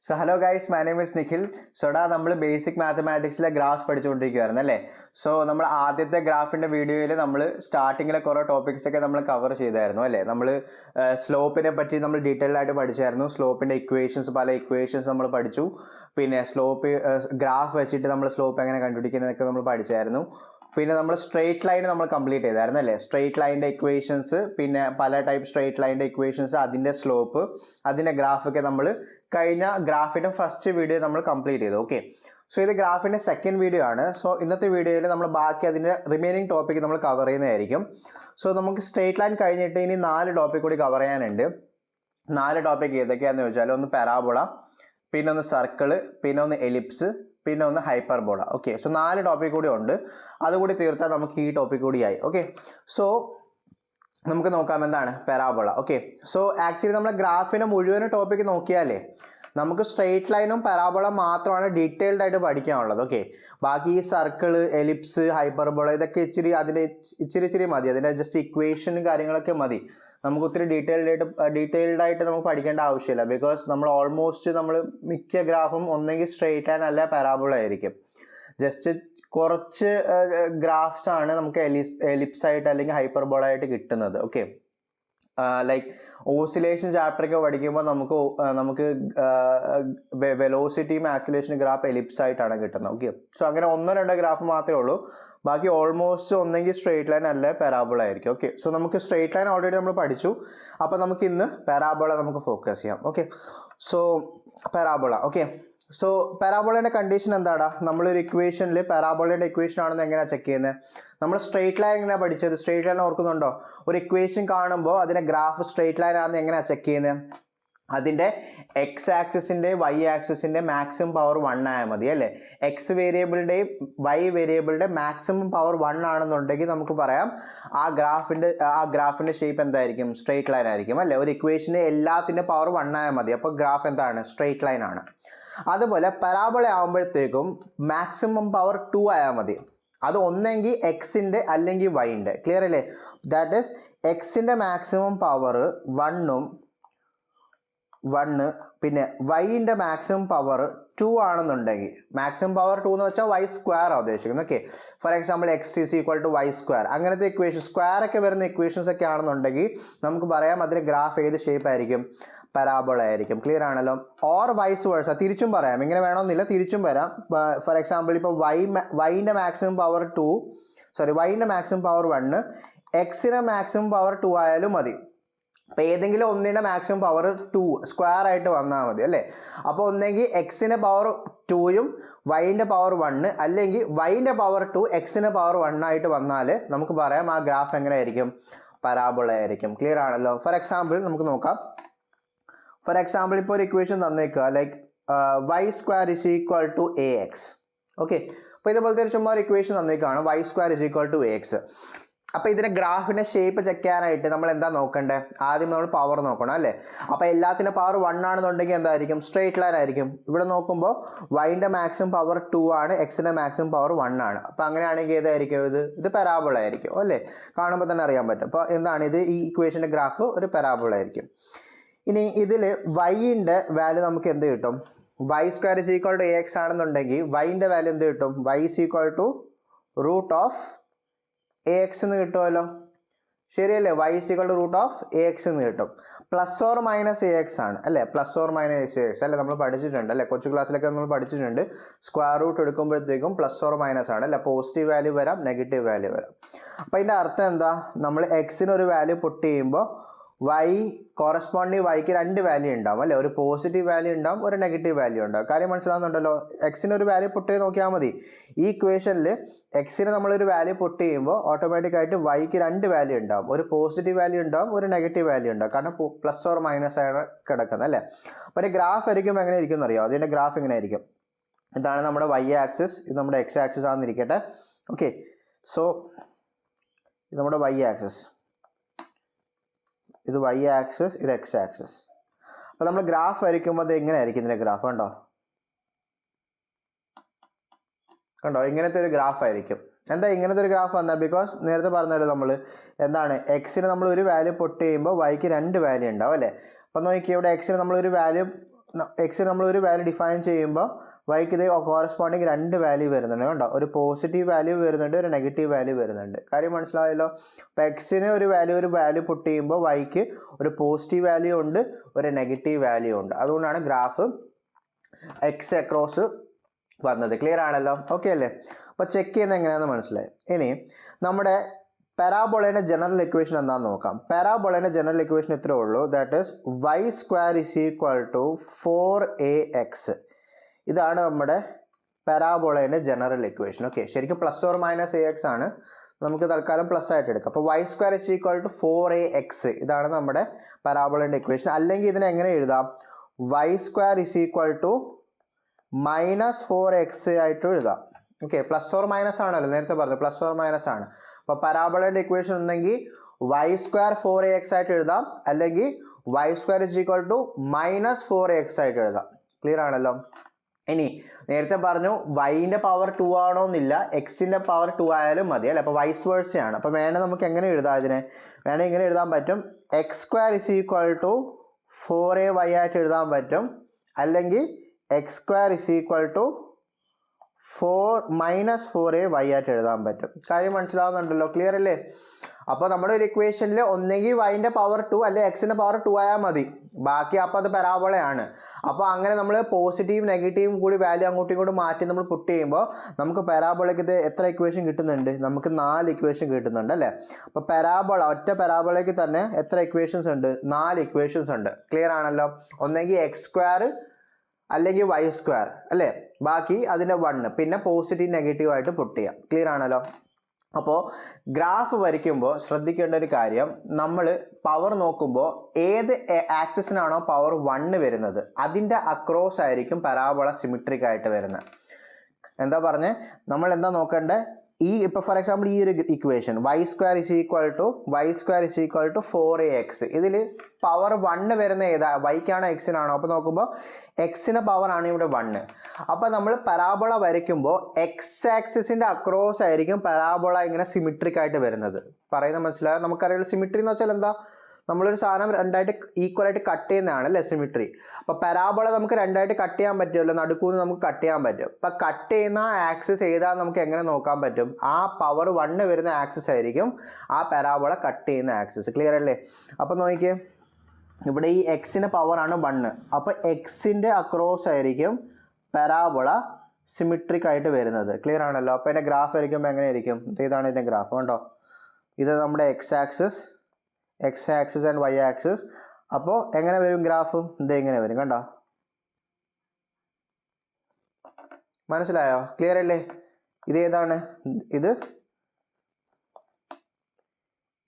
So hello guys, my name is Nikhil. So നമ്മൾ basic മാത്തമാറ്റിക്സിലെ graphs പഠിച്ചുകൊണ്ടിരിക്കുകയായിരുന്നു അല്ലേ. So നമ്മൾ ആദ്യത്തെ ഗ്രാഫിൻ്റെ വീഡിയോയിൽ നമ്മൾ സ്റ്റാർട്ടിങ്ങിലെ കുറേ ടോപ്പിക്സ് ഒക്കെ നമ്മൾ കവർ ചെയ്തായിരുന്നു അല്ലേ. നമ്മൾ സ്ലോപ്പിനെ പറ്റി നമ്മൾ ഡീറ്റെയിൽ ആയിട്ട് പഠിച്ചായിരുന്നു. സ്ലോപ്പിൻ്റെ ഇക്വേഷൻസ്, പല ഇക്വേഷൻസ് നമ്മൾ പഠിച്ചു. പിന്നെ സ്ലോപ്പ് ഗ്രാഫ് വെച്ചിട്ട് നമ്മൾ സ്ലോപ്പ് എങ്ങനെ കണ്ടുപിടിക്കുന്നതൊക്കെ നമ്മൾ പഠിച്ചായിരുന്നു. പിന്നെ നമ്മൾ സ്ട്രെയിറ്റ് ലൈൻ നമ്മൾ കംപ്ലീറ്റ് ചെയ്തായിരുന്നു അല്ലേ. സ്ട്രെയിറ്റ് ലൈനിൻ്റെ ഇക്വേഷൻസ്, പിന്നെ പല ടൈപ്പ് സ്ട്രെയിറ്റ് ലൈനിൻ്റെ ഇക്വേഷൻസ്, അതിൻ്റെ സ്ലോപ്പ്, അതിൻ്റെ ഗ്രാഫൊക്കെ നമ്മൾ കഴിഞ്ഞ ഗ്രാഫിൻ്റെ ഫസ്റ്റ് വീഡിയോ നമ്മൾ കംപ്ലീറ്റ് ചെയ്തു. ഓക്കെ, സോ ഇത് ഗ്രാഫിൻ്റെ സെക്കൻഡ് വീഡിയോ ആണ്. സോ ഇന്നത്തെ വീഡിയോയിൽ നമ്മൾ ബാക്കി അതിൻ്റെ റിമൈനിങ് ടോപ്പിക്ക് നമ്മൾ കവർ ചെയ്യുന്നതായിരിക്കും. സോ നമുക്ക് സ്ട്രെയിറ്റ് ലൈൻ കഴിഞ്ഞിട്ട് ഇനി 4 ടോപ്പിക് കൂടി കവർ ചെയ്യാനുണ്ട്. 4 ടോപ്പിക് ഏതൊക്കെയാണെന്ന് ചോദിച്ചാൽ ഒന്ന് പാരാബോള, പിന്നെ ഒന്ന് സർക്കിള്, പിന്നെ ഒന്ന് എലിപ്സ്, പിന്നെ ഒന്ന് ഹൈപ്പർബോള. ഓക്കെ, സോ 4 ടോപ്പിക് കൂടി ഉണ്ട്. അതുകൂടി തീർത്താൽ നമുക്ക് ഈ ടോപ്പിക് കൂടിയായി. ഓക്കെ, സോ നമുക്ക് നോക്കാം എന്താണ് പാരാബോള. ഓക്കെ, സോ ആക്ച്വലി നമ്മുടെ ഗ്രാഫിൻ്റെ മുഴുവൻ ടോപ്പിക്ക് നോക്കിയാലേ നമുക്ക് സ്ട്രെയിറ്റ് ലൈനും പാരാബോള മാത്രമാണ് ഡീറ്റെയിൽഡ് ആയിട്ട് പഠിക്കാനുള്ളത്. ഓക്കെ, ബാക്കി ഈ സർക്കിള്, എലിപ്സ്, ഹൈപ്പർബോള ഇതൊക്കെ ഇച്ചിരി മതി. അതിൻ്റെ ജസ്റ്റ് ഇക്വേഷനും കാര്യങ്ങളൊക്കെ മതി. നമുക്ക് ഒത്തിരി ഡീറ്റെയിൽഡ് ആയിട്ട് നമുക്ക് പഠിക്കേണ്ട ആവശ്യമില്ല. ബിക്കോസ് നമ്മൾ ഓൾമോസ്റ്റ് നമ്മൾ മിക്ക ഗ്രാഫും ഒന്നെങ്കിൽ സ്ട്രെയിറ്റ് ലൈൻ അല്ല പാരാബോള ആയിരിക്കും. ജസ്റ്റ് കുറച്ച് ഗ്രാഫ്സ് ആണ് നമുക്ക് എലിപ്സ് ആയിട്ട് അല്ലെങ്കിൽ ഹൈപ്പർബോള ആയിട്ട് കിട്ടുന്നത്. ഓക്കെ, ലൈക്ക് ഓസിലേഷൻ ചാപ്റ്ററൊക്കെ പഠിക്കുമ്പോൾ നമുക്ക് വെലോസിറ്റിയും ആക്സിലേഷൻ ഗ്രാഫ് എലിപ്സ് ആയിട്ടാണ് കിട്ടുന്നത്. ഓക്കെ, സോ അങ്ങനെ 1-2 ഗ്രാഫ് മാത്രമേ ഉള്ളൂ. ബാക്കി ഓൾമോസ്റ്റ് ഒന്നെങ്കിൽ സ്ട്രെയിറ്റ് ലൈൻ അല്ല പാരാബോള ആയിരിക്കും. ഓക്കെ, സോ നമുക്ക് സ്ട്രെയിറ്റ് ലൈൻ ഓൾറെഡി നമ്മൾ പഠിച്ചു. അപ്പോൾ നമുക്ക് ഇന്ന് പാരാബോള നമുക്ക് ഫോക്കസ് ചെയ്യാം. Okay, so parabola. Okay, so പാരാബോളയുടെ കണ്ടീഷൻ എന്താടാ? നമ്മളൊരു ഇക്വേഷനിൽ പാരാബോളയുടെ ഇക്വേഷൻ ആണെന്ന് എങ്ങനെയാണ് ചെക്ക് ചെയ്യുന്നത്? നമ്മൾ സ്ട്രെയിറ്റ് ലൈൻ എങ്ങനെയാണ് പഠിച്ചത്? സ്ട്രെയിറ്റ് ലൈൻ ഓർക്കുന്നുണ്ടോ? ഒരു ഇക്വേഷൻ കാണുമ്പോൾ അതിൻ്റെ ഗ്രാഫ് സ്ട്രെയിറ്റ് ലൈൻ ആണെന്ന് എങ്ങനെയാണ് ചെക്ക് ചെയ്യുന്നത്? അതിൻ്റെ എക്സ് ആക്സിസിൻ്റെ വൈ ആക്സിസിൻ്റെ മാക്സിമം പവർ 1 ആയാൽ മതി അല്ലേ. എക്സ് വേരിയബിളിൻ്റെയും വൈ വേരിയബിളിൻ്റെ മാക്സിമം പവർ 1 ആണെന്നുണ്ടെങ്കിൽ നമുക്ക് പറയാം ആ ഗ്രാഫിൻ്റെ ഷേപ്പ് എന്തായിരിക്കും? സ്ട്രെയിറ്റ് ലൈൻ ആയിരിക്കും അല്ലേ. ഒരു ഇക്വേഷന് എല്ലാത്തിൻ്റെ പവർ 1 ആയാൽ മതി. അപ്പോൾ ഗ്രാഫ് എന്താണ്? സ്ട്രെയിറ്റ് ലൈൻ ആണ്. അതുപോലെ പരാബോള ആകുമ്പോഴത്തേക്കും മാക്സിമം പവർ 2 ആയാൽ മതി. അത് ഒന്നെങ്കിൽ എക്സിൻ്റെ അല്ലെങ്കിൽ വൈൻ്റെ. ക്ലിയർ അല്ലേ? ദാറ്റ് ഈസ് എക്സിൻ്റെ മാക്സിമം പവർ 1, പിന്നെ വൈൻ്റെ മാക്സിമം പവർ 2 ആണെന്നുണ്ടെങ്കിൽ, മാക്സിമം പവർ 2 എന്ന് വെച്ചാൽ വൈ സ്ക്വയർ ആണ് ഉദ്ദേശിക്കുന്നത്. Okay, for example x is equal to y square, അങ്ങനത്തെ ഇക്വേഷൻ സ്ക്വയർ ഒക്കെ വരുന്ന ഇക്വേഷൻസ് ഒക്കെ ആണെന്നുണ്ടെങ്കിൽ നമുക്ക് പറയാം അതിൻ്റെ ഗ്രാഫ് ഏത് ഷേപ്പ് ആയിരിക്കും? പരാബോള ആയിരിക്കും. ക്ലിയർ ആണല്ലോ? ഓർ വൈസ് വേഴ്സ, തിരിച്ചും പറയാം. ഇങ്ങനെ വേണമെന്നില്ല, തിരിച്ചും വരാം. ഫോർ എക്സാമ്പിൾ ഇപ്പോൾ വൈൻ്റെ മാക്സിമം പവർ 2, വൈൻ്റെ മാക്സിമം പവർ 1, എക്സിൻ്റെ മാക്സിമം പവർ 2 ആയാലും മതി. അപ്പോൾ ഏതെങ്കിലും ഒന്നിൻ്റെ മാക്സിമം പവർ 2 സ്ക്വയർ ആയിട്ട് വന്നാൽ മതി അല്ലേ. അപ്പോൾ ഒന്നെങ്കിൽ എക്സിൻ്റെ പവർ 2യും വൈൻ്റെ പവർ 1, അല്ലെങ്കിൽ വൈൻ്റെ പവർ 2 എക്സിൻ്റെ പവർ 1 ആയിട്ട് വന്നാൽ നമുക്ക് പറയാം ആ ഗ്രാഫ് എങ്ങനെ ആയിരിക്കും? പരാബോള ആയിരിക്കും. ക്ലിയർ ആണല്ലോ? ഫോർ എക്സാമ്പിൾ നമുക്ക് നോക്കാം. ഫോർ എക്സാമ്പിൾ ഇപ്പോൾ ഒരു ഇക്വേഷൻ തന്നേക്കുക, like Y square is equal to A X. Okay, അപ്പോൾ ഇതുപോലത്തെ ഒരു ചുമ്മാ ഒരു ഇക്വേഷൻ തന്നേക്കാണ്, Y square is equal to A X. അപ്പോൾ ഇതിൻ്റെ ഗ്രാഫിൻ്റെ ഷേപ്പ് ചെക്ക് ചെയ്യാനായിട്ട് നമ്മൾ എന്താ നോക്കണ്ടേ? ആദ്യം നമ്മൾ പവർ നോക്കണം അല്ലേ. അപ്പോൾ എല്ലാത്തിൻ്റെ പവർ 1 ആണെന്നുണ്ടെങ്കിൽ എന്തായിരിക്കും? സ്ട്രെയിറ്റ് ലൈൻ ആയിരിക്കും. ഇവിടെ നോക്കുമ്പോൾ വൈൻ്റെ മാക്സിമം പവർ 2 ആണ്, എക്സിൻ്റെ മാക്സിമം പവർ 1 ആണ്. അപ്പോൾ അങ്ങനെയാണെങ്കിൽ ഏതായിരിക്കും? ഇത് പാരാബോള ആയിരിക്കും അല്ലേ. കാണുമ്പോൾ തന്നെ അറിയാൻ പറ്റും. അപ്പോൾ എന്താണ് ഇത്? ഈ ഇക്വേഷൻ്റെ ഗ്രാഫ് ഒരു പാരാബോള ആയിരിക്കും. ഇനി ഇതിൽ വൈൻ്റെ വാല്യൂ നമുക്ക് എന്ത് കിട്ടും? Y square is equal to A X ആണെന്നുണ്ടെങ്കിൽ വൈൻ്റെ വാല്യൂ എന്ത് കിട്ടും? Y is equal to root of A X എന്ന് കിട്ടുമല്ലോ. ശരിയല്ലേ? Y is equal to root of A X എന്ന് കിട്ടും. Plus or minus A X ആണ് അല്ലേ. Plus or minus A X അല്ലേ, നമ്മൾ പഠിച്ചിട്ടുണ്ട് അല്ലേ. കൊച്ചു ക്ലാസ്സിലൊക്കെ നമ്മൾ പഠിച്ചിട്ടുണ്ട്. സ്ക്വയർ റൂട്ട് എടുക്കുമ്പോഴത്തേക്കും പ്ലസ് ഓർ മൈനസ് ആണ് അല്ലേ. പോസിറ്റീവ് വാല്യൂ വരാം, നെഗറ്റീവ് വാല്യൂ വരാം. അപ്പോൾ അതിൻ്റെ അർത്ഥം എന്താ? നമ്മൾ എക്സിന് ഒരു വാല്യൂ പുട്ട് ചെയ്യുമ്പോൾ വൈ കോറസ്പോണ്ടിങ് വൈക്ക് 2 വാല്യൂ ഉണ്ടാവും അല്ലേ. ഒരു പോസിറ്റീവ് വാല്യൂ ഉണ്ടാവും, ഒരു നെഗറ്റീവ് വാല്യൂ ഉണ്ടാവും. കാര്യം മനസ്സിലാവുന്നുണ്ടല്ലോ? എക്സിന് ഒരു വാല്യൂ പുട്ട് ചെയ്ത് നോക്കിയാൽ മതി. ഈ ഇക്വേഷനിൽ എക്സിന് നമ്മളൊരു വാല്യൂ പുട്ട് ചെയ്യുമ്പോൾ ഓട്ടോമാറ്റിക്കായിട്ട് വൈക്ക് 2 വാല്യൂ ഉണ്ടാവും. ഒരു പോസിറ്റീവ് വാല്യൂ ഉണ്ടാവും, ഒരു നെഗറ്റീവ് വാല്യൂ ഉണ്ടാവും. കാരണം പ്ലസ് ഓർ മൈനസ് ആണ് കിടക്കുന്നത് അല്ലേ. അപ്പോൾ ഗ്രാഫ് ആയിരിക്കും എങ്ങനെ ഇരിക്കും എന്നറിയോ? അതിൻ്റെ ഗ്രാഫ് എങ്ങനെ ആയിരിക്കും? ഇതാണ് നമ്മുടെ വൈ ആക്സിസ്, ഇത് നമ്മുടെ എക്സ് ആക്സിസ് ആണെന്നിരിക്കട്ടെ. ഓക്കെ, സോ ഇത് നമ്മുടെ വൈ ആക്സിസ്, ഇത് വൈ ആക്സിസ്, ഇത് എക്സ് ആക്സിസ്. അപ്പോൾ നമ്മൾ ഗ്രാഫ് വരയ്ക്കുമ്പോൾ അത് എങ്ങനെ ആയിരിക്കും? ഇതിൻ്റെ ഗ്രാഫ് കണ്ടോ? ഇങ്ങനത്തെ ഒരു ഗ്രാഫ് ആയിരിക്കും. എന്താ ഇങ്ങനത്തെ ഒരു ഗ്രാഫ് വന്നാൽ? ബിക്കോസ് നേരത്തെ പറഞ്ഞല്ലോ നമ്മൾ എന്താണ്, എക്സിന് നമ്മൾ ഒരു വാല്യൂ പുട്ട് ചെയ്യുമ്പോൾ വൈക്ക് 2 വാല്യൂ ഉണ്ടാവും അല്ലേ. അപ്പം നോക്കി ഇവിടെ എക്സിന് നമ്മളൊരു വാല്യൂ എക്സിന് നമ്മളൊരു വാല്യൂ ഡിഫൈൻ ചെയ്യുമ്പോൾ വൈക്ക് ഇത് കോറസ്പോണ്ടിങ് രണ്ട് വാല്യൂ വരുന്നുണ്ട് കണ്ടോ. ഒരു പോസിറ്റീവ് വാല്യൂ വരുന്നുണ്ട്, ഒരു നെഗറ്റീവ് വാല്യൂ വരുന്നുണ്ട്. കാര്യം മനസ്സിലായല്ലോ. അപ്പോൾ എക്സിന് ഒരു വാല്യൂ പുട്ട് ചെയ്യുമ്പോൾ വൈക്ക് ഒരു പോസിറ്റീവ് വാല്യൂ ഉണ്ട്, ഒരു നെഗറ്റീവ് വാല്യൂ ഉണ്ട്. അതുകൊണ്ടാണ് ഗ്രാഫ് എക്സ് അക്രോസ് വന്നത്. ക്ലിയർ ആണല്ലോ. ഓക്കെ അല്ലേ. അപ്പോൾ ചെക്ക് ചെയ്യുന്നത് എങ്ങനെയാണെന്ന് മനസ്സിലായി. ഇനി നമ്മുടെ പാരാബോളയുടെ ജനറൽ ഇക്വേഷൻ എന്താണെന്ന് നോക്കാം. പാരാബോളയുടെ ജനറൽ ഇക്വേഷൻ ഇത്രേ ഉള്ളൂ. That is y square is equal to 4ax. ഇതാണ് നമ്മുടെ പാരാബോളയുടെ ജനറൽ ഇക്വേഷൻ. ഓക്കെ, ശരിക്കും പ്ലസ് ഓർ മൈനസ് ax ആണ്, നമുക്ക് തൽക്കാലം പ്ലസ് ആയിട്ട് എടുക്കാം. അപ്പോൾ y square is equal to 4ax ഇതാണ് നമ്മുടെ പാരാബോളയുടെ ഇക്വേഷൻ. അല്ലെങ്കിൽ ഇതിനെ എങ്ങനെ എഴുതാം? Y square is equal to -4x ആയിട്ട് എഴുതാം. ഓക്കെ, പ്ലസ് ഓർ മൈനസ് ആണല്ലോ, നേരത്തെ പറഞ്ഞു പ്ലസ് ഓർ മൈനസ് ആണ്. അപ്പോൾ പാരാബോളയുടെ ഇക്വേഷൻ ഉണ്ടെങ്കിൽ വൈ സ്ക്വയർ 4ax ആയിട്ട് എഴുതാം, അല്ലെങ്കിൽ y square is equal to -4x ആയിട്ട് എഴുതാം. ക്ലിയർ ആണല്ലോ. ഇനി നേരത്തെ പറഞ്ഞു വൈൻ്റെ പവർ 2 ആണോന്നില്ല, എക്സിൻ്റെ പവർ 2 ആയാലും മതി അല്ലേ. അപ്പോൾ വൈസ് വേഴ്സയാണ്. അപ്പോൾ വേണേൽ നമുക്ക് എങ്ങനെ എഴുതാം ഇതിനെ? വേണമെങ്കിൽ ഇങ്ങനെ എഴുതാൻ പറ്റും, x square is equal to 4ay ആയിട്ട് എഴുതാൻ പറ്റും, അല്ലെങ്കിൽ X square is equal to -4ay ആയിട്ട് എഴുതാൻ പറ്റും. കാര്യം മനസ്സിലാവുന്നുണ്ടല്ലോ. ക്ലിയർ അല്ലേ. അപ്പോൾ നമ്മുടെ ഒരു ഇക്വേഷനിൽ ഒന്നെങ്കിൽ വൈൻ്റെ പവർ 2 അല്ലെങ്കിൽ എക്സിൻ്റെ പവർ 2 ആയാൽ മതി, ബാക്കി അപ്പോൾ അത് പരാബോളയാണ്. അപ്പോൾ അങ്ങനെ നമ്മൾ പോസിറ്റീവും നെഗറ്റീവും കൂടി വാല്യൂ അങ്ങോട്ടും ഇങ്ങോട്ടും മാറ്റി നമ്മൾ പുട്ട് ചെയ്യുമ്പോൾ നമുക്ക് പരാബോളയ്ക്ക് ഇത് എത്ര ഇക്വേഷൻ കിട്ടുന്നുണ്ട്? നമുക്ക് 4 ഇക്വേഷൻ കിട്ടുന്നുണ്ട് അല്ലേ. അപ്പോൾ പരാബോള, ഒറ്റ പരാബോളയ്ക്ക് തന്നെ എത്ര ഇക്വേഷൻസ് ഉണ്ട്? 4 ഇക്വേഷൻസ് ഉണ്ട്. ക്ലിയർ ആണല്ലോ. ഒന്നെങ്കിൽ എക്സ് സ്ക്വയർ അല്ലെങ്കിൽ വൈ സ്ക്വയർ അല്ലേ, ബാക്കി അതിൻ്റെ 1, പിന്നെ പോസിറ്റീവ് നെഗറ്റീവ് ആയിട്ട് പുട്ട് ചെയ്യാം. ക്ലിയർ ആണല്ലോ. അപ്പോൾ ഗ്രാഫ് വരയ്ക്കുമ്പോൾ ശ്രദ്ധിക്കേണ്ട ഒരു കാര്യം, നമ്മൾ പവർ നോക്കുമ്പോൾ ഏത് ആക്സിസിനാണോ പവർ 1 വരുന്നത് അതിൻ്റെ അക്രോസ് ആയിരിക്കും പരാബോള സിമിട്രിക് ആയിട്ട് വരുന്നത്. എന്താ പറഞ്ഞേ? നമ്മൾ എന്താ നോക്കേണ്ടത്? ഈ ഇപ്പോൾ ഫോർ എക്സാമ്പിൾ ഈ ഒരു equation y square is equal to 4ax, ഇതിൽ പവർ 1 വരുന്ന ഏതാ? വൈക്കാണോ എക്സിനാണോ? അപ്പോൾ നോക്കുമ്പോൾ എക്സിൻ്റെ പവറാണ് ഇവിടെ 1. അപ്പോൾ നമ്മൾ പരാബോള വരയ്ക്കുമ്പോൾ എക്സ് ആക്സിസിൻ്റെ അക്രോസ് ആയിരിക്കും പരാബോള ഇങ്ങനെ സിമിട്രിക് ആയിട്ട് വരുന്നത്. പറയുന്നത് മനസ്സിലായോ? നമുക്കറിയാം സിമിട്രി എന്ന് വെച്ചാൽ എന്താ? നമ്മളൊരു സാധനം രണ്ടായിട്ട് ഈക്വലായിട്ട് കട്ട് ചെയ്യുന്നതാണ് അല്ലേ സിമിട്രി. അപ്പോൾ പരാബോള നമുക്ക് രണ്ടായിട്ട് കട്ട് ചെയ്യാൻ പറ്റുമല്ലോ, നടുക്കൂന്ന് നമുക്ക് കട്ട് ചെയ്യാൻ പറ്റും. അപ്പോൾ കട്ട് ചെയ്യുന്ന ആക്സിസ് ഏതാന്ന് നമുക്ക് എങ്ങനെ നോക്കാൻ പറ്റും? ആ പവർ 1 വരുന്ന ആക്സിസ് ആയിരിക്കും ആ പരാബോള കട്ട് ചെയ്യുന്ന ആക്സിസ്. ക്ലിയർ അല്ലേ. അപ്പോൾ നോക്കിയേ, ഇവിടെ ഈ എക്സിൻ്റെ പവറാണ് 1, അപ്പോൾ എക്സിൻ്റെ അക്രോസ് ആയിരിക്കും പരാബോള സിമിട്രിക് ആയിട്ട് വരുന്നത്. ക്ലിയർ ആണല്ലോ. അപ്പോൾ ഇതിൻ്റെ ഗ്രാഫ് വരയ്ക്കുമ്പോൾ എങ്ങനെയായിരിക്കും? ഇതാണ് ഇതിൻ്റെ ഗ്രാഫ് കണ്ടോ. ഇത് നമ്മുടെ x axis and y axis. അപ്പോൾ എങ്ങനെ വരും ഗ്രാഫ്? ഇത് എങ്ങനെ വരും കണ്ടോ. മനസ്സിലായോ? ക്ലിയർ അല്ലേ. ഇത് ഏതാണ്?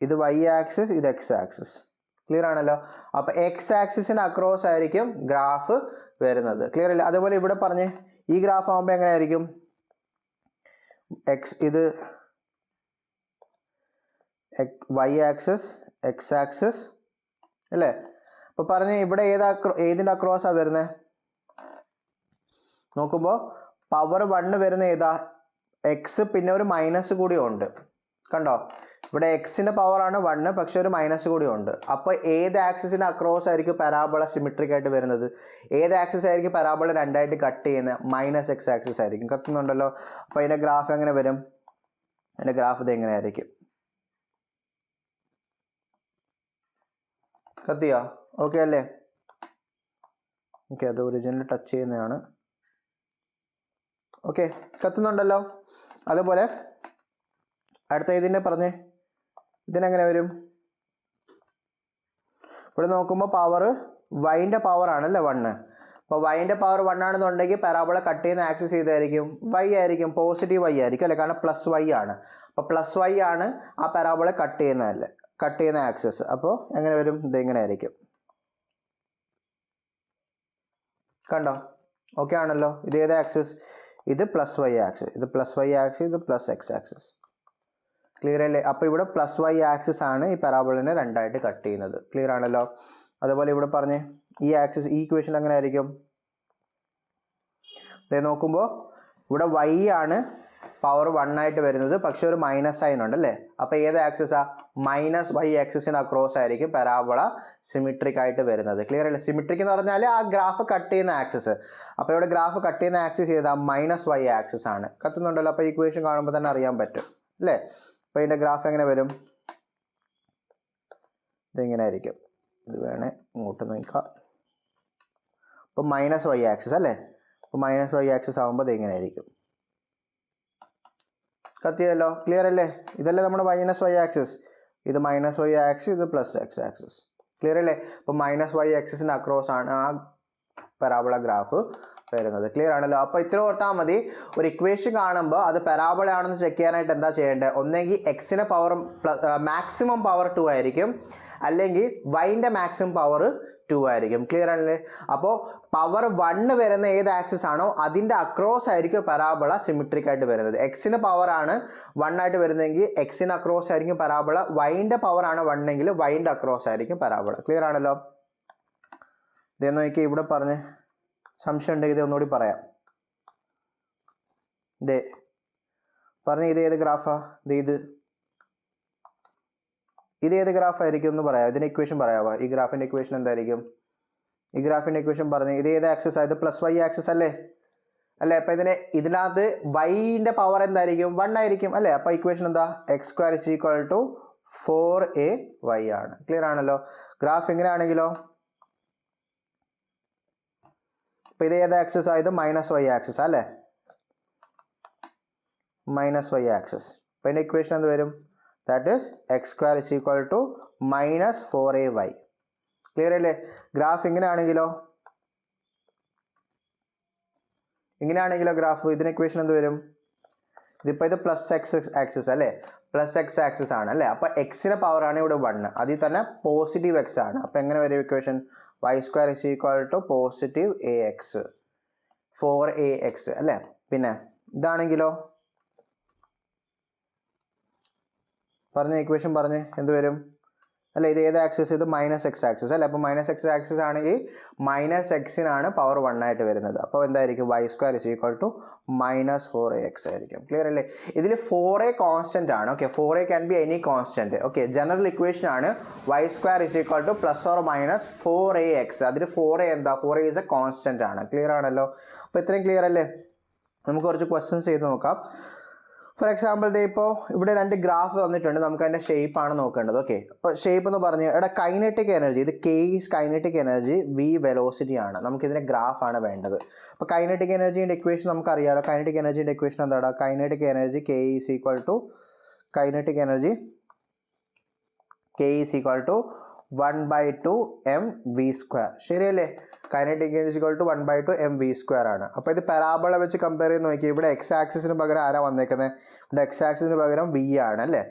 ഇത് വൈ ആക്സിസ്, ഇത് എക്സ് ആക്സിസ്. ക്ലിയർ ആണല്ലോ. അപ്പോൾ എക്സ് ആക്സിസിന് അക്രോസ് ആയിരിക്കും ഗ്രാഫ് വരുന്നത്. ക്ലിയർ അല്ലേ. അതുപോലെ ഇവിടെ പറഞ്ഞ് ഈ ഗ്രാഫ് ആകുമ്പോൾ എങ്ങനെയായിരിക്കും? ഇത് വൈ ആക്സിസ്, എക്സ് ആക്സിസ് അല്ലേ. അപ്പോൾ പറഞ്ഞ് ഇവിടെ ഏതിൻ്റെ അക്രോസാണ് വരുന്നത്? നോക്കുമ്പോൾ പവർ 1 വരുന്ന ഏതാ? എക്സ്, പിന്നെ ഒരു മൈനസ് കൂടി ഉണ്ട് കണ്ടോ. ഇവിടെ എക്സിൻ്റെ പവറാണ് 1, പക്ഷെ ഒരു മൈനസ് കൂടി ഉണ്ട്. അപ്പോൾ ഏത് ആക്സിസിൻ്റെ അക്രോസ് ആയിരിക്കും പരാബോള സിമിട്രിക് ആയിട്ട് വരുന്നത്? ഏത് ആക്സിസ് ആയിരിക്കും പരാബോള രണ്ടായിട്ട് കട്ട് ചെയ്യുന്നത്? മൈനസ് എക്സ് ആക്സിസ് ആയിരിക്കും. കത്തുന്നുണ്ടല്ലോ. അപ്പോൾ അതിൻ്റെ ഗ്രാഫ് എങ്ങനെ വരും? അതിൻ്റെ ഗ്രാഫ് ഇത് എങ്ങനെയായിരിക്കും? കത്തിയോ? ഓക്കെ അല്ലേ. ഓക്കെ, അത് ഒറിജിനൽ ടച്ച് ചെയ്യുന്നതാണ്. ഓക്കെ, കത്തുന്നുണ്ടല്ലോ. അതുപോലെ അടുത്ത ഇതിനെ പറഞ്ഞേ, ഇതിനെങ്ങനെ വരും? ഇവിടെ നോക്കുമ്പോൾ പവർ വൈൻ്റെ പവറാണല്ലേ 1. അപ്പോൾ വൈൻ്റെ പവർ 1 ആണെന്നുണ്ടെങ്കിൽ പരാബോള കട്ട് ചെയ്യുന്ന ആക്സിസ് ചെയ്തായിരിക്കും വൈ ആയിരിക്കും, പോസിറ്റീവ് വൈ ആയിരിക്കും അല്ലേ, കാരണം പ്ലസ് വൈ ആണ്. അപ്പോൾ പ്ലസ് വൈ ആണ് ആ പരാബോള കട്ട് ചെയ്യുന്ന ആക്സിസ്. അപ്പോൾ എങ്ങനെ വരും? ഇത് ഇങ്ങനെ ആയിരിക്കും. കണ്ടോ. ഓക്കെ ആണല്ലോ. ഇത് ഏത് ആക്സിസ്? ഇത് പ്ലസ് വൈ ആക്സിസ്, ഇത് പ്ലസ് വൈ ആക്സിസ്, ഇത് പ്ലസ് എക്സ് ആക്സിസ്. ക്ലിയർ അല്ലേ. അപ്പോൾ ഇവിടെ പ്ലസ് വൈ ആക്സിസ് ആണ് ഈ പരാബോളിനെ രണ്ടായിട്ട് കട്ട് ചെയ്യുന്നത്. ക്ലിയർ ആണല്ലോ. അതുപോലെ ഇവിടെ പറഞ്ഞ് ഈ ആക്സിസ്, ഈ ഇക്വേഷൻ എങ്ങനെ ആയിരിക്കും? ഇത് നോക്കുമ്പോൾ ഇവിടെ വൈ ആണ് പവർ 1 ആയിട്ട് വരുന്നത്, പക്ഷെ ഒരു മൈനസ് സൈൻ ഉണ്ട് അല്ലേ. അപ്പോൾ ഏത് ആക്സിസാ? മൈനസ് വൈ ആക്സിസിന് അക്രോസ് ആയിരിക്കും പരാബോള സിമിട്രിക് ആയിട്ട് വരുന്നത്. ക്ലിയർ അല്ലേ? സിമിട്രിക് എന്ന് പറഞ്ഞാൽ ആ ഗ്രാഫ് കട്ട് ചെയ്യുന്ന ആക്സിസ്. അപ്പോൾ ഇവിടെ ഗ്രാഫ് കട്ട് ചെയ്യുന്ന ആക്സിസ് ചെയ്താൽ മൈനസ് വൈ ആക്സിസ് ആണ്. കത്തുന്നുണ്ടല്ലോ? അപ്പോൾ ഇക്വേഷൻ കാണുമ്പോൾ തന്നെ അറിയാൻ പറ്റും അല്ലേ? അപ്പോൾ ഇതിൻ്റെ ഗ്രാഫ് എങ്ങനെ വരും? ഇതിങ്ങനെ ആയിരിക്കും. ഇത് വേണേ ഇങ്ങോട്ട് നോക്കാം. അപ്പോൾ മൈനസ് വൈ ആക്സിസ് അല്ലേ? അപ്പോൾ മൈനസ് വൈ ആക്സിസ് ആകുമ്പോൾ ഇത് ഇങ്ങനെ ആയിരിക്കും. കത്തിയല്ലോ? ക്ലിയർ അല്ലേ? ഇതല്ലേ നമ്മുടെ മൈനസ് വൈ ആക്സിസ്. ഇത് മൈനസ് വൈ ആക്സിസ്, ഇത് പ്ലസ് എക്സ് ആക്സിസ്. ക്ലിയർ അല്ലേ? അപ്പോൾ മൈനസ് വൈ ആക്സിസിന് അക്രോസ് ആണ് ആ പരാബോള ഗ്രാഫ് വരുന്നത്. ക്ലിയർ ആണല്ലോ? അപ്പോൾ ഇത്ര ഓർത്താൽ മതി. ഒരു ഇക്വേഷൻ കാണുമ്പോൾ അത് പരാബോള ആണെന്ന് ചെക്ക് ചെയ്യാനായിട്ട് എന്താ ചെയ്യേണ്ടത്? ഒന്നെങ്കിൽ എക്സിൻ്റെ പവർ മാക്സിമം പവർ 2 ആയിരിക്കും, അല്ലെങ്കിൽ വൈൻ്റെ മാക്സിമം പവർ 2 ആയിരിക്കും. ക്ലിയർ ആണല്ലേ? അപ്പോൾ പവർ 1 വരുന്ന ഏത് ആക്സിസ് ആണോ അതിൻ്റെ അക്രോസ് ആയിരിക്കും പരാബോള സിമിട്രിക് ആയിട്ട് വരുന്നത്. എക്സിന് പവർ ആണ് 1 ആയിട്ട് വരുന്നതെങ്കിൽ എക്സിന് അക്രോസ് ആയിരിക്കും പരാബോള. വൈൻ്റെ പവർ ആണ് 1 എങ്കിൽ വൈൻ്റെ അക്രോസ് ആയിരിക്കും പരാബോള. ക്ലിയർ ആണല്ലോ? ഇതേ നോക്കി ഇവിടെ പറഞ്ഞ് സംശയം ഉണ്ടെങ്കിൽ ഇത് ഒന്നുകൂടി പറയാം. ഇതേ പറഞ്ഞ് ഇത് ഏത് ഗ്രാഫാ? ഇത് ഏത് ഗ്രാഫ് ആയിരിക്കും എന്ന് പറയാം. ഇതിൻ്റെ ഇക്വേഷൻ പറയാമോ? ഈ ഗ്രാഫിൻ്റെ ഇക്വേഷൻ എന്തായിരിക്കും? ഈ ഗ്രാഫിൻ്റെ ഇക്വേഷൻ പറഞ്ഞ് ഇത് ഏത് ആക്സിസ് ആയത്? പ്ലസ് വൈ ആക്സിസ് അല്ലേ? അപ്പോൾ ഇതിനകത്ത് വൈൻ്റെ പവർ എന്തായിരിക്കും? 1 ആയിരിക്കും അല്ലേ? അപ്പോൾ ഇക്വേഷൻ എന്താ? X square is equal to 4ay ആണ്. ക്ലിയർ ആണല്ലോ? ഗ്രാഫ് എങ്ങനെയാണെങ്കിലോ അപ്പോൾ ഇത് ഏത് ആക്സിസ് ആയത്? മൈനസ് വൈ ആക്സിസ് അല്ലേ? Minus Y axis. അപ്പോൾ ഇതിൻ്റെ ഇക്വേഷൻ എന്ത് വരും? That is x square is equal to minus 4ay. Clear അല്ലേ? ഗ്രാഫ് ഇങ്ങനെയാണെങ്കിലോ ഗ്രാഫ് ഇതിന് ഇക്വേഷൻ എന്ത് വരും? ഇതിപ്പോൾ ഇത് പ്ലസ് എക്സ് ആക്സിസ് അല്ലേ? പ്ലസ് എക്സ് ആക്സിസ് ആണ് അല്ലേ? അപ്പോൾ എക്സിൻ്റെ പവറാണ് ഇവിടെ 1, അതിൽ തന്നെ പോസിറ്റീവ് എക്സ് ആണ്. അപ്പോൾ എങ്ങനെ വരും equation? Y square is equal to positive ax 4ax അല്ലേ? പിന്നെ ഇതാണെങ്കിലോ പറഞ്ഞ ഇക്വേഷൻ പറഞ്ഞ് എന്ത് വരും അല്ലേ? ഇത് ഏത് ആക്സിസ്? ഇത് മൈനസ് എക്സ് ആക്സിസ് അല്ലേ? അപ്പോൾ മൈനസ് എക്സ് ആക്സിസ് ആണെങ്കിൽ മൈനസ് എക്സിനാണ് പവർ 1 ആയിട്ട് വരുന്നത്. അപ്പോൾ എന്തായിരിക്കും? Y square is equal to minus 4ax ആയിരിക്കും. ക്ലിയർ അല്ലേ? ഇതിൽ 4a കോൺസ്റ്റന്റ് ആണ്. Okay, 4a can be any constant. Okay, general equation ആണ് Y square is equal to plus or minus 4ax. അതിൽ 4a എന്താ? 4a ഈസ് എ കോൺസ്റ്റന്റ് ആണ്. Clear ആണല്ലോ? അപ്പോൾ ഇത്രയും ക്ലിയർ അല്ലേ? നമുക്ക് കുറച്ച് ക്വസ്റ്റ്യൻസ് ചെയ്ത് നോക്കാം. ഫോർ എക്സാമ്പിൾ ഇപ്പോൾ ഇവിടെ 2 ഗ്രാഫ് തന്നിട്ടുണ്ട്. നമുക്ക് അതിൻ്റെ ഷേപ്പ് ആണ് നോക്കേണ്ടത്. ഓക്കെ, അപ്പോൾ ഷേപ്പ് എന്ന് പറഞ്ഞ് കൈനറ്റിക് എനർജി, ഇത് K is kinetic energy, v velocity ആണ്. നമുക്കിതിൻ്റെ ഗ്രാഫാണ് വേണ്ടത്. അപ്പോൾ കൈനറ്റിക് എനർജീൻ്റെ ഇക്വേഷൻ നമുക്കറിയാമല്ലോ. കൈനറ്റിക് എനർജീൻ്റെ ഇക്വേഷൻ എന്താണ്? Kinetic energy K is equal to kinetic energy K is equal to 1/2 mv². ശരിയല്ലേ? Kinetic energy equal to 1/2 mv² ആണ്. അപ്പോൾ ഇത് പരാബോള വെച്ച് കമ്പയർ ചെയ്ത് നോക്കി. ഇവിടെ എക്സ് ആക്സിസിന് പകരം ആരാ വന്നേക്കുന്നത്? ഇവിടെ എക്സ് ആക്സിസിന് പകരം വി ആണ് അല്ലേ?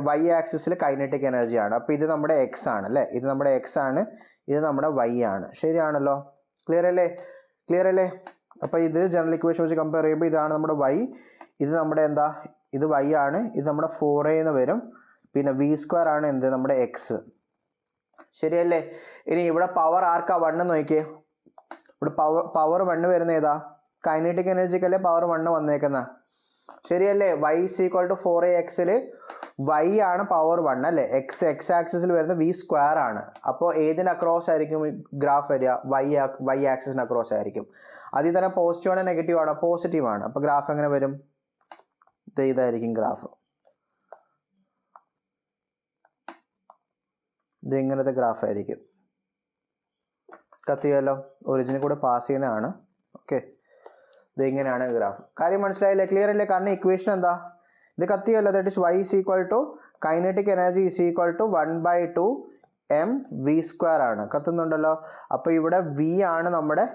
വൈ ആക്സിസിൽ കൈനറ്റിക് എനർജി ആണ്. അപ്പോൾ ഇത് നമ്മുടെ എക്സ് ആണ് അല്ലേ? ഇത് നമ്മുടെ എക്സ് ആണ്, ഇത് നമ്മുടെ വൈ ആണ്. ശരിയാണല്ലോ? ക്ലിയർ അല്ലേ? അപ്പോൾ ഇത് ജനറൽ ഇക്വേഷൻ വെച്ച് കമ്പയർ ചെയ്യുമ്പോൾ ഇതാണ് നമ്മുടെ വൈ, ഇത് നമ്മുടെ എന്താ? ഇത് വൈ ആണ്, ഇത് നമ്മുടെ 4a എന്ന് വരും, പിന്നെ v² ആണ് എന്ത്? നമ്മുടെ എക്സ്. ശരിയല്ലേ? ഇനി ഇവിടെ പവർ ആർക്കാ 1 നോക്കിയേ. ഇവിടെ പവർ 1 വരുന്ന ഏതാ? കൈനറ്റിക് എനർജിക്കല്ലേ പവർ 1 വന്നേക്കുന്ന. ശരിയല്ലേ? Y is equal to 4ax y ആണ് പവർ 1 അല്ലേ? എക്സ് ആക്സിസിൽ വരുന്ന v² ആണ്. അപ്പോൾ ഏതിന് അക്രോസ് ആയിരിക്കും ഗ്രാഫ് വരിക? വൈ ആക്സിസിന് അക്രോസ് ആയിരിക്കും. അതിൽ തന്നെ പോസിറ്റീവ് ആണോ നെഗറ്റീവ് ആണോ? പോസിറ്റീവ് ആണ്. അപ്പോൾ ഗ്രാഫ് എങ്ങനെ വരും? ഇതായിരിക്കും ഗ്രാഫ്. ഇത് ഇങ്ങനത്തെ ഗ്രാഫ് ആയിരിക്കും. കത്തിയല്ലോ? ഒറിജിനിൽ കൂടെ പാസ് ചെയ്യുന്നതാണ്. ഓക്കെ, ഇത് ഇങ്ങനെയാണ് ഗ്രാഫ്. കാര്യം മനസ്സിലായില്ലേ? ക്ലിയർ അല്ലേ? കാരണം ഇക്വേഷൻ എന്താ? ഇത് കത്തിയല്ലോ. That is Y is equal to kinetic energy is equal to 1/2 mv² ആണ്. കത്തുന്നുണ്ടല്ലോ? അപ്പോൾ ഇവിടെ വി ആണ് നമ്മുടെ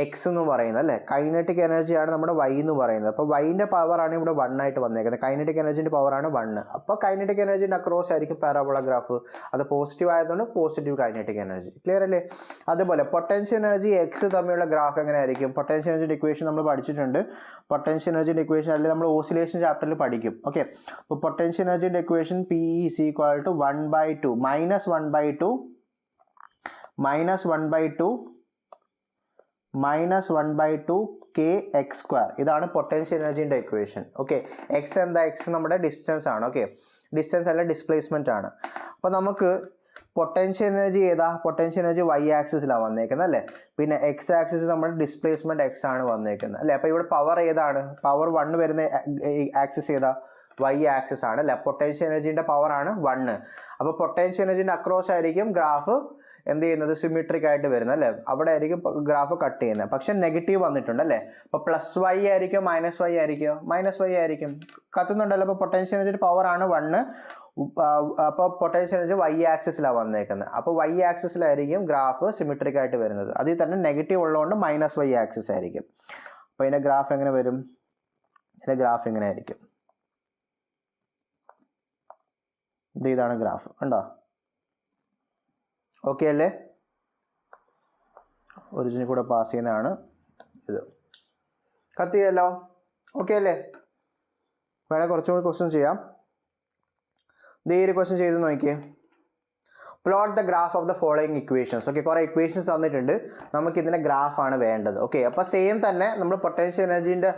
എക്സ് എന്ന് പറയുന്നത് അല്ലേ? കൈനറ്റിക് എനർജിയാണ് നമ്മുടെ വൈ എന്ന് പറയുന്നത്. അപ്പോൾ വൈൻ്റെ പവറാണ് ഇവിടെ 1 ആയിട്ട് വന്നേക്കുന്നത്. കൈനറ്റിക് എനർജിൻ്റെ പവറാണ് 1. അപ്പോൾ കൈനറ്റിക് എനർജിൻ്റെ അക്രോസ് ആയിരിക്കും പാരാബോള ഗ്രാഫ്. അത് പോസിറ്റീവ് ആയതുകൊണ്ട് പോസിറ്റീവ് കൈനറ്റിക് എനർജി. ക്ലിയർ അല്ലേ? അതുപോലെ പൊട്ടൻഷ്യൽ എനർജി എക്സ് തമ്മിലുള്ള ഗ്രാഫ് എങ്ങനെ ആയിരിക്കും? പൊട്ടൻഷ്യൽ എനർജിയുടെ ഇക്വേഷൻ നമ്മൾ പഠിച്ചിട്ടുണ്ട്. പൊട്ടൻഷ്യൽ എനർജിയുടെ ഇക്വേഷൻ അല്ലെങ്കിൽ നമ്മൾ ഓസിലേഷൻ ചാപ്റ്ററിൽ പഠിക്കും. ഓക്കെ, അപ്പോൾ പൊട്ടൻഷ്യൽ എനർജിയുടെ equation P is equal to 1/2 -1/2 K x square. ഇതാണ് പൊട്ടൻഷ്യൽ എനർജീൻ്റെ ഇക്വേഷൻ. ഓക്കെ, എക്സ് എന്താ? എക്സ് നമ്മുടെ ഡിസ്റ്റൻസ് ആണ്. ഓക്കെ, ഡിസ്റ്റൻസ് അല്ല ഡിസ്പ്ലേസ്മെൻ്റ് ആണ്. അപ്പോൾ നമുക്ക് പൊട്ടൻഷ്യൽ എനർജി ഏതാ? പൊട്ടൻഷ്യൽ എനർജി വൈ ആക്സിസിലാണ് വന്നേക്കുന്നത് അല്ലേ. പിന്നെ എക്സ് ആക്സിസ് നമ്മുടെ ഡിസ്പ്ലേസ്മെൻറ്റ് എക്സ് ആണ് വന്നേക്കുന്നത് അല്ലേ. അപ്പോൾ ഇവിടെ പവർ ഏതാണ്? പവർ 1 വരുന്ന ആക്സിസ് ഏതാ? വൈ ആക്സിസ് ആണ് അല്ലേ. പൊട്ടൻഷ്യൽ എനർജീൻ്റെ പവർ ആണ് 1. അപ്പോൾ പൊട്ടൻഷ്യൽ എനർജീൻ്റെ അക്രോസ് ആയിരിക്കും ഗ്രാഫ് എന്ത് ചെയ്യുന്നത്? സിമെട്രിക് ആയിട്ട് വരുന്നത് അല്ലേ. അവിടെ ആയിരിക്കും ഗ്രാഫ് കട്ട് ചെയ്യുന്നത്. പക്ഷെ നെഗറ്റീവ് വന്നിട്ടുണ്ട് അല്ലേ. അപ്പോൾ പ്ലസ് വൈ ആയിരിക്കും മൈനസ് വൈ ആയിരിക്കും? മൈനസ് വൈ ആയിരിക്കും. കത്തുന്നുണ്ടല്ലോ. അപ്പോൾ പൊട്ടൻഷ്യൽ എനർജിയുടെ പവർ ആണ് 1. അപ്പോൾ പൊട്ടൻഷ്യൽ എനർജി വൈ ആക്സിസിലാണ് വന്നേക്കുന്നത്. അപ്പോൾ വൈ ആക്സിസിലായിരിക്കും ഗ്രാഫ് സിമെട്രിക് ആയിട്ട് വരുന്നത്. അതിൽ തന്നെ നെഗറ്റീവ് ഉള്ളതുകൊണ്ട് മൈനസ് വൈ ആക്സിസ് ആയിരിക്കും. അപ്പോൾ ഇതിൻ്റെ ഗ്രാഫ് എങ്ങനെ വരും? ഇതിൻ്റെ ഗ്രാഫ് എങ്ങനെ ആയിരിക്കും? ഇതാണ് ഗ്രാഫ് കണ്ടോ. ഓക്കെ അല്ലേ? ഒറിജിനിൽ കൂടെ പാസ് ചെയ്യുന്നതാണ് ഇത്. കത്തിയല്ലോ. ഓക്കെ അല്ലേ? വേണേൽ കുറച്ചും കൂടി ക്വസ്റ്റ്യൻ ചെയ്യാം. ഈ ഒരു ക്വസ്റ്റ്യൻ ചെയ്ത് നോക്കിയേ. Plot the graph of the following equations. Okay, കുറേ ഇക്വേഷൻസ് തന്നിട്ടുണ്ട്. നമുക്ക് ഇതിൻ്റെ ഗ്രാഫാണ് വേണ്ടത്. ഓക്കെ, അപ്പോൾ സെയിം തന്നെ നമ്മൾ പൊട്ടൻഷ്യൽ എനർജീൻ്റെ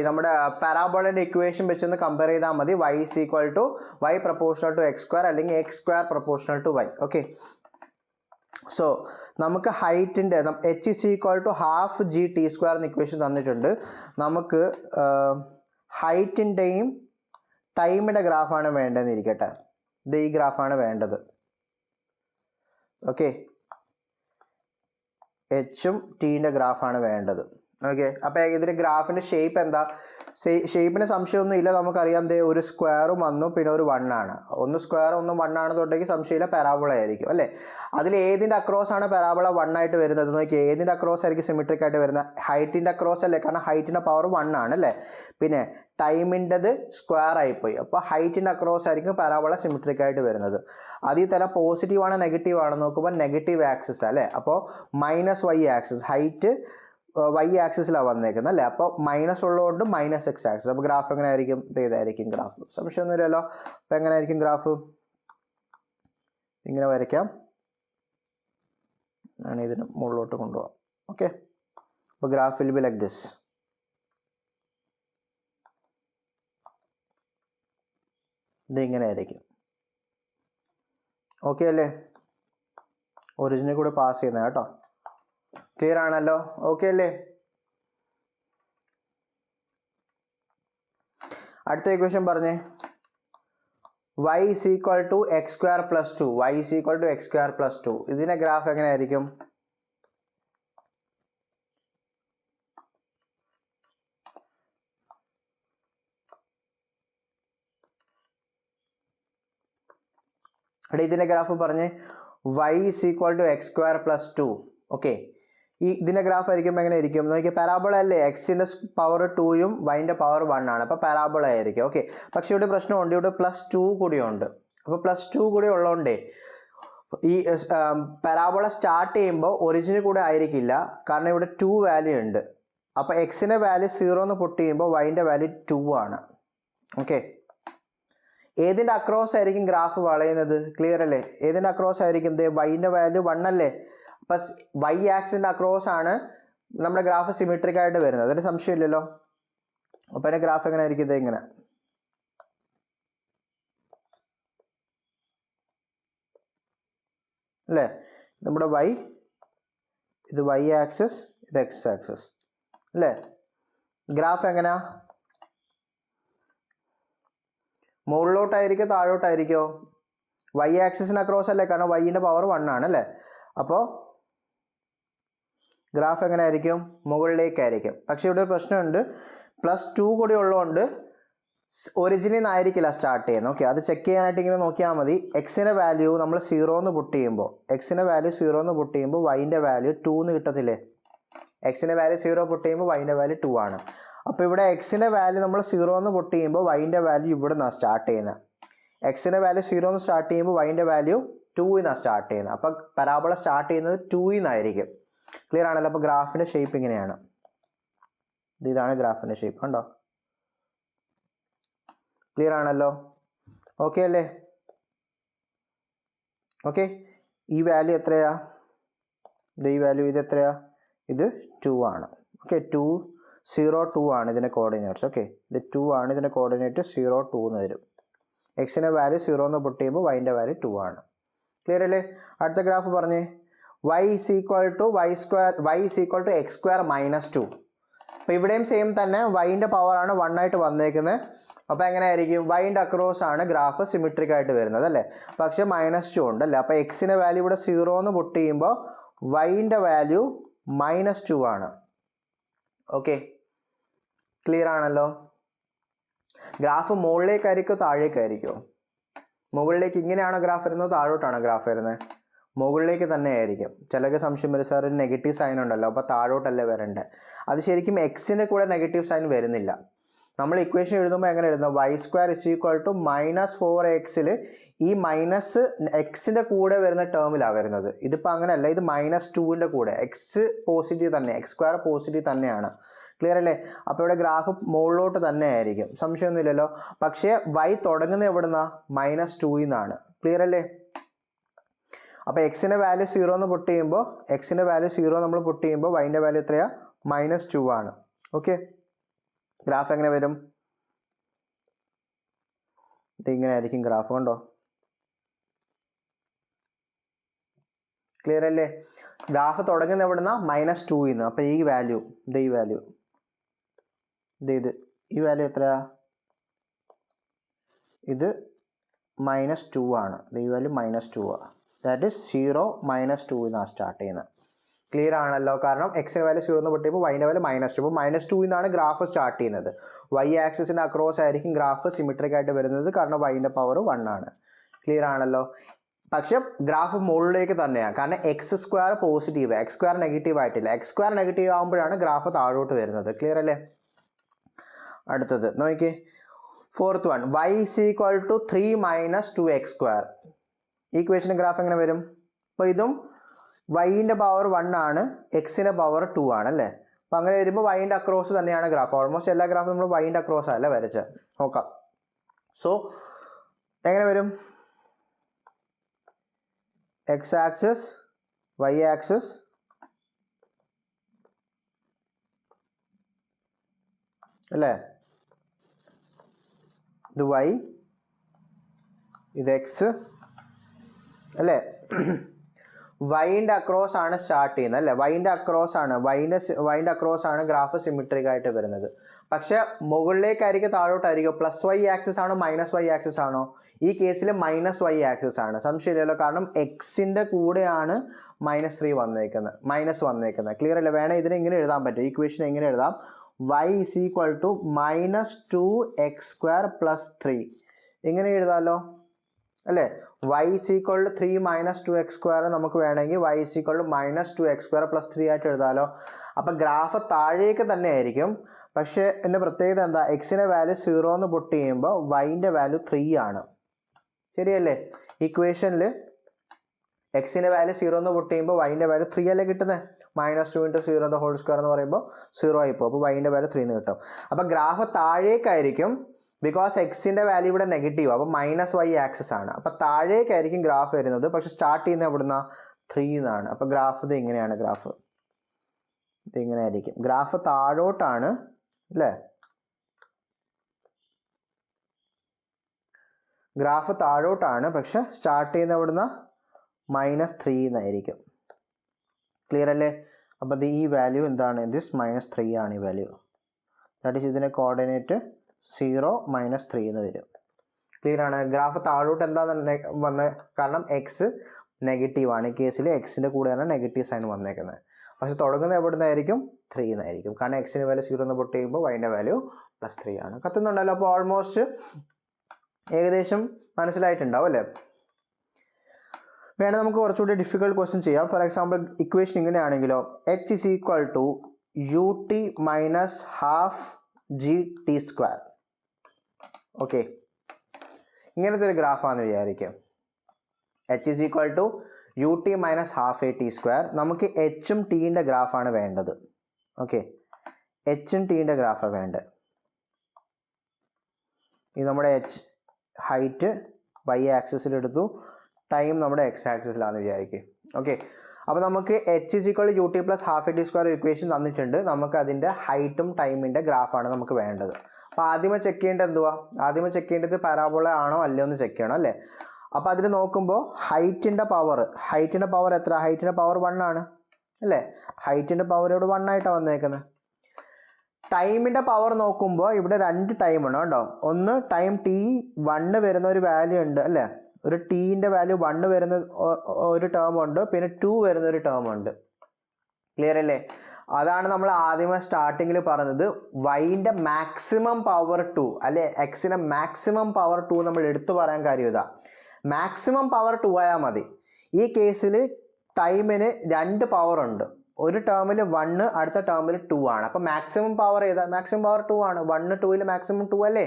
നമ്മുടെ പാരാബോളയുടെ ഇക്വേഷൻ വെച്ചൊന്ന് കമ്പയർ ചെയ്താൽ മതി. Y is equal to Y proportional to X square അല്ലെങ്കിൽ X square proportional to Y. Okay, so നമുക്ക് ഹൈറ്റിൻ്റെ H is equal to half G T square എന്ന ഇക്വേഷൻ തന്നിട്ടുണ്ട്. നമുക്ക് ഹൈറ്റിൻ്റെയും ടൈമിൻ്റെ ഗ്രാഫാണ് വേണ്ടതെന്ന് ഇരിക്കട്ടെ. ഇത് ഈ ഗ്രാഫാണ് വേണ്ടത്. ഓക്കെ, എച്ചും ടീൻ്റെ ഗ്രാഫാണ് വേണ്ടത്. ഓക്കെ, അപ്പോൾ ഇതിൻ്റെ ഗ്രാഫിൻ്റെ ഷേപ്പ് എന്താ? ഷേപ്പിന് സംശയമൊന്നും ഇല്ല. നമുക്കറിയാം ഒരു സ്ക്വയറും വന്നു പിന്നെ ഒരു 1 ആണ്. ഒന്ന് സ്ക്വയർ ഒന്നും 1 ആണെന്നുണ്ടെങ്കിൽ സംശയമില്ല പാരാബോള ആയിരിക്കും അല്ലേ. അതിൽ ഏതിൻ്റെ അക്രോസ് ആണ് പാരാബോള 1 ആയിട്ട് വരുന്നത്? നോക്കി, ഏതിൻ്റെ അക്രോസ് ആയിരിക്കും സിമെട്രിക് ആയിട്ട് വരുന്നത്? ഹൈറ്റിൻ്റെ അക്രോസ് അല്ലേ, കാരണം ഹൈറ്റിൻ്റെ പവർ 1 ആണ് അല്ലേ. പിന്നെ ടൈമിൻ്റെത് സ്ക്വയർ ആയിപ്പോയി. അപ്പോൾ ഹൈറ്റിൻ്റെ അക്രോസ് ആയിരിക്കും പാരാബോള സിമെട്രിക് ആയിട്ട് വരുന്നത്. അതിൽ തന്നെ പോസിറ്റീവ് ആണ് നെഗറ്റീവ് ആണ് നോക്കുമ്പോൾ നെഗറ്റീവ് ആക്സിസ് അല്ലേ. അപ്പോൾ minus Y axis, height Y ആക്സിസിലാണ് വന്നേക്കുന്നത് അല്ലേ. അപ്പോൾ മൈനസ് ഉള്ളതുകൊണ്ട് മൈനസ് എക്സ് ആക്സിസ്. അപ്പോൾ ഗ്രാഫ് എങ്ങനെ ആയിരിക്കും? ഇതായിരിക്കും ഗ്രാഫ്. സംശയമൊന്നുമില്ലല്ലോ. അപ്പോൾ എങ്ങനെ ആയിരിക്കും ഗ്രാഫ്? ഇങ്ങനെ വരയ്ക്കാം. ആണ് ഇതിന് മുകളിലോട്ട് കൊണ്ടുപോകാം. ഓക്കെ, അപ്പോൾ graph will be like this. ഇതിങ്ങനെ ആയിരിക്കും. ഓക്കെ അല്ലേ? ഒറിജിനിൽ കൂടെ പാസ് ചെയ്യുന്നത് കേട്ടോ. ക്ലിയർ ആണല്ലോ? ഓക്കെ അല്ലേ? അടുത്ത ഇക്വേഷൻ പറഞ്ഞേ. y is equal to x square plus 2. y is equal to x square plus 2. ഇതിന്റെ ഗ്രാഫ് എങ്ങനെ ആയിരിക്കും? ഇതിന്റെ ഗ്രാഫ് പറഞ്ഞേ. y is equal to x square plus 2. Okay, ഇതിന്റെ ഗ്രാഫ് ആയിരിക്കും എങ്ങനെ ആയിരിക്കും നോക്കിയാൽ? പാരാബോള അല്ലേ. എക്സിന്റെ പവർ 2ഉം വൈൻ്റെ പവർ 1 ആണ്. അപ്പോൾ പാരാബോള ആയിരിക്കും. ഓക്കെ, പക്ഷെ ഇവിടെ പ്രശ്നമുണ്ട്. ഇവിടെ +2 കൂടിയുണ്ട്. അപ്പോൾ +2 കൂടി ഉള്ളതുകൊണ്ടേ ഈ പാരാബോള സ്റ്റാർട്ട് ചെയ്യുമ്പോൾ ഒറിജിനിൽ കൂടെ ആയിരിക്കില്ല. കാരണം ഇവിടെ 2 വാല്യൂ ഉണ്ട്. അപ്പോൾ എക്സിൻ്റെ വാല്യൂ 0 എന്ന് പുട്ട് ചെയ്യുമ്പോൾ വൈൻ്റെ വാല്യൂ 2 ആണ്. ഓക്കെ, ഏതിൻ്റെ അക്രോസ് ആയിരിക്കും ഗ്രാഫ് വളയുന്നത്? ക്ലിയർ അല്ലേ? ഏതിൻ്റെ അക്രോസ് ആയിരിക്കും? വൈൻ്റെ വാല്യൂ 1 അല്ലേ. അപ്പം വൈ ആക്സിൻ്റെ അക്രോസ് ആണ് നമ്മുടെ ഗ്രാഫ് സിമെട്രിക് ആയിട്ട് വരുന്നത്. അതിന് സംശയമില്ലല്ലോ. അപ്പം അതിൻ്റെ ഗ്രാഫ് എങ്ങനെ ആയിരിക്കും? ഇത് ഇങ്ങനെ അല്ലേ. നമ്മുടെ വൈ, ഇത് വൈ ആക്സിസ്, ഇത് എക്സ് ആക്സിസ് അല്ലേ. ഗ്രാഫ് എങ്ങനെയാ? മുകളിലോട്ടായിരിക്കോ താഴോട്ടായിരിക്കോ? വൈ ആക്സിസിന് അക്രോസ് അല്ലേ, കാരണം വൈൻ്റെ പവർ 1 ആണ് അല്ലേ. അപ്പോൾ ഗ്രാഫ് എങ്ങനെ ആയിരിക്കും? മുകളിലേക്കായിരിക്കും. പക്ഷെ ഇവിടെ ഒരു പ്രശ്നമുണ്ട്. +2 കൂടി ഉള്ളതുകൊണ്ട് ഒറിജിനിൽ നിന്നായിരിക്കില്ല സ്റ്റാർട്ട് ചെയ്യുന്നത്. ഓക്കെ, അത് ചെക്ക് ചെയ്യാനായിട്ട് ഇങ്ങനെ നോക്കിയാൽ മതി. എക്സിൻ്റെ വാല്യൂ നമ്മൾ 0 എന്ന് പുട്ട് ചെയ്യുമ്പോൾ, എക്സിൻ്റെ വാല്യൂ 0 എന്ന് പുട്ട് ചെയ്യുമ്പോൾ വൈൻ്റെ വാല്യൂ 2 എന്ന് കിട്ടത്തില്ലേ. എക്സിൻ്റെ വാല്യൂ 0 പുട്ട് ചെയ്യുമ്പോൾ വൈൻ്റെ വാല്യൂ 2 ആണ്. അപ്പോൾ ഇവിടെ എക്സിൻ്റെ വാല്യൂ നമ്മൾ 0 എന്ന് പുട്ട് ചെയ്യുമ്പോൾ വൈൻ്റെ വാല്യൂ ഇവിടെ നിന്നാണ് സ്റ്റാർട്ട് ചെയ്യുന്നത്. എക്സിൻ്റെ വാല്യൂ 0 എന്ന് സ്റ്റാർട്ട് ചെയ്യുമ്പോൾ വൈൻ്റെ വാല്യൂ 2 എന്നാണ് സ്റ്റാർട്ട് ചെയ്യുന്നത്. അപ്പോൾ പരാബോള സ്റ്റാർട്ട് ചെയ്യുന്നത് 2 എന്നായിരിക്കും. ക്ലിയർ ആണല്ലോ? അപ്പോൾ ഗ്രാഫിൻ്റെ ഷേപ്പ് ഇങ്ങനെയാണ്. ഇതാണ് ഗ്രാഫിൻ്റെ ഷേപ്പ് കണ്ടോ. ക്ലിയർ ആണല്ലോ? ഓക്കെ അല്ലേ? ഓക്കെ, ഈ വാല്യൂ എത്രയാ? ഈ വാല്യൂ ഇത് എത്രയാ? ഇത് 2 ആണ്. ഓക്കെ, 2 0 2 ആണ് ഇതിൻ്റെ കോർഡിനേറ്റ്സ്. ഓക്കെ, ഇത് 2 ആണ് ഇതിൻ്റെ കോർഡിനേറ്റ് 0 2 എന്ന് വരും. എക്സിൻ്റെ വാല്യൂ 0 എന്ന് പുട്ട് ചെയ്യുമ്പോൾ വൈൻ്റെ വാല്യൂ 2 ആണ്. ക്ലിയർ അല്ലേ? അടുത്ത ഗ്രാഫ് പറഞ്ഞേ. y is equal to x square minus 2. അപ്പോൾ ഇവിടെയും സെയിം തന്നെ വൈൻ്റെ പവറാണ് 1 ആയിട്ട് വന്നേക്കുന്നത്. അപ്പോൾ എങ്ങനെയായിരിക്കും? വൈൻ്റെ അക്രോസ് ആണ് ഗ്രാഫ് സിമെട്രിക് ആയിട്ട് വരുന്നത് അല്ലേ? പക്ഷേ -2 ഉണ്ടല്ലേ. അപ്പോൾ എക്സിൻ്റെ വാല്യൂ ഇവിടെ 0 എന്ന് പുട്ട് ചെയ്യുമ്പോൾ വൈൻ്റെ വാല്യൂ -2 ആണ്. ഓക്കെ, ക്ലിയർ ആണല്ലോ? ഗ്രാഫ് മുകളിലേക്കായിരിക്കും താഴേക്കായിരിക്കും? മുകളിലേക്ക് ഇങ്ങനെയാണോ ഗ്രാഫ് വരുന്നത്, താഴോട്ടാണോ ഗ്രാഫ് വരുന്നത്? മുകളിലേക്ക് തന്നെ ആയിരിക്കും. ചിലർക്ക് സംശയം വരും, സാർ ഒരു നെഗറ്റീവ് സൈൻ ഉണ്ടല്ലോ, അപ്പോൾ താഴോട്ടല്ലേ വരേണ്ടത്? അത് ശരിക്കും എക്സിൻ്റെ കൂടെ നെഗറ്റീവ് സൈൻ വരുന്നില്ല. നമ്മൾ ഇക്വേഷൻ എഴുതുമ്പോൾ എങ്ങനെ എഴുതുന്നത്? y² = -4x ഈ മൈനസ് എക്സിൻ്റെ കൂടെ വരുന്ന ടേമിലാണ് വരുന്നത്. ഇതിപ്പോൾ അങ്ങനെയല്ല, ഇത് -2ൻ്റെ കൂടെ. എക്സ് പോസിറ്റീവ് തന്നെ, x² പോസിറ്റീവ് തന്നെയാണ്. ക്ലിയർ അല്ലേ? അപ്പോൾ ഇവിടെ ഗ്രാഫ് മുകളിലോട്ട് തന്നെ ആയിരിക്കും, സംശയമൊന്നുമില്ലല്ലോ. പക്ഷേ y തുടങ്ങുന്നത് എവിടുന്നാ? -2 നിന്നാണ്. ക്ലിയർ അല്ലേ? അപ്പോൾ എക്സിൻ്റെ വാല്യൂ 0 എന്ന് പുട്ട് ചെയ്യുമ്പോൾ നമ്മൾ പുട്ട് ചെയ്യുമ്പോൾ വൈൻ്റെ വാല്യൂ എത്രയാണ്? -2 ആണ്. ഓക്കെ, ഗ്രാഫ് എങ്ങനെ വരും? ഇതിങ്ങനെ ആയിരിക്കും ഗ്രാഫ്. കണ്ടോ? ക്ലിയർ അല്ലേ? ഗ്രാഫ് തുടങ്ങുന്ന എവിടുന്ന? -2 നിന്ന്. അപ്പോൾ ഈ വാല്യൂ ഈ വാല്യൂ എത്രയാ? ഇത് -2 ആണ്. ഈ വാല്യൂ -2 ആണ്. ദാറ്റ് ഈസ് 0 -2 എന്നാണ് സ്റ്റാർട്ട് ചെയ്യുന്നത്. ക്ലിയർ ആണല്ലോ? കാരണം എക്സിൻ്റെ വാല്യൂ 0 എന്ന് പൊട്ടിയപ്പോൾ വൈൻ്റെ വാല്യൂ -2. അപ്പോൾ -2 എന്നാണ് ഗ്രാഫ് സ്റ്റാർട്ട് ചെയ്യുന്നത്. വൈ ആക്സിസിൻ്റെ അക്രോസ് ആയിരിക്കും ഗ്രാഫ് സിമെട്രിക് ആയിട്ട് വരുന്നത്, കാരണം വൈൻ്റെ പവർ 1 ആണ്. ക്ലിയർ ആണല്ലോ? പക്ഷെ ഗ്രാഫ് മുകളിലേക്ക് തന്നെയാണ്, കാരണം x² പോസിറ്റീവ്, x² നെഗറ്റീവ് ആയിട്ടില്ല. x² നെഗറ്റീവ് ആകുമ്പോഴാണ് ഗ്രാഫ് താഴോട്ട് വരുന്നത്. ക്ലിയർ അല്ലേ? അടുത്തത് നോക്കിയേ, 4th one, y is equal to 3 - 2x². ഈ ഇക്വേഷന് ഗ്രാഫ് എങ്ങനെ വരും? അപ്പോൾ ഇതും വൈൻ്റെ പവർ 1 ആണ്, എക്സിൻ്റെ പവർ 2 ആണ് അല്ലേ? അപ്പോൾ അങ്ങനെ വരുമ്പോൾ വൈൻ്റെ അക്രോസ് തന്നെയാണ് ഗ്രാഫ്. ഓൾമോസ്റ്റ് എല്ലാ ഗ്രാഫും നമ്മൾ വൈൻ്റെ അക്രോസ് അല്ല വരച്ചത്. നോക്കാം. സോ എങ്ങനെ വരും? എക്സ് ആക്സിസ്, വൈ ആക്സിസ്, അല്ലേ? ഇത് വൈ, ഇത് എക്സ് അല്ലേ? വൈൻ്റെ അക്രോസ് ആണ് സ്റ്റാർട്ട് ചെയ്യുന്നത് അല്ലേ? വൈൻ്റെ അക്രോസ് ആണ് ഗ്രാഫ് സിമെട്രിക് ആയിട്ട് വരുന്നത്. പക്ഷെ മുകളിലേക്കായിരിക്കും താഴോട്ടായിരിക്കും? +y ആക്സിസ് ആണോ -y ആക്സിസ് ആണോ? ഈ കേസിൽ -y ആക്സിസ് ആണ്, സംശയമില്ലല്ലോ. കാരണം എക്സിൻ്റെ കൂടെയാണ് -3 വന്നേക്കുന്നത്. ക്ലിയർ അല്ലേ? വേണേൽ ഇതിനെ ഇങ്ങനെ എഴുതാൻ പറ്റും. ഈ ഇക്വേഷൻ എങ്ങനെ എഴുതാം? y is equal to -2x² + 3. ഇങ്ങനെ എഴുതാമല്ലോ അല്ലേ? y is equal to 3 - 2x² നമുക്ക് വേണമെങ്കിൽ y is equal to -2x² + 3 ആയിട്ട് എഴുതാമല്ലോ. അപ്പം ഗ്രാഫ് താഴേക്ക് തന്നെ ആയിരിക്കും. പക്ഷേ എൻ്റെ പ്രത്യേകത എന്താ? എക്സിൻ്റെ വാല്യൂ 0 എന്ന് പുട്ട് ചെയ്യുമ്പോൾ വൈൻ്റെ വാല്യൂ 3 ആണ്. ശരിയല്ലേ? ഇക്വേഷനിൽ എക്സിൻ്റെ വാല്യൂ 0 എന്ന് പുട്ട് ചെയ്യുമ്പോൾ വൈൻ്റെ വാല്യൂ 3 അല്ലേ കിട്ടുന്നത്? -2 × 0² എന്ന് പറയുമ്പോൾ 0 ആയിപ്പോൾ. അപ്പോൾ വൈൻ്റെ വാല്യൂ 3 എന്ന് കിട്ടും. അപ്പോൾ ഗ്രാഫ് താഴേക്കായിരിക്കും, ബിക്കോസ് എക്സിൻ്റെ വാല്യൂ ഇവിടെ നെഗറ്റീവ്, അപ്പോൾ -y ആക്സിസ് ആണ്. അപ്പോൾ താഴേക്കായിരിക്കും ഗ്രാഫ് വരുന്നത്. പക്ഷെ സ്റ്റാർട്ട് ചെയ്യുന്നത് എവിടുന്ന? 3 എന്നാണ്. അപ്പോൾ ഗ്രാഫ് ഇത് ഇങ്ങനെയാണ്. ഗ്രാഫ് ഇതിങ്ങനെ ആയിരിക്കും. ഗ്രാഫ് താഴോട്ടാണ് അല്ലേ? ഗ്രാഫ് താഴോട്ടാണ്, പക്ഷെ സ്റ്റാർട്ട് ചെയ്യുന്ന എവിടുന്ന? -3 എന്നായിരിക്കും. ക്ലിയർ അല്ലേ? അപ്പോൾ ഈ വാല്യൂ എന്താണ്? ദിസ് -3 ആണ് ഈ വാല്യൂ. ദാറ്റ് ഈസ് ഇതിൻ്റെ കോർഡിനേറ്റ് 0 - 3 എന്ന് വരും. ക്ലിയർ ആണ്? ഗ്രാഫ് താഴോട്ട് എന്താണെന്ന് വന്നത്? കാരണം എക്സ് നെഗറ്റീവ് ആണ്. ഈ കേസിൽ എക്സിൻ്റെ കൂടെയാണ് നെഗറ്റീവ് സൈൻ വന്നേക്കുന്നത്. പക്ഷെ തുടങ്ങുന്നത് എവിടെ നിന്നായിരിക്കും? 3 എന്നായിരിക്കും. കാരണം എക്സിൻ്റെ വാല്യൂ 0 എന്ന് പുട്ട് ചെയ്യുമ്പോൾ വൈൻ്റെ വാല്യൂ +3 ആണ്. കത്തുന്നുണ്ടല്ലോ? അപ്പോൾ ഓൾമോസ്റ്റ് ഏകദേശം മനസ്സിലായിട്ടുണ്ടാവും അല്ലേ? വേണമെങ്കിൽ നമുക്ക് കുറച്ചുകൂടി ഡിഫിക്കൽട്ട് ക്വസ്റ്റ്യൻ ചെയ്യാം. ഫോർ എക്സാമ്പിൾ ഇക്വേഷൻ ഇങ്ങനെയാണെങ്കിലോ, h is equal to ut - ½ gt². Okay, ഇങ്ങനത്തെ ഒരു ഗ്രാഫാണെന്ന് വിചാരിക്കാം. h is equal to ut - ½ at². നമുക്ക് എച്ചും ടീൻ്റെ ഗ്രാഫാണ് വേണ്ടത്. ഓക്കെ, എച്ചും ടീൻ്റെ ഗ്രാഫാണ് വേണ്ടത്. ഇത് നമ്മുടെ എച്ച് ഹൈറ്റ് y ആക്സിസിലെടുത്തു, ടൈം നമ്മുടെ x ആക്സിസിലാണെന്ന് വിചാരിക്കും. ഓക്കെ, അപ്പോൾ നമുക്ക് h is equal to ut plus half a t square equation തന്നിട്ടുണ്ട്. നമുക്ക് അതിൻ്റെ ഹൈറ്റും ടൈമിൻ്റെ ഗ്രാഫാണ് നമുക്ക് വേണ്ടത്. അപ്പോൾ ആദ്യമേ ചെക്ക് ചെയ്യേണ്ടത് എന്തുവാ? ആദ്യമേ ചെക്ക് ചെയ്യേണ്ടത് പരാബോള ആണോ അല്ലയോ എന്ന് ചെക്ക് ചെയ്യണം അല്ലേ. അപ്പോൾ അതിൽ നോക്കുമ്പോൾ ഹൈറ്റിൻ്റെ പവർ എത്ര? ഹൈറ്റിൻ്റെ പവർ 1 ആണ് അല്ലേ. ഹൈറ്റിൻ്റെ പവർ ഇവിടെ 1 ആയിട്ടാണ് വന്നേക്കുന്നത്. ടൈമിൻ്റെ പവർ നോക്കുമ്പോൾ ഇവിടെ 2 ടൈമാണ് കേട്ടോ. ഒന്ന് ടൈം t 1 വരുന്ന ഒരു വാല്യൂ ഉണ്ട് അല്ലേ, ഒരു ടീൻ്റെ വാല്യൂ 1 വരുന്ന ഒരു ടേം ഉണ്ട്, പിന്നെ 2 വരുന്ന ഒരു ടേം ഉണ്ട്. ക്ലിയർ അല്ലേ? അതാണ് നമ്മൾ ആദ്യമേ സ്റ്റാർട്ടിങ്ങിൽ പറഞ്ഞത് വൈൻ്റെ മാക്സിമം പവർ 2 അല്ലെ എക്സിൻ്റെ മാക്സിമം പവർ 2 നമ്മൾ എടുത്തു പറയാൻ കാര്യം ഇതാ. മാക്സിമം പവർ 2 ആയാൽ മതി. ഈ കേസിൽ ടൈമിന് 2 പവർ ഉണ്ട്, ഒരു ടേമിൽ 1, അടുത്ത ടേമിൽ 2 ആണ്. അപ്പോൾ മാക്സിമം പവർ ഏതാ? മാക്സിമം പവർ 2 ആണ്. 1 2ൽ മാക്സിമം 2 അല്ലേ.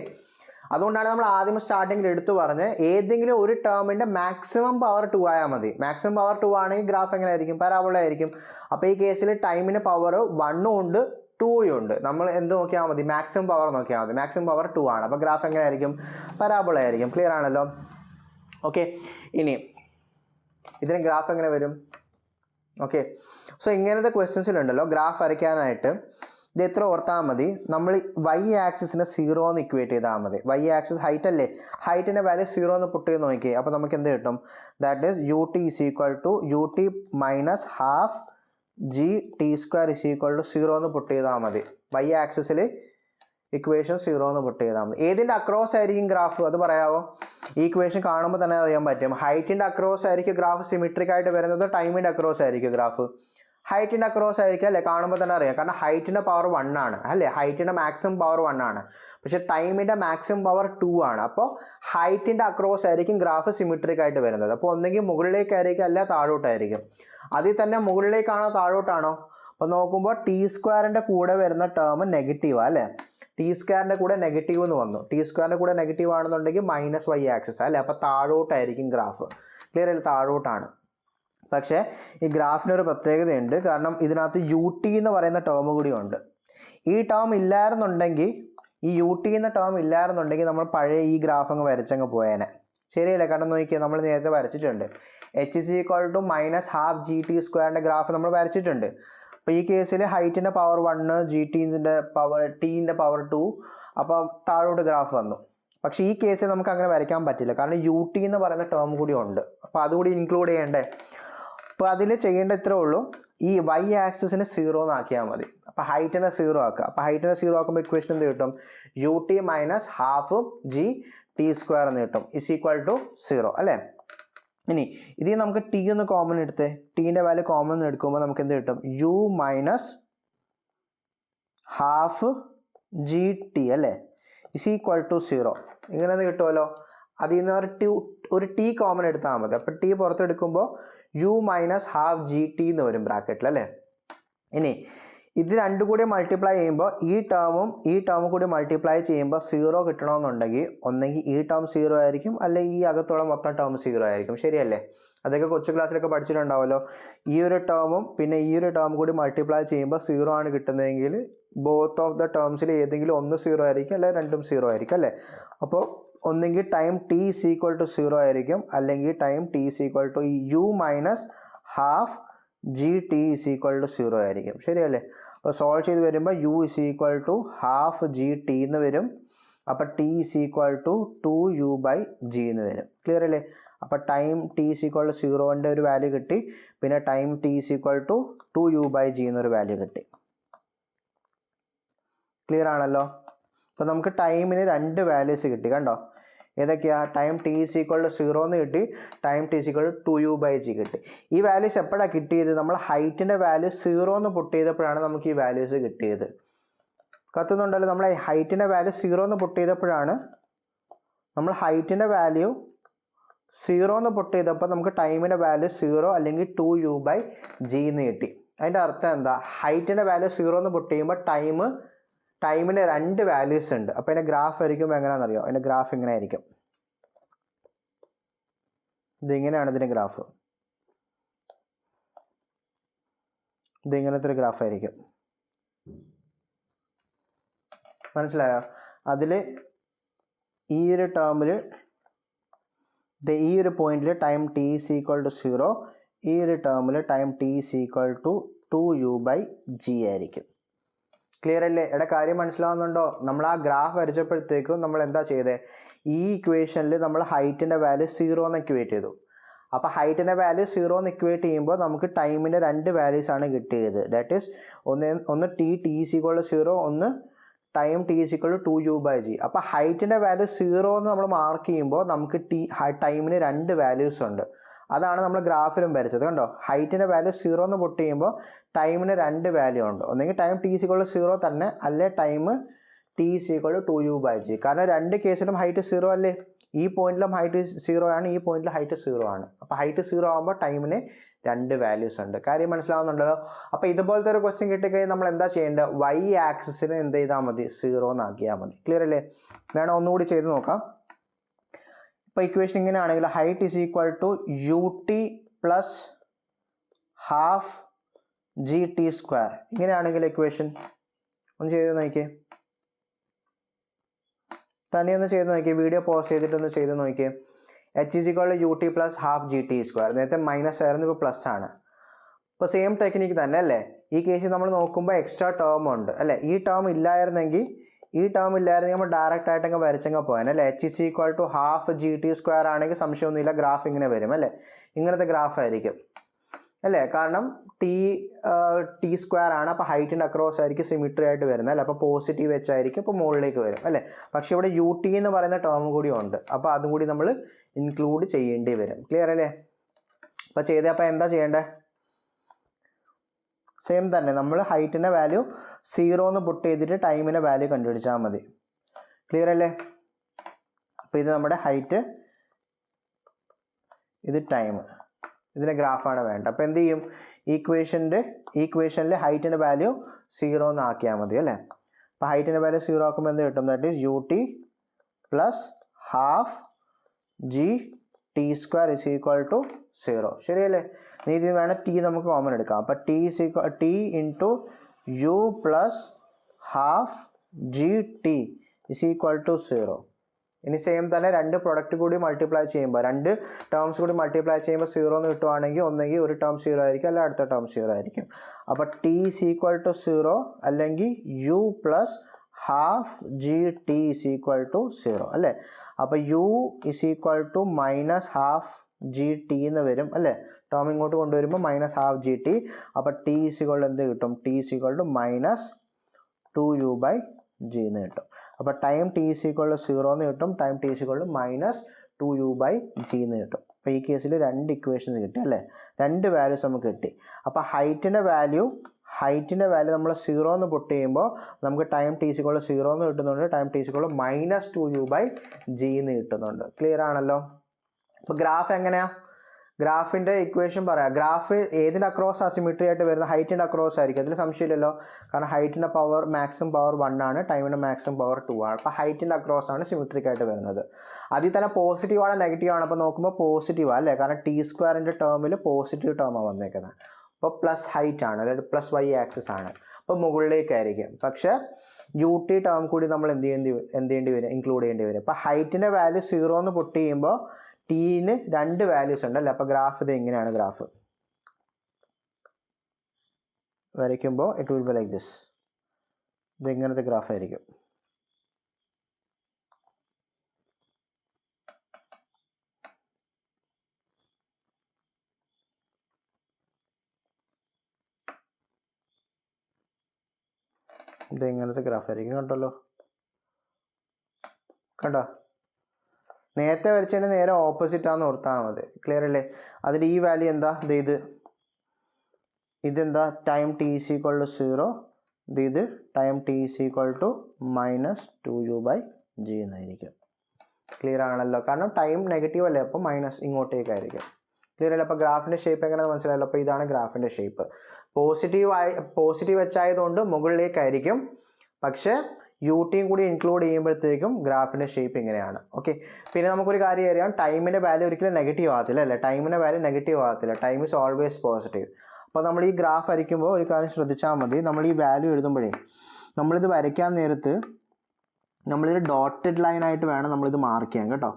അതുകൊണ്ടാണ് നമ്മൾ ആദ്യം സ്റ്റാർട്ടിങ്ങിൽ എടുത്തു പറഞ്ഞത് ഏതെങ്കിലും ഒരു ടേമിൻ്റെ മാക്സിമം പവർ 2 ആയാൽ മതി. മാക്സിമം പവർ 2 ആണെങ്കിൽ ഗ്രാഫ് എങ്ങനെ ആയിരിക്കും? പരാബോള ആയിരിക്കും. അപ്പോൾ ഈ കേസിൽ ടൈമിന് പവർ 1 ഉണ്ട് 2 ഉണ്ട്. നമ്മൾ എന്ത് നോക്കിയാൽ മതി? മാക്സിമം പവർ നോക്കിയാൽ മതി. മാക്സിമം പവർ 2 ആണ്. അപ്പോൾ ഗ്രാഫ് എങ്ങനെ ആയിരിക്കും? പരാബോള ആയിരിക്കും. ക്ലിയർ ആണല്ലോ? ഓക്കെ, ഇനി ഇതിന് ഗ്രാഫ് എങ്ങനെ വരും? ഓക്കെ, സോ ഇങ്ങനത്തെ ക്വസ്റ്റ്യൻസിലുണ്ടല്ലോ ഗ്രാഫ് വരയ്ക്കാനായിട്ട് ഇത് എത്ര ഓർത്താൽ മതി? നമ്മൾ വൈ ആക്സിസിനെ 0 എന്ന് ഇക്വേറ്റ് ചെയ്താൽ മതി. വൈ ആക്സിസ് ഹൈറ്റ് അല്ലേ, ഹൈറ്റിൻ്റെ വാല്യൂ 0 എന്ന് പുട്ട് ചെയ്ത് നോക്കിയേ. അപ്പോൾ നമുക്ക് എന്ത് കിട്ടും? That is ut is equal to ut minus half g t square is equal to 0 എന്ന് പുട്ട് ചെയ്താൽ മതി. വൈ ആക്സിസിൽ ഇക്വേഷൻ 0 എന്ന് പുട്ട് ചെയ്താൽ മതി. ഏതിൻ്റെ അക്രോസ് ആയിരിക്കും ഗ്രാഫ് അത് പറയാമോ? ഈ ഇക്വേഷൻ കാണുമ്പോൾ തന്നെ അറിയാൻ പറ്റും. ഹൈറ്റിൻ്റെ അക്രോസ് ആയിരിക്കും ഗ്രാഫ് സിമെട്രിക് ആയിട്ട് വരുന്നത്, ടൈമിൻ്റെ അക്രോസ് ആയിരിക്കും ഗ്രാഫ്? ഹൈറ്റിൻ്റെ അക്രോസ് ആയിരിക്കും അല്ലേ, കാണുമ്പോൾ തന്നെ അറിയാം. കാരണം ഹൈറ്റിൻ്റെ പവർ 1 ആണ് അല്ലേ, ഹൈറ്റിൻ്റെ മാക്സിമം പവർ 1 ആണ്, പക്ഷേ ടൈമിൻ്റെ മാക്സിമം പവർ 2 ആണ്. അപ്പോൾ ഹൈറ്റിൻ്റെ അക്രോസ് ആയിരിക്കും ഗ്രാഫ് സിമെട്രിക് ആയിട്ട് വരുന്നത്. അപ്പോൾ ഒന്നെങ്കിൽ മുകളിലേക്കായിരിക്കും അല്ല താഴോട്ടായിരിക്കും. അതിൽ തന്നെ മുകളിലേക്കാണോ താഴോട്ടാണോ? അപ്പോൾ നോക്കുമ്പോൾ ടി സ്ക്വയറിൻ്റെ കൂടെ വരുന്ന ടേം നെഗറ്റീവാണ് അല്ലേ. ടി സ്ക്വയറിൻ്റെ കൂടെ നെഗറ്റീവ് എന്ന് വന്നു. ടി സ്ക്വയറിൻ്റെ കൂടെ നെഗറ്റീവ് ആണെന്നുണ്ടെങ്കിൽ മൈനസ് വൈ ആക്സിസ് അല്ലേ. അപ്പോൾ താഴോട്ടായിരിക്കും ഗ്രാഫ്. ക്ലിയർ അല്ലേ? താഴോട്ടാണ്. പക്ഷേ ഈ ഗ്രാഫിനൊരു പ്രത്യേകതയുണ്ട്. കാരണം ഇതിനകത്ത് യു ടി എന്ന് പറയുന്ന ടേം കൂടി ഉണ്ട്. ഈ ടേം ഇല്ലായിരുന്നുണ്ടെങ്കിൽ, ഈ യു ടി എന്ന ടേം ഇല്ലായിരുന്നുണ്ടെങ്കിൽ നമ്മൾ പഴയ ഈ ഗ്രാഫ് അങ്ങ് വരച്ചങ്ങ് പോയേനെ. ശരിയല്ലേ? കാരണം നോക്കിയാൽ നമ്മൾ നേരത്തെ വരച്ചിട്ടുണ്ട്. h is equal to minus half G T സ്ക്വയറിൻ്റെ ഗ്രാഫ് നമ്മൾ വരച്ചിട്ടുണ്ട്. അപ്പോൾ ഈ കേസിൽ ഹൈറ്റിൻ്റെ പവർ 1, ജി ടീൻ്റെ പവർ ടീൻ്റെ പവർ 2, അപ്പോൾ താഴോട്ട് ഗ്രാഫ് വന്നു. പക്ഷേ ഈ കേസിൽ നമുക്ക് അങ്ങനെ വരയ്ക്കാൻ പറ്റില്ല, കാരണം യു ടി എന്ന് പറയുന്ന ടേം കൂടി ഉണ്ട്. അപ്പോൾ അതുകൂടി ഇൻക്ലൂഡ് ചെയ്യണ്ടേ. അപ്പോൾ അതിൽ ചെയ്യേണ്ട ഇത്രേ ഉള്ളൂ, ഈ വൈ ആക്സിസിന് 0 എന്നാക്കിയാൽ മതി. അപ്പോൾ ഹൈറ്റിനെ 0 ആക്കുക. അപ്പോൾ ഹൈറ്റിനെ 0 ആക്കുമ്പോൾ ഇക്വേഷൻ എന്ത് കിട്ടും? U t minus half G T square എന്ന് കിട്ടും, ഇസ് ഈക്വൽ ടു 0 അല്ലേ. ഇനി ഇതിൽ നമുക്ക് ടി ഒന്ന് കോമൺ എടുത്തേ. ടീൻ്റെ വാല്യൂ കോമൺ എടുക്കുമ്പോൾ നമുക്ക് എന്ത് കിട്ടും? U minus half G t അല്ലേ, ഇസ് ഈക്വൽ ടു 0. ഇങ്ങനെ കിട്ടുമല്ലോ. അതിൽ നിന്ന് ഒരു ടി കോമൺ എടുത്താൽ മതി. അപ്പോൾ ടി പുറത്തെടുക്കുമ്പോൾ U minus half G T എന്ന് വരും ബ്രാക്കറ്റിൽ അല്ലേ. ഇനി ഇത് രണ്ടും കൂടി മൾട്ടിപ്ലൈ ചെയ്യുമ്പോൾ ഈ ടേമും കൂടി മൾട്ടിപ്ലൈ ചെയ്യുമ്പോൾ 0 കിട്ടണമെന്നുണ്ടെങ്കിൽ ഒന്നെങ്കിൽ ഈ ടേം 0 ആയിരിക്കും, അല്ലെങ്കിൽ ഈ അകത്തുള്ള മൊത്തം ടേം 0 ആയിരിക്കും. ശരിയല്ലേ? അതൊക്കെ കൊച്ചു ക്ലാസ്സിലൊക്കെ പഠിച്ചിട്ടുണ്ടാവുമല്ലോ. ഈ ഒരു ടേമും പിന്നെ ഈ ഒരു ടേം കൂടി മൾട്ടിപ്ലൈ ചെയ്യുമ്പോൾ 0 ആണ് കിട്ടുന്നതെങ്കിൽ ബോത്ത് ഓഫ് ദ ടേംസിൽ ഏതെങ്കിലും ഒന്ന് 0 ആയിരിക്കും, അല്ലെങ്കിൽ രണ്ടും 0 ആയിരിക്കും അല്ലേ. അപ്പോൾ ഒന്നെങ്കിൽ time T is equal to 0 ആയിരിക്കും, അല്ലെങ്കിൽ time T is equal to U minus half G T is equal to 0 ആയിരിക്കും. ശരിയല്ലേ? അപ്പോൾ സോൾവ് ചെയ്ത് വരുമ്പോൾ U is equal to half G T എന്ന് വരും. അപ്പോൾ T is equal to 2u by G എന്ന് വരും. ക്ലിയർ അല്ലേ? അപ്പോൾ time T is equal to 0ൻ്റെ ഒരു വാല്യൂ കിട്ടി, പിന്നെ time T is equal to 2u by g എന്നൊരു വാല്യൂ കിട്ടി. ക്ലിയർ ആണല്ലോ? അപ്പോൾ നമുക്ക് ടൈമിന് 2 വാല്യൂസ് കിട്ടി. കണ്ടോ? ഏതൊക്കെയാണ്? Time T is equal to 0 എന്ന് കിട്ടി, time T is equal to 2u by g കിട്ടി. ഈ വാല്യൂസ് എപ്പോഴാണ് കിട്ടിയത്? നമ്മൾ ഹൈറ്റിൻ്റെ വാല്യൂ 0 എന്ന് പുട്ട് ചെയ്തപ്പോഴാണ് നമുക്ക് ഈ വാല്യൂസ് കിട്ടിയത്. കത്തുന്നുണ്ടല്ലോ? നമ്മൾ ഹൈറ്റിൻ്റെ വാല്യൂ 0 എന്ന് പുട്ട് ചെയ്തപ്പോഴാണ് നമ്മൾ ഹൈറ്റിൻ്റെ വാല്യൂ 0 എന്ന് പുട്ട് ചെയ്തപ്പോൾ നമുക്ക് ടൈമിൻ്റെ വാല്യൂ 0 അല്ലെങ്കിൽ 2u ബൈ ജി എന്ന് കിട്ടി. അതിൻ്റെ അർത്ഥം എന്താ? ഹൈറ്റിൻ്റെ വാല്യൂ 0 എന്ന് പുട്ട് ചെയ്യുമ്പോൾ ടൈമിന് 2 വാല്യൂസ് ഉണ്ട്. അപ്പോൾ അതിൻ്റെ ഗ്രാഫ് ആയിരിക്കും എങ്ങനെയാണെന്നറിയോ? അതിൻ്റെ ഗ്രാഫ് ഇങ്ങനെ ആയിരിക്കും. ഇതിങ്ങനെയാണ് ഇതിൻ്റെ ഗ്രാഫ്. ഇതിങ്ങനത്തെ ഒരു ഗ്രാഫ് ആയിരിക്കും. മനസ്സിലായോ? അതിൽ ഈ ഒരു ടേമിൽ ഈ ഒരു പോയിന്റിൽ time T is equal to 0, ഈ ഒരു ടേമിൽ time T is equal to 2u/g ആയിരിക്കും. ക്ലിയർ അല്ലേ? ഇവിടെ കാര്യം മനസ്സിലാവുന്നുണ്ടോ? നമ്മൾ ആ ഗ്രാഫ് വരച്ചപ്പോഴത്തേക്കും നമ്മൾ എന്താ ചെയ്തത്? ഈ ഇക്വേഷനിൽ നമ്മൾ ഹൈറ്റിൻ്റെ വാല്യൂ 0 എന്ന് ഇക്വേറ്റ് ചെയ്തു. അപ്പോൾ ഹൈറ്റിൻ്റെ വാല്യൂ 0 എന്ന് ഇക്വേറ്റ് ചെയ്യുമ്പോൾ നമുക്ക് ടൈമിൻ്റെ രണ്ട് വാല്യൂസാണ് കിട്ടിയത്. ദാറ്റ് ഈസ് ഒന്ന് ടി ഈസ് ഈക്വൽ ടു 0, ഒന്ന് time T is equal to 2u/g. അപ്പോൾ ഹൈറ്റിൻ്റെ വാല്യൂ 0 എന്ന് നമ്മൾ മാർക്ക് ചെയ്യുമ്പോൾ നമുക്ക് ടൈമിന് രണ്ട് വാല്യൂസ് ഉണ്ട്. അതാണ് നമ്മൾ ഗ്രാഫിലും വരച്ചത്. കണ്ടോ? ഹൈറ്റിൻ്റെ വാല്യൂ 0 എന്ന് പുട്ട് ചെയ്യുമ്പോൾ ടൈമിന് രണ്ട് വാല്യൂ ഉണ്ട്. ഒന്നെങ്കിൽ time T is equal to 0 തന്നെ, അല്ലെ time T is equal to 2u/g. കാരണം രണ്ട് കേസിലും ഹൈറ്റ് 0 അല്ലേ? ഈ പോയിന്റിലും ഹൈറ്റ് 0 ആണ്, ഈ പോയിന്റിൽ ഹൈറ്റ് 0 ആണ്. അപ്പോൾ ഹൈറ്റ് 0 ആകുമ്പോൾ ടൈമിന് രണ്ട് വാല്യൂസ് ഉണ്ട്. കാര്യം മനസ്സിലാവുന്നുണ്ടല്ലോ? അപ്പോൾ ഇതുപോലത്തെ ഒരു ക്വസ്റ്റ്യൻ കിട്ടിക്കഴിഞ്ഞാൽ നമ്മൾ എന്താ ചെയ്യേണ്ടത്? വൈ ആക്സിസിന് എന്ത് ചെയ്താൽ മതി? 0 എന്നാക്കിയാൽ മതി. ക്ലിയർ അല്ലേ? വേണം ഒന്നുകൂടി ചെയ്ത് നോക്കാം. ഇപ്പോൾ ഇക്വേഷൻ ഇങ്ങനെയാണെങ്കിൽ height is equal to ut plus half GT². ഇങ്ങനെയാണെങ്കിൽ ഇക്വേഷൻ ഒന്ന് ചെയ്ത് നോക്കിയേ, തന്നെ ഒന്ന് ചെയ്ത് നോക്കിയേ, വീഡിയോ പോസ് ചെയ്തിട്ടൊന്ന് ചെയ്ത് നോക്കിയേ. h is equal to ut plus half GT². നേരത്തെ മൈനസ് ആയിരുന്നു, ഇപ്പോൾ പ്ലസ് ആണ്. ഇപ്പോൾ സെയിം ടെക്നിക്ക് തന്നെ അല്ലേ? ഈ കേസിൽ നമ്മൾ നോക്കുമ്പോൾ എക്സ്ട്രാ ടേം ഉണ്ട് അല്ലേ? ഈ ടേം ഇല്ലായിരുന്നെങ്കിൽ നമ്മൾ ഡയറക്റ്റ് ആയിട്ടങ്ങ് വരച്ചങ്ങ് പോയാൽ അല്ലേ? h is equal to half GT² ആണെങ്കിൽ സംശയമൊന്നുമില്ല, ഗ്രാഫ് ഇങ്ങനെ വരും അല്ലേ? ഇങ്ങനത്തെ ഗ്രാഫ് ആയിരിക്കും അല്ലേ? കാരണം T² ആണ്, അപ്പോൾ ഹൈറ്റിൻ്റെ അക്രോസ് ആയിരിക്കും സിമിട്രി ആയിട്ട് വരുന്നത് അല്ലേ? അപ്പോൾ പോസിറ്റീവ് വെച്ചായിരിക്കും ഇപ്പോൾ മുകളിലേക്ക് വരും അല്ലേ? പക്ഷേ ഇവിടെ ut എന്ന് പറയുന്ന ടേം കൂടി ഉണ്ട്, അപ്പോൾ അതും കൂടി നമ്മൾ ഇൻക്ലൂഡ് ചെയ്യേണ്ടി വരും. ക്ലിയർ അല്ലേ? അപ്പോൾ ചെയ്തപ്പോൾ എന്താ ചെയ്യേണ്ടത്? സെയിം തന്നെ, നമ്മൾ ഹൈറ്റിൻ്റെ വാല്യൂ 0 എന്ന് പുട്ട് ചെയ്തിട്ട് ടൈമിൻ്റെ വാല്യൂ കണ്ടുപിടിച്ചാൽ മതി. ക്ലിയർ അല്ലേ? അപ്പോൾ ഇത് നമ്മുടെ ഹൈറ്റ്, ഇത് ടൈം, ഇതിൻ്റെ ഗ്രാഫാണ് വേണ്ടത്. അപ്പോൾ എന്ത് ചെയ്യും? ഈക്വേഷനിൽ ഹൈറ്റിൻ്റെ വാല്യൂ 0 എന്ന് ആക്കിയാൽ മതി അല്ലേ? അപ്പോൾ ഹൈറ്റിൻ്റെ വാല്യൂ 0 ആക്കുമ്പോൾ എന്ത് കിട്ടും? That is ut plus half GT² is equal to 0. ശരിയല്ലേ? ഇനി ഇതിന് വേണം ടി നമുക്ക് കോമൺ എടുക്കാം. അപ്പോൾ t into u plus half GT is equal to 0. ഇനി സെയിം തന്നെ രണ്ട് പ്രൊഡക്റ്റ് കൂടി മൾട്ടിപ്ലൈ ചെയ്യുമ്പോൾ, രണ്ട് ടേംസ് കൂടി മൾട്ടിപ്ലൈ ചെയ്യുമ്പോൾ 0 എന്ന് കിട്ടുവാണെങ്കിൽ ഒന്നെങ്കിൽ ഒരു ടേം 0 ആയിരിക്കും, അല്ലെങ്കിൽ അടുത്ത ടേം 0 ആയിരിക്കും. അപ്പോൾ ടി ഈസ് ഈക്വൽ ടു 0 അല്ലെങ്കിൽ u plus half GT is equal to 0 അല്ലേ? അപ്പോൾ u is equal to minus half GT എന്ന് വരും അല്ലേ? ടേം ഇങ്ങോട്ട് കൊണ്ടുവരുമ്പോൾ മൈനസ് ഹാഫ് GT. അപ്പോൾ ടി ഈസ് ഈക്വൽ എന്ത് കിട്ടും? T is equal to minus 2u/g എന്ന് കിട്ടും. അപ്പോൾ time T is equal to 0 എന്ന് കിട്ടും, time T is equal to minus 2u/g എന്ന് കിട്ടും. അപ്പോൾ ഈ കേസിൽ രണ്ട് ഇക്വേഷൻസ് കിട്ടി അല്ലേ? രണ്ട് വാല്യൂസ് നമുക്ക് കിട്ടി. അപ്പോൾ ഹൈറ്റിൻ്റെ വാല്യൂ നമ്മൾ 0 എന്ന് പുട്ട് ചെയ്യുമ്പോൾ നമുക്ക് time T is equal to 0 എന്ന് കിട്ടുന്നുണ്ട്, time T is equal to minus 2u/g എന്ന് കിട്ടുന്നുണ്ട്. ക്ലിയർ ആണല്ലോ? അപ്പോൾ ഗ്രാഫ് എങ്ങനെയാണ്? ഗ്രാഫിൻ്റെ ഇക്വേഷൻ പറയാം. ഗ്രാഫ് ഏതിൻ്റെ അക്രോസ് സിമിട്രി ആയിട്ട് വരുന്നത്? ഹൈറ്റിൻ്റെ അക്രോസ് ആയിരിക്കും, അതിൽ സംശയമില്ലല്ലോ. കാരണം ഹൈറ്റിൻ്റെ പവർ മാക്സിമം പവർ 1 ആണ്, ടൈമിൻ്റെ മാക്സിമം പവർ 2 ആണ്. അപ്പോൾ ഹൈറ്റിൻ്റെ അക്രോസ് ആണ് സിമിട്രിക് ആയിട്ട് വരുന്നത്. അതിൽ തന്നെ പോസിറ്റീവ് ആണ് നെഗറ്റീവ് ആണ്. അപ്പോൾ നോക്കുമ്പോൾ പോസിറ്റീവ് അല്ലേ? കാരണം T² ടേമിൽ പോസിറ്റീവ് ടേമാണ് വന്നേക്കുന്നത്. അപ്പോൾ പ്ലസ് ഹൈറ്റ് ആണ്, അതായത് പ്ലസ് y ആക്സിസ് ആണ്, അപ്പോൾ മുകളിലേക്കായിരിക്കും. പക്ഷേ ut ടേം കൂടി നമ്മൾ എന്ത് ചെയ്യേണ്ടി വരും? ഇൻക്ലൂഡ് ചെയ്യേണ്ടി വരും. അപ്പോൾ ഹൈറ്റിൻ്റെ വാല്യൂ 0 എന്ന് പുട്ട് ചെയ്യുമ്പോൾ ടീന് രണ്ട് വാല്യൂസ് ഉണ്ടല്ലേ? അപ്പോൾ ഗ്രാഫ് ഇത് എങ്ങനെയാണ്? ഗ്രാഫ് വരയ്ക്കുമ്പോൾ it will be like this. ഇത് ഇങ്ങനത്തെ ഗ്രാഫ് ആയിരിക്കും. ഇത് ഇങ്ങനത്തെ ഗ്രാഫ് ആയിരിക്കും. കണ്ടോ? നേരത്തെ വരച്ചതിന് നേരെ ഓപ്പോസിറ്റ് ആണെന്ന് ഓർത്താൽ മതി. ക്ലിയർ അല്ലേ? അതിൽ ഈ വാല്യൂ എന്താ? ഇതെന്താ? Time T is equal to 0, ഇത് time T is equal to minus 2u/g എന്നായിരിക്കും. ക്ലിയർ ആണല്ലോ? കാരണം ടൈം നെഗറ്റീവ് അല്ലേ, അപ്പോൾ മൈനസ് ഇങ്ങോട്ടേക്കായിരിക്കും. ക്ലിയർ അല്ലേ? അപ്പോൾ ഗ്രാഫിൻ്റെ ഷേപ്പ് എങ്ങനെയാണെന്ന് മനസ്സിലായല്ലോ? അപ്പോൾ ഇതാണ് ഗ്രാഫിൻ്റെ ഷേപ്പ്. പോസിറ്റീവ് വെച്ചായതുകൊണ്ട് മുകളിലേക്കായിരിക്കും, പക്ഷേ യും കൂടി ഇൻക്ലൂഡ് ചെയ്യുമ്പോഴത്തേക്കും ഗ്രാഫിൻ്റെ ഷേപ്പ് ഇങ്ങനെയാണ്. ഓക്കെ, പിന്നെ നമുക്കൊരു കാര്യം അറിയാം, ടൈമിൻ്റെ വാല്യൂ ഒരിക്കലും നെഗറ്റീവ് ആകത്തില്ല അല്ലേ? ടൈമിൻ്റെ വാല്യൂ നെഗറ്റീവ് ആകത്തില്ല, ടൈം ഈസ് ഓൾവേസ് പോസിറ്റീവ്. അപ്പോൾ നമ്മൾ ഈ ഗ്രാഫ് വരയ്ക്കുമ്പോൾ ഒരു കാര്യം ശ്രദ്ധിച്ചാൽ മതി, നമ്മൾ ഈ വാല്യൂ എഴുതുമ്പോഴേ നമ്മളിത് വരയ്ക്കാൻ നേരത്ത് നമ്മളിത് ഡോട്ടഡ് ലൈൻ ആയിട്ട് വേണം നമ്മളിത് മാർക്ക് ചെയ്യാൻ കേട്ടോ.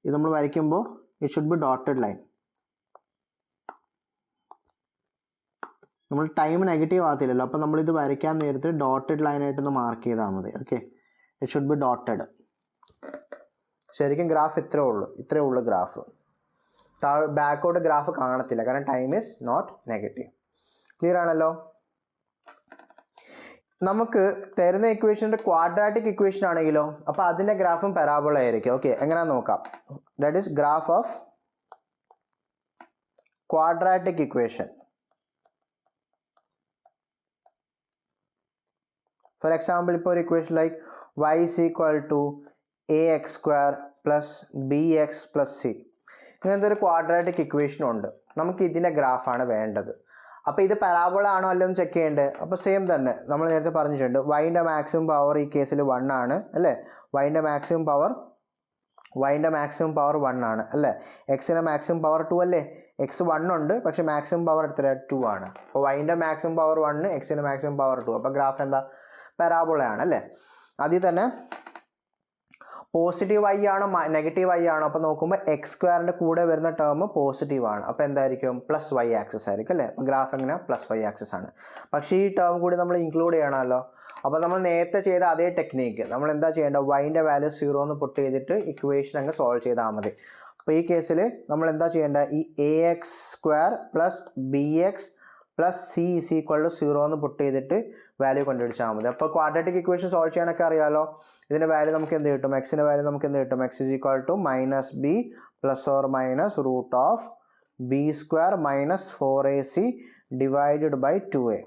ഇത് നമ്മൾ വരയ്ക്കുമ്പോൾ it should be dotted line. നമ്മൾ ടൈം നെഗറ്റീവ് ആകത്തില്ലല്ലോ, അപ്പോൾ നമ്മളിത് വരയ്ക്കാൻ നേരത്ത് ഡോട്ടഡ് ലൈനായിട്ടൊന്ന് മാർക്ക് ചെയ്താൽ മതി. Okay, it should be dotted. ശരിക്കും ഗ്രാഫ് ഇത്രേ ഉള്ളൂ ഗ്രാഫ്. ബാക്കോട്ട് ഗ്രാഫ് കാണത്തില്ല, കാരണം time is not negative. Clear ആണല്ലോ? നമുക്ക് തരുന്ന ഇക്വേഷൻ്റെ ക്വാഡ്രാറ്റിക് ഇക്വേഷൻ ആണെങ്കിലോ, അപ്പോൾ അതിൻ്റെ ഗ്രാഫും പരാബോള ആയിരിക്കും. ഓക്കെ, എങ്ങനെയാണെന്ന് നോക്കാം. That is graph of quadratic equation. Four example, ഇപ്പോൾ ഒരു equation like y is equal to ax square plus bx plus c. ഇങ്ങനത്തെ ഒരു ക്വാഡ്രാറ്റിക് ഇക്വേഷൻ ഉണ്ട്. നമുക്ക് ഇതിൻ്റെ ഗ്രാഫാണ് വേണ്ടത്. അപ്പോൾ ഇത് പരാബോള ആണോ അല്ലോ എന്ന് ചെക്ക് ചെയ്യേണ്ടത്. അപ്പോൾ സെയിം തന്നെ നമ്മൾ നേരത്തെ പറഞ്ഞിട്ടുണ്ട്, വൈൻ്റെ മാക്സിമം പവർ ഈ കേസിൽ 1 ആണ് അല്ലേ. വൈൻ്റെ മാക്സിമം പവർ 1 ആണ് അല്ലേ. എക്സിൻ്റെ മാക്സിമം പവർ 2 അല്ലേ. എക്സ് 1 ഉണ്ട്, പക്ഷേ മാക്സിമം പവർ എത്ര 2 ആണ്. അപ്പോൾ വൈൻ്റെ മാക്സിമം പവർ 1, എക്സിൻ്റെ മാക്സിമം പവർ 2. അപ്പോൾ ഗ്രാഫ് എന്താ? പരാബോളയാണ് അല്ലേ. അതിൽ തന്നെ പോസിറ്റീവ് y ആണോ നെഗറ്റീവ് y ആണോ? അപ്പോൾ നോക്കുമ്പോൾ എക്സ് സ്ക്വയറിൻ്റെ കൂടെ വരുന്ന ടേം പോസിറ്റീവ് ആണ്, അപ്പോൾ എന്തായിരിക്കും? പ്ലസ് വൈ ആക്സിസ് ആയിരിക്കും അല്ലേ. അപ്പോൾ ഗ്രാഫ് എങ്ങനെയാണ്? പ്ലസ് വൈ ആക്സിസ് ആണ്. പക്ഷേ ഈ ടേം കൂടി നമ്മൾ ഇൻക്ലൂഡ് ചെയ്യണമല്ലോ. അപ്പോൾ നമ്മൾ നേരത്തെ ചെയ്ത അതേ ടെക്നീക്ക് നമ്മൾ എന്താ ചെയ്യേണ്ടത്? വൈൻ്റെ വാല്യൂ 0 എന്ന് പുട്ട് ചെയ്തിട്ട് ഇക്വേഷൻ അങ്ങ് സോൾവ് ചെയ്താൽ മതി. അപ്പോൾ ഈ കേസിൽ നമ്മൾ എന്താ ചെയ്യേണ്ടത്? ഈ ax square plus bx plus c is equal to 0 എന്ന് പുട്ട് ചെയ്തിട്ട് വാല്യൂ കണ്ടുപിടിച്ചാൽ മതി. അപ്പോൾ ക്വാഡ്രാറ്റിക് ഇക്വേഷൻ സോൾവ് ചെയ്യാനൊക്കെ അറിയാമല്ലോ. ഇതിൻ്റെ വാല്യൂ നമുക്ക് എന്ത് കിട്ടും? എക്സിൻ്റെ വാല്യൂ നമുക്ക് എന്ത് കിട്ടും? X is equal to minus b plus or minus root of b square minus 4ac divided by 2a.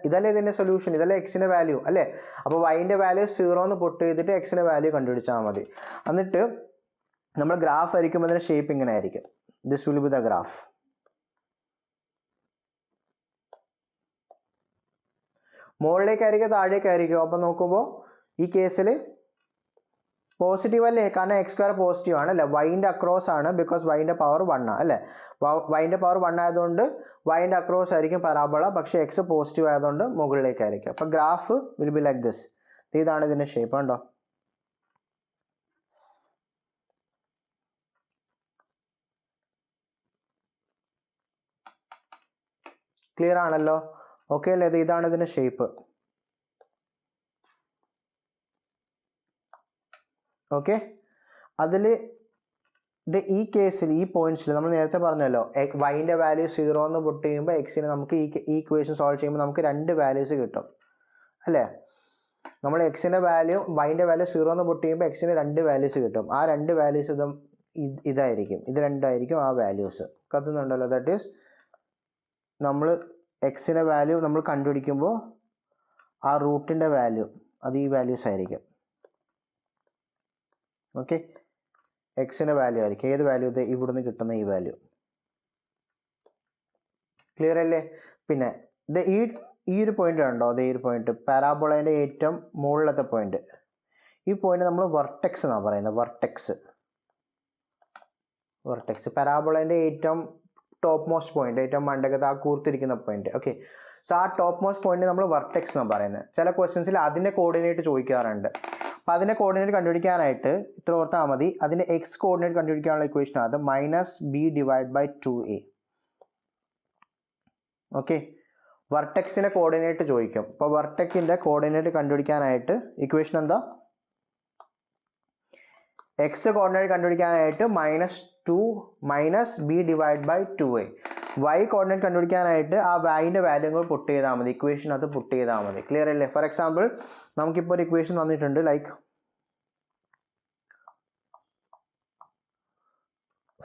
ഇതല്ലേ ഇതിൻ്റെ സൊല്യൂഷൻ, ഇതല്ലേ എക്സിൻ്റെ വാല്യൂ അല്ലേ. അപ്പോൾ വൈൻ്റെ വാല്യൂ 0 എന്ന് പുട്ട് ചെയ്തിട്ട് എക്സിൻ്റെ വാല്യൂ കണ്ടുപിടിച്ചാൽ മതി. എന്നിട്ട് നമ്മൾ ഗ്രാഫ് ആയിരിക്കും, അതിൻ്റെ ഷേപ്പ് ഇങ്ങനെ ആയിരിക്കും. This will be the graph. മുകളിലേക്കായിരിക്കും താഴേക്കായിരിക്കും? അപ്പോൾ നോക്കുമ്പോൾ ഈ കേസിൽ പോസിറ്റീവ് അല്ലേ, കാരണം എക്സ് സ്ക്വയർ പോസിറ്റീവ് ആണ് അല്ലേ. വൈൻ്റെ അക്രോസ് ആണ്, ബിക്കോസ് വൈൻ്റെ പവർ 1 അല്ലേ. വൈൻ്റെ പവർ 1 ആയതുകൊണ്ട് വൈൻ്റെ അക്രോസ് ആയിരിക്കും പരാബോള, പക്ഷേ എക്സ് പോസിറ്റീവ് ആയതുകൊണ്ട് മുകളിലേക്കായിരിക്കും. അപ്പോൾ graph will be like this. ഇതാണ് ഇതിൻ്റെ ഷേപ്പ് കണ്ടോ. ക്ലിയർ ആണല്ലോ? ഓക്കെ അല്ലേ. ഇതാണ് ഇതിൻ്റെ ഷേപ്പ്. ഓക്കെ, അതിൽ ഈ കേസിൽ ഈ പോയിന്റ്സിൽ നമ്മൾ നേരത്തെ പറഞ്ഞല്ലോ, വൈൻ്റെ വാല്യൂ 0 എന്ന് പുട്ട് ചെയ്യുമ്പോൾ എക്സിന് നമുക്ക് ഈ ഇക്വേഷൻ സോൾവ് ചെയ്യുമ്പോൾ നമുക്ക് 2 വാല്യൂസ് കിട്ടും അല്ലേ. നമ്മൾ എക്സിൻ്റെ വാല്യൂ വൈൻ്റെ വാല്യൂ 0 എന്ന് പുട്ട് ചെയ്യുമ്പോൾ എക്സിന് 2 വാല്യൂസ് കിട്ടും. ആ 2 വാല്യൂസ് ഇതായിരിക്കും, ഇത് രണ്ടായിരിക്കും ആ വാല്യൂസ്. കത്തുന്നുണ്ടല്ലോ. ദാറ്റ് ഈസ് നമ്മൾ എക്സിൻ്റെ വാല്യൂ നമ്മൾ കണ്ടുപിടിക്കുമ്പോൾ ആ റൂട്ടിൻ്റെ വാല്യൂ അത് ഈ വാല്യൂസ് ആയിരിക്കും. ഓക്കെ, എക്സിൻ്റെ വാല്യൂ ആയിരിക്കും. ഏത് വാല്യൂ? ഇത് ഇവിടുന്ന് കിട്ടുന്ന ഈ വാല്യൂ. ക്ലിയർ അല്ലേ? പിന്നെ ഇത് ഈ ഒരു പോയിന്റ് ഉണ്ടോ? അതേ ഈ ഒരു പോയിന്റ് പാരാബോളേൻ്റെ ഏറ്റവും മുകളിലത്തെ പോയിന്റ്. ഈ പോയിന്റ് നമ്മൾ വെർട്ടെക്സ് എന്നാണ് പറയുന്നത്. വെർട്ടെക്സ് പാരാബോളേൻ്റെ ഏറ്റവും ടോപ്പ് മോസ്റ്റ് പോയിന്റ്, ഏറ്റവും മണ്ടകത്ത് ആ കൂർത്തിരിക്കുന്ന പോയിന്റ്. ഓക്കെ, സോ ആ ടോപ്പ് മോസ്റ്റ് പോയിന്റ് നമ്മൾ വെർട്ടെക്സ് എന്നാണ് പറയുന്നത്. ചില ക്വസ്റ്റ്യൻസിൽ അതിൻ്റെ കോർഡിനേറ്റ് ചോദിക്കാറുണ്ട്. അപ്പോൾ അതിൻ്റെ കോർഡിനേറ്റ് കണ്ടുപിടിക്കാനായിട്ട് ഇത്ര ഓർത്താൽ മതി. അതിൻ്റെ എക്സ് കോർഡിനേറ്റ് കണ്ടുപിടിക്കാനുള്ള ഇക്വേഷൻ അത് -b divide by 2a. Okay, വെർട്ടെക്സിൻ്റെ കോർഡിനേറ്റ് ചോദിക്കും. അപ്പോൾ വെർട്ടെക്സിൻ്റെ കോർഡിനേറ്റ് കണ്ടുപിടിക്കാനായിട്ട് ഇക്വേഷൻ എന്താ? എക്സ് കോർഡിനേറ്റ് കണ്ടുപിടിക്കാനായിട്ട് -b divide by 2a. Y coordinate കണ്ടുപിടിക്കാനായിട്ട് ആ വൈൻ്റെ വാല്യൂ പുട്ട് ചെയ്താൽ മതി, ഇക്വേഷൻ അത് പുട്ട് ചെയ്താൽ മതി. ക്ലിയർ അല്ലേ? ഫോർ എക്സാമ്പിൾ, നമുക്കിപ്പോൾ ഒരു ഇക്വേഷൻ തന്നിട്ടുണ്ട്. Like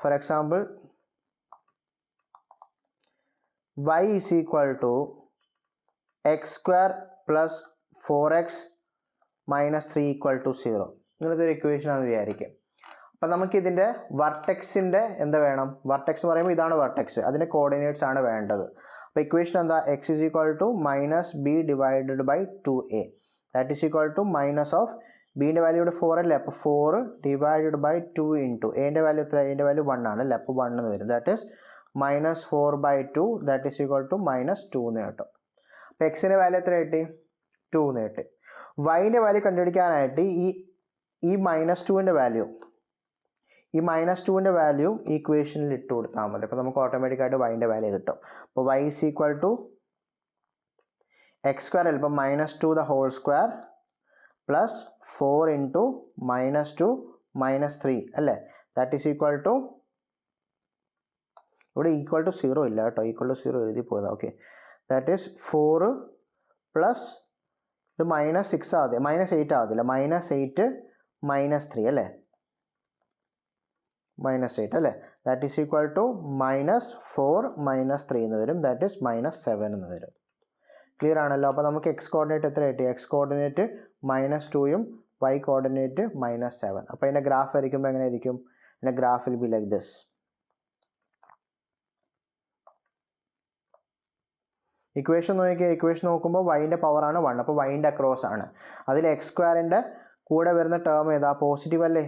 for example y is equal to x square plus 4x minus 3 equal to 0. ഇങ്ങനത്തെ ഒരു ഇക്വേഷൻ ആണെന്ന് വിചാരിക്കും. അപ്പം നമുക്കിതിൻ്റെ വർട്ടെക്സിൻ്റെ എന്താ വേണം? വർട്ടെക്സ് എന്ന് പറയുമ്പോൾ ഇതാണ് വർട്ടെക്സ്, അതിൻ്റെ കോർഡിനേറ്റ്സ് ആണ് വേണ്ടത്. അപ്പോൾ ഇക്വേഷൻ എന്താ? X is equal to -b divided by 2a. That is equal to minus of ബിൻ്റെ വാല്യൂ ഇവിടെ 4 അല്ലേ, അപ്പോൾ 4 ഡിവൈഡഡ് ബൈ 2 ഇൻറ്റു എൻ്റെ വാല്യൂ എത്ര? എൻ്റെ വാല്യൂ 1 ആണ് അല്ലേ, അപ്പോൾ 1 എന്ന് വരും. That is -4/2, that is equal to -2 എന്ന് കിട്ടും. അപ്പോൾ എക്സിൻ്റെ വാല്യൂ എത്ര കിട്ടി? 2 എന്ന് കിട്ടി. വൈൻ്റെ വാല്യൂ കണ്ടുപിടിക്കാനായിട്ട് ഈ -2ൻ്റെ വാല്യൂ ഇക്വേഷനിൽ ഇട്ട് കൊടുത്താൽ മതി. അപ്പോൾ നമുക്ക് ഓട്ടോമാറ്റിക്കായിട്ട് വൈൻ്റെ വാല്യൂ കിട്ടും. അപ്പോൾ y is equal to x square ഇപ്പം -2 the whole square plus 4 into -2 -3 അല്ലേ, ദാറ്റ് ഈസ് ഈക്വൽ ടു, ഇവിടെ ഈക്വൽ ടു 0 ഇല്ല കേട്ടോ, ഈക്വൽ ടു 0 എഴുതി പോയതാ. ഓക്കെ, ദാറ്റ് ഈസ് 4 പ്ലസ് ഇത് -6 ആദ്യം -8 ആവത്തില്ല, -8 -3 അല്ലേ, -8 അല്ലേ, ദാറ്റ് ഈസ് ഈക്വൽ ടു -4 -3 എന്ന് വരും, ദാറ്റ് ഈസ് -7 എന്ന് വരും. ക്ലിയർ ആണല്ലോ. അപ്പോൾ നമുക്ക് എക്സ് കോർഡിനേറ്റ് എത്ര കിട്ടി? X coordinate -2 y coordinate -7. അപ്പോൾ ഇതിൻ്റെ ഗ്രാഫ് വരയ്ക്കുമ്പോൾ എങ്ങനെ ആയിരിക്കും? ഇതിൻ്റെ graph will be like this. Equation നോക്കിയാൽ ഇക്വേഷൻ നോക്കുമ്പോൾ വൈൻ്റെ പവറാണ് 1, അപ്പോൾ വൈൻ്റെ അക്രോസ് ആണ്. അതിൽ എക്സ് സ്ക്വയറിൻ്റെ കൂടെ വരുന്ന ടേം ഏതാ? പോസിറ്റീവ് അല്ലേ,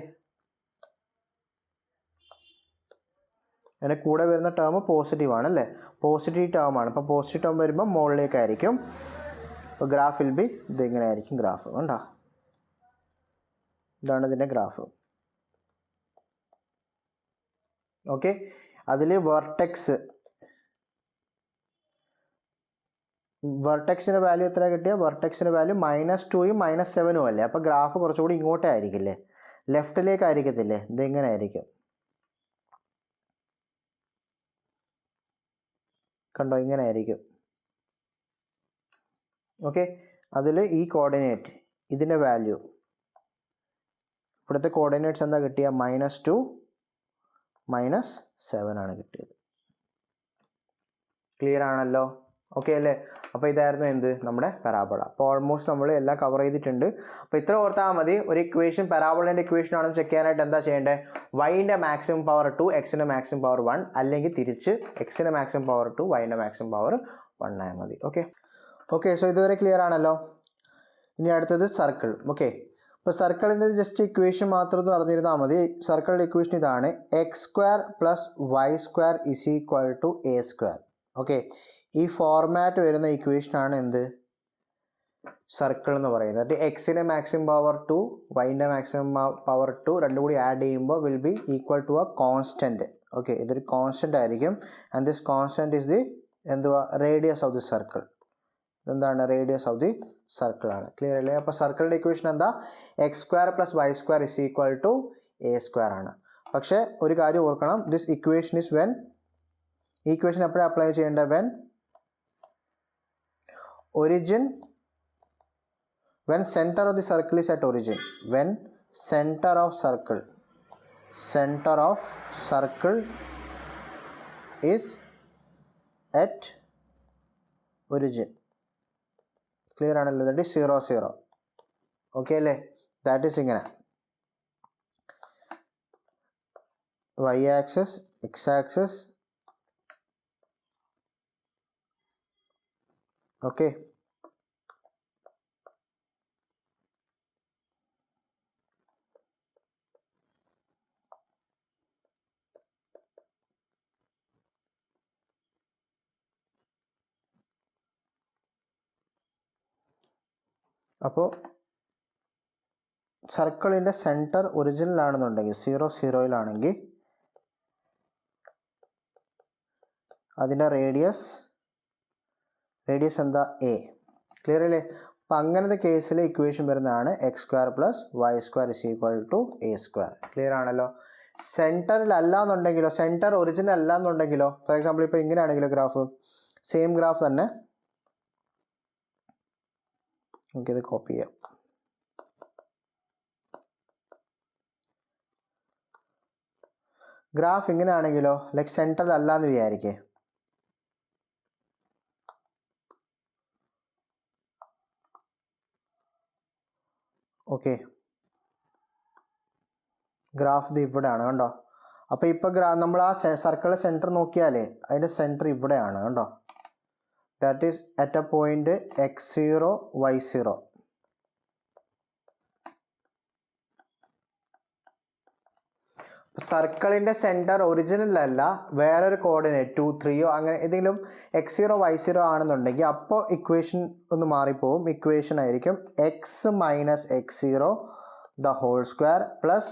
അതിൻ്റെ കൂടെ വരുന്ന ടേം പോസിറ്റീവ് ആണ് അല്ലേ, പോസിറ്റീവ് ടേം ആണ്. അപ്പോൾ പോസിറ്റീവ് ടേം വരുമ്പോൾ മുകളിലേക്കായിരിക്കും. അപ്പോൾ ഗ്രാഫ് വിൽ ബി ഇതിങ്ങനെ ആയിരിക്കും ഗ്രാഫ്. കണ്ടോ, ഇതാണ് ഇതിൻ്റെ ഗ്രാഫ്. ഓക്കെ, അതിൽ വെർട്ടെക്സിൻ്റെ വാല്യൂ എത്ര കിട്ടിയ? വെർട്ടെക്സിൻ്റെ വാല്യൂ -2 -7 അല്ലേ, അപ്പോൾ ഗ്രാഫ് കുറച്ചുകൂടി ഇങ്ങോട്ടേ ആയിരിക്കില്ലേ, ലെഫ്റ്റിലേക്ക് ആയിരിക്കത്തില്ലേ, ഇതിങ്ങനെ ആയിരിക്കും. കണ്ടോ, ഇങ്ങനെ ആയിരിക്കും. ഓക്കെ, അതിൽ ഈ കോർഡിനേറ്റ് ഇതിൻ്റെ വാല്യൂ, ഇവിടുത്തെ കോർഡിനേറ്റ്സ് എന്താ കിട്ടിയ? -2 -7 ആണ് കിട്ടിയത്. ക്ലിയർ ആണല്ലോ. ഓക്കെ അല്ലേ, അപ്പോൾ ഇതായിരുന്നു എന്ത്? നമ്മുടെ പരാബോള. അപ്പോൾ ഓൾമോസ്റ്റ് നമ്മൾ എല്ലാം കവർ ചെയ്തിട്ടുണ്ട്. അപ്പോൾ ഇത്ര ഓർത്താൽ മതി. ഒരു ഇക്വേഷൻ പരാബോളേൻ്റെ ഇക്വേഷൻ ആണെന്ന് ചെക്ക് ചെയ്യാനായിട്ട് എന്താ ചെയ്യേണ്ടത്? വൈൻ്റെ മാക്സിമം പവർ 2, എക്സിൻ്റെ മാക്സിമം പവർ 1, അല്ലെങ്കിൽ തിരിച്ച് എക്സിൻ്റെ മാക്സിമം പവർ 2, വൈൻ്റെ മാക്സിമം പവർ 1 ആയാൽ മതി. ഓക്കെ, സോ ഇതുവരെ ക്ലിയർ ആണല്ലോ. ഇനി അടുത്തത് സർക്കിൾ. ഓക്കെ, അപ്പോൾ സർക്കിളിൻ്റെ ജസ്റ്റ് ഇക്വേഷൻ മാത്രം ഒന്ന് അറിഞ്ഞിരുന്നാൽ മതി. സർക്കിളിൻ്റെ ഇക്വേഷൻ ഇതാണ്: x² + y² = a². ഓക്കെ, ഈ ഫോർമാറ്റ് വരുന്ന ഇക്വേഷനാണ് എന്ത്? സർക്കിൾ എന്ന് പറയുന്നത്. എക്സിൻ്റെ മാക്സിമം പവർ 2, വൈൻ്റെ മാക്സിമം പവർ 2 രണ്ടും കൂടി ആഡ് ചെയ്യുമ്പോൾ will be equal to a constant. Okay, ഇതൊരു കോൺസ്റ്റൻ്റ് ആയിരിക്കും. And this constant is the എന്തുവാ? Radius of the circle. എന്താണ്? റേഡിയസ് ഓഫ് ദി സർക്കിൾ ആണ്. ക്ലിയർ അല്ലേ? അപ്പോൾ സർക്കിളിൻ്റെ ഇക്വേഷൻ എന്താ? x² + y² = a² ആണ്. പക്ഷേ ഒരു കാര്യം ഓർക്കണം, ദിസ് ഇക്വേഷൻ ഇസ് വെൻ, ഈ ഇക്വേഷൻ എപ്പോഴാണ് അപ്ലൈ ചെയ്യേണ്ടത്? When origin, when center of the circle is at origin, when center of circle is at origin. Clear ആണല്ലോ? that is 0 0. ഓക്കെ അല്ലേ? that is ഇങ്ങനെ y axis, x axis. Okay, അപ്പോൾ സർക്കിളിൻ്റെ centre ഒറിജിനലാണെന്നുണ്ടെങ്കിൽ 0 0 അതിൻ്റെ radius എന്താ? a. Clear അല്ലേ? അപ്പോൾ അങ്ങനത്തെ കേസിൽ ഇക്വേഷൻ വരുന്നതാണ് x² + y² = a². ക്ലിയർ ആണല്ലോ. സെൻറ്ററിലല്ല എന്നുണ്ടെങ്കിലോ, സെൻറ്റർ ഒറിജിനൽ അല്ല എന്നുണ്ടെങ്കിലോ, ഫോർ എക്സാമ്പിൾ ഇപ്പോൾ ഇങ്ങനെയാണെങ്കിലോ ഗ്രാഫ്, സെയിം ഗ്രാഫ് തന്നെ നമുക്കിത് കോപ്പി ചെയ്യാം. ഗ്രാഫ് ഇങ്ങനെയാണെങ്കിലോ, ലൈക്ക് സെൻറ്ററിൽ അല്ല എന്ന് വിചാരിക്കേ, ഓക്കെ, ഗ്രാഫ് ഇത് ഇവിടെയാണ്. കണ്ടോ? അപ്പോൾ ഇപ്പോൾ നമ്മൾ ആ സർക്കിളിലെ സെൻറ്റർ നോക്കിയാലേ അതിൻ്റെ സെൻറ്റർ ഇവിടെയാണ്. കണ്ടോ? That is at A point x0 y0. സർക്കിളിൻ്റെ സെൻറ്റർ ഒറിജിനലല്ല, വേറൊരു കോർഡിനേറ്റ് 2 3 അങ്ങനെ ഏതെങ്കിലും x0 y0 ആണെന്നുണ്ടെങ്കിൽ അപ്പോൾ ഇക്വേഷൻ ഒന്ന് മാറിപ്പോവും. ഇക്വേഷൻ ആയിരിക്കും x - x0 the whole square plus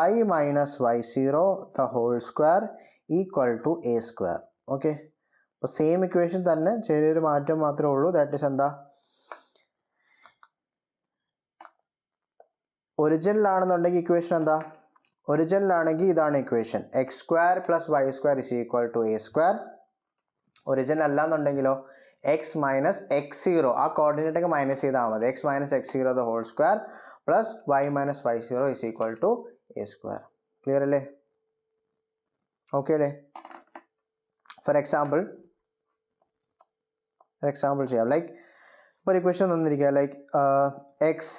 y - y0 the whole square = a². Okay, അപ്പോൾ സെയിം ഇക്വേഷൻ തന്നെ ചെറിയൊരു മാറ്റം മാത്രമേ ഉള്ളൂ. ദാറ്റ് ഈസ് എന്താ, ഒറിജിനലാണെന്നുണ്ടെങ്കിൽ ഇക്വേഷൻ എന്താ, ഒറിജിനലാണെങ്കിൽ ഇതാണ് equation, x square plus y square is equal to a square. Original അല്ല എന്നുണ്ടെങ്കിലോ എക്സ് മൈനസ് എക്സ് സീറോ, ആ കോർഡിനേറ്റൊക്കെ മൈനസ് ചെയ്താൽ മതി, x minus x zero the whole square plus y minus y zero is equal to a square. Clear അല്ലേ? Okay അല്ലേ? For example ചെയ്യാം. Like ഒരു ഇക്വേഷൻ തന്നിരിക്കുക, like x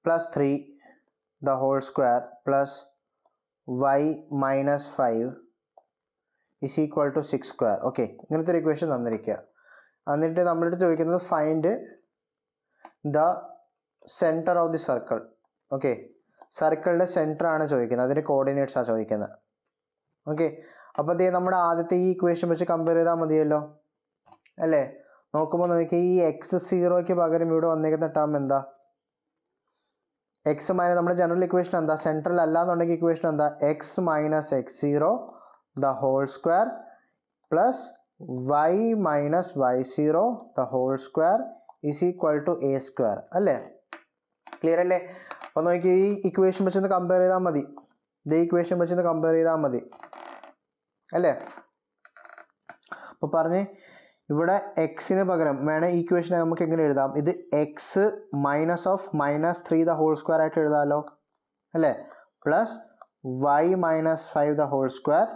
plus 3 the whole square plus y minus 5 is equal to 6 square. Okay, ഇങ്ങനത്തെ ഒരു equation തന്നിരിക്കുക. എന്നിട്ട് നമ്മളടുത്ത് ചോദിക്കുന്നത് find the centre of the circle. Okay, സർക്കിളിൻ്റെ സെൻറ്റർ ആണ് ചോദിക്കുന്നത്, അതിൻ്റെ കോർഡിനേറ്റ്സാണ് ചോദിക്കുന്നത്. ഓക്കെ, അപ്പോൾ അതേ നമ്മുടെ ആദ്യത്തെ ഈ ഇക്വേഷൻ വെച്ച് കമ്പയർ ചെയ്താൽ മതിയല്ലോ അല്ലേ? നോക്കുമ്പോൾ നോക്കി ഈ എക്സ് സീറോയ്ക്ക് പകരം ഇവിടെ വന്നിരിക്കുന്ന ടേം എന്താ, എക്സ് മൈനസ്, നമ്മുടെ ജനറൽ ഇക്വേഷൻ എന്താ, സെൻട്രൽ അല്ല എന്നുണ്ടെങ്കിൽ ഇക്വേഷൻ എന്താ, x minus x zero the whole square plus y minus y zero the whole square is equal to a square അല്ലേ? ക്ലിയർ അല്ലേ? അപ്പോൾ നോക്കി ഈ ഇക്വേഷൻ വെച്ചൊന്ന് കമ്പയർ ചെയ്താൽ മതി, ഈ ഇക്വേഷൻ വെച്ചൊന്ന് കമ്പയർ ചെയ്താൽ മതി അല്ലേ? അപ്പോൾ പറഞ്ഞ് ഇവിടെ എക്സിന് പകരം വേണേൽ ഈ ഇക്വേഷനെ നമുക്ക് എങ്ങനെ എഴുതാം, ഇത് x minus of minus 3 the whole square ആയിട്ട് എഴുതാമല്ലോ അല്ലേ? Plus y minus 5 the whole square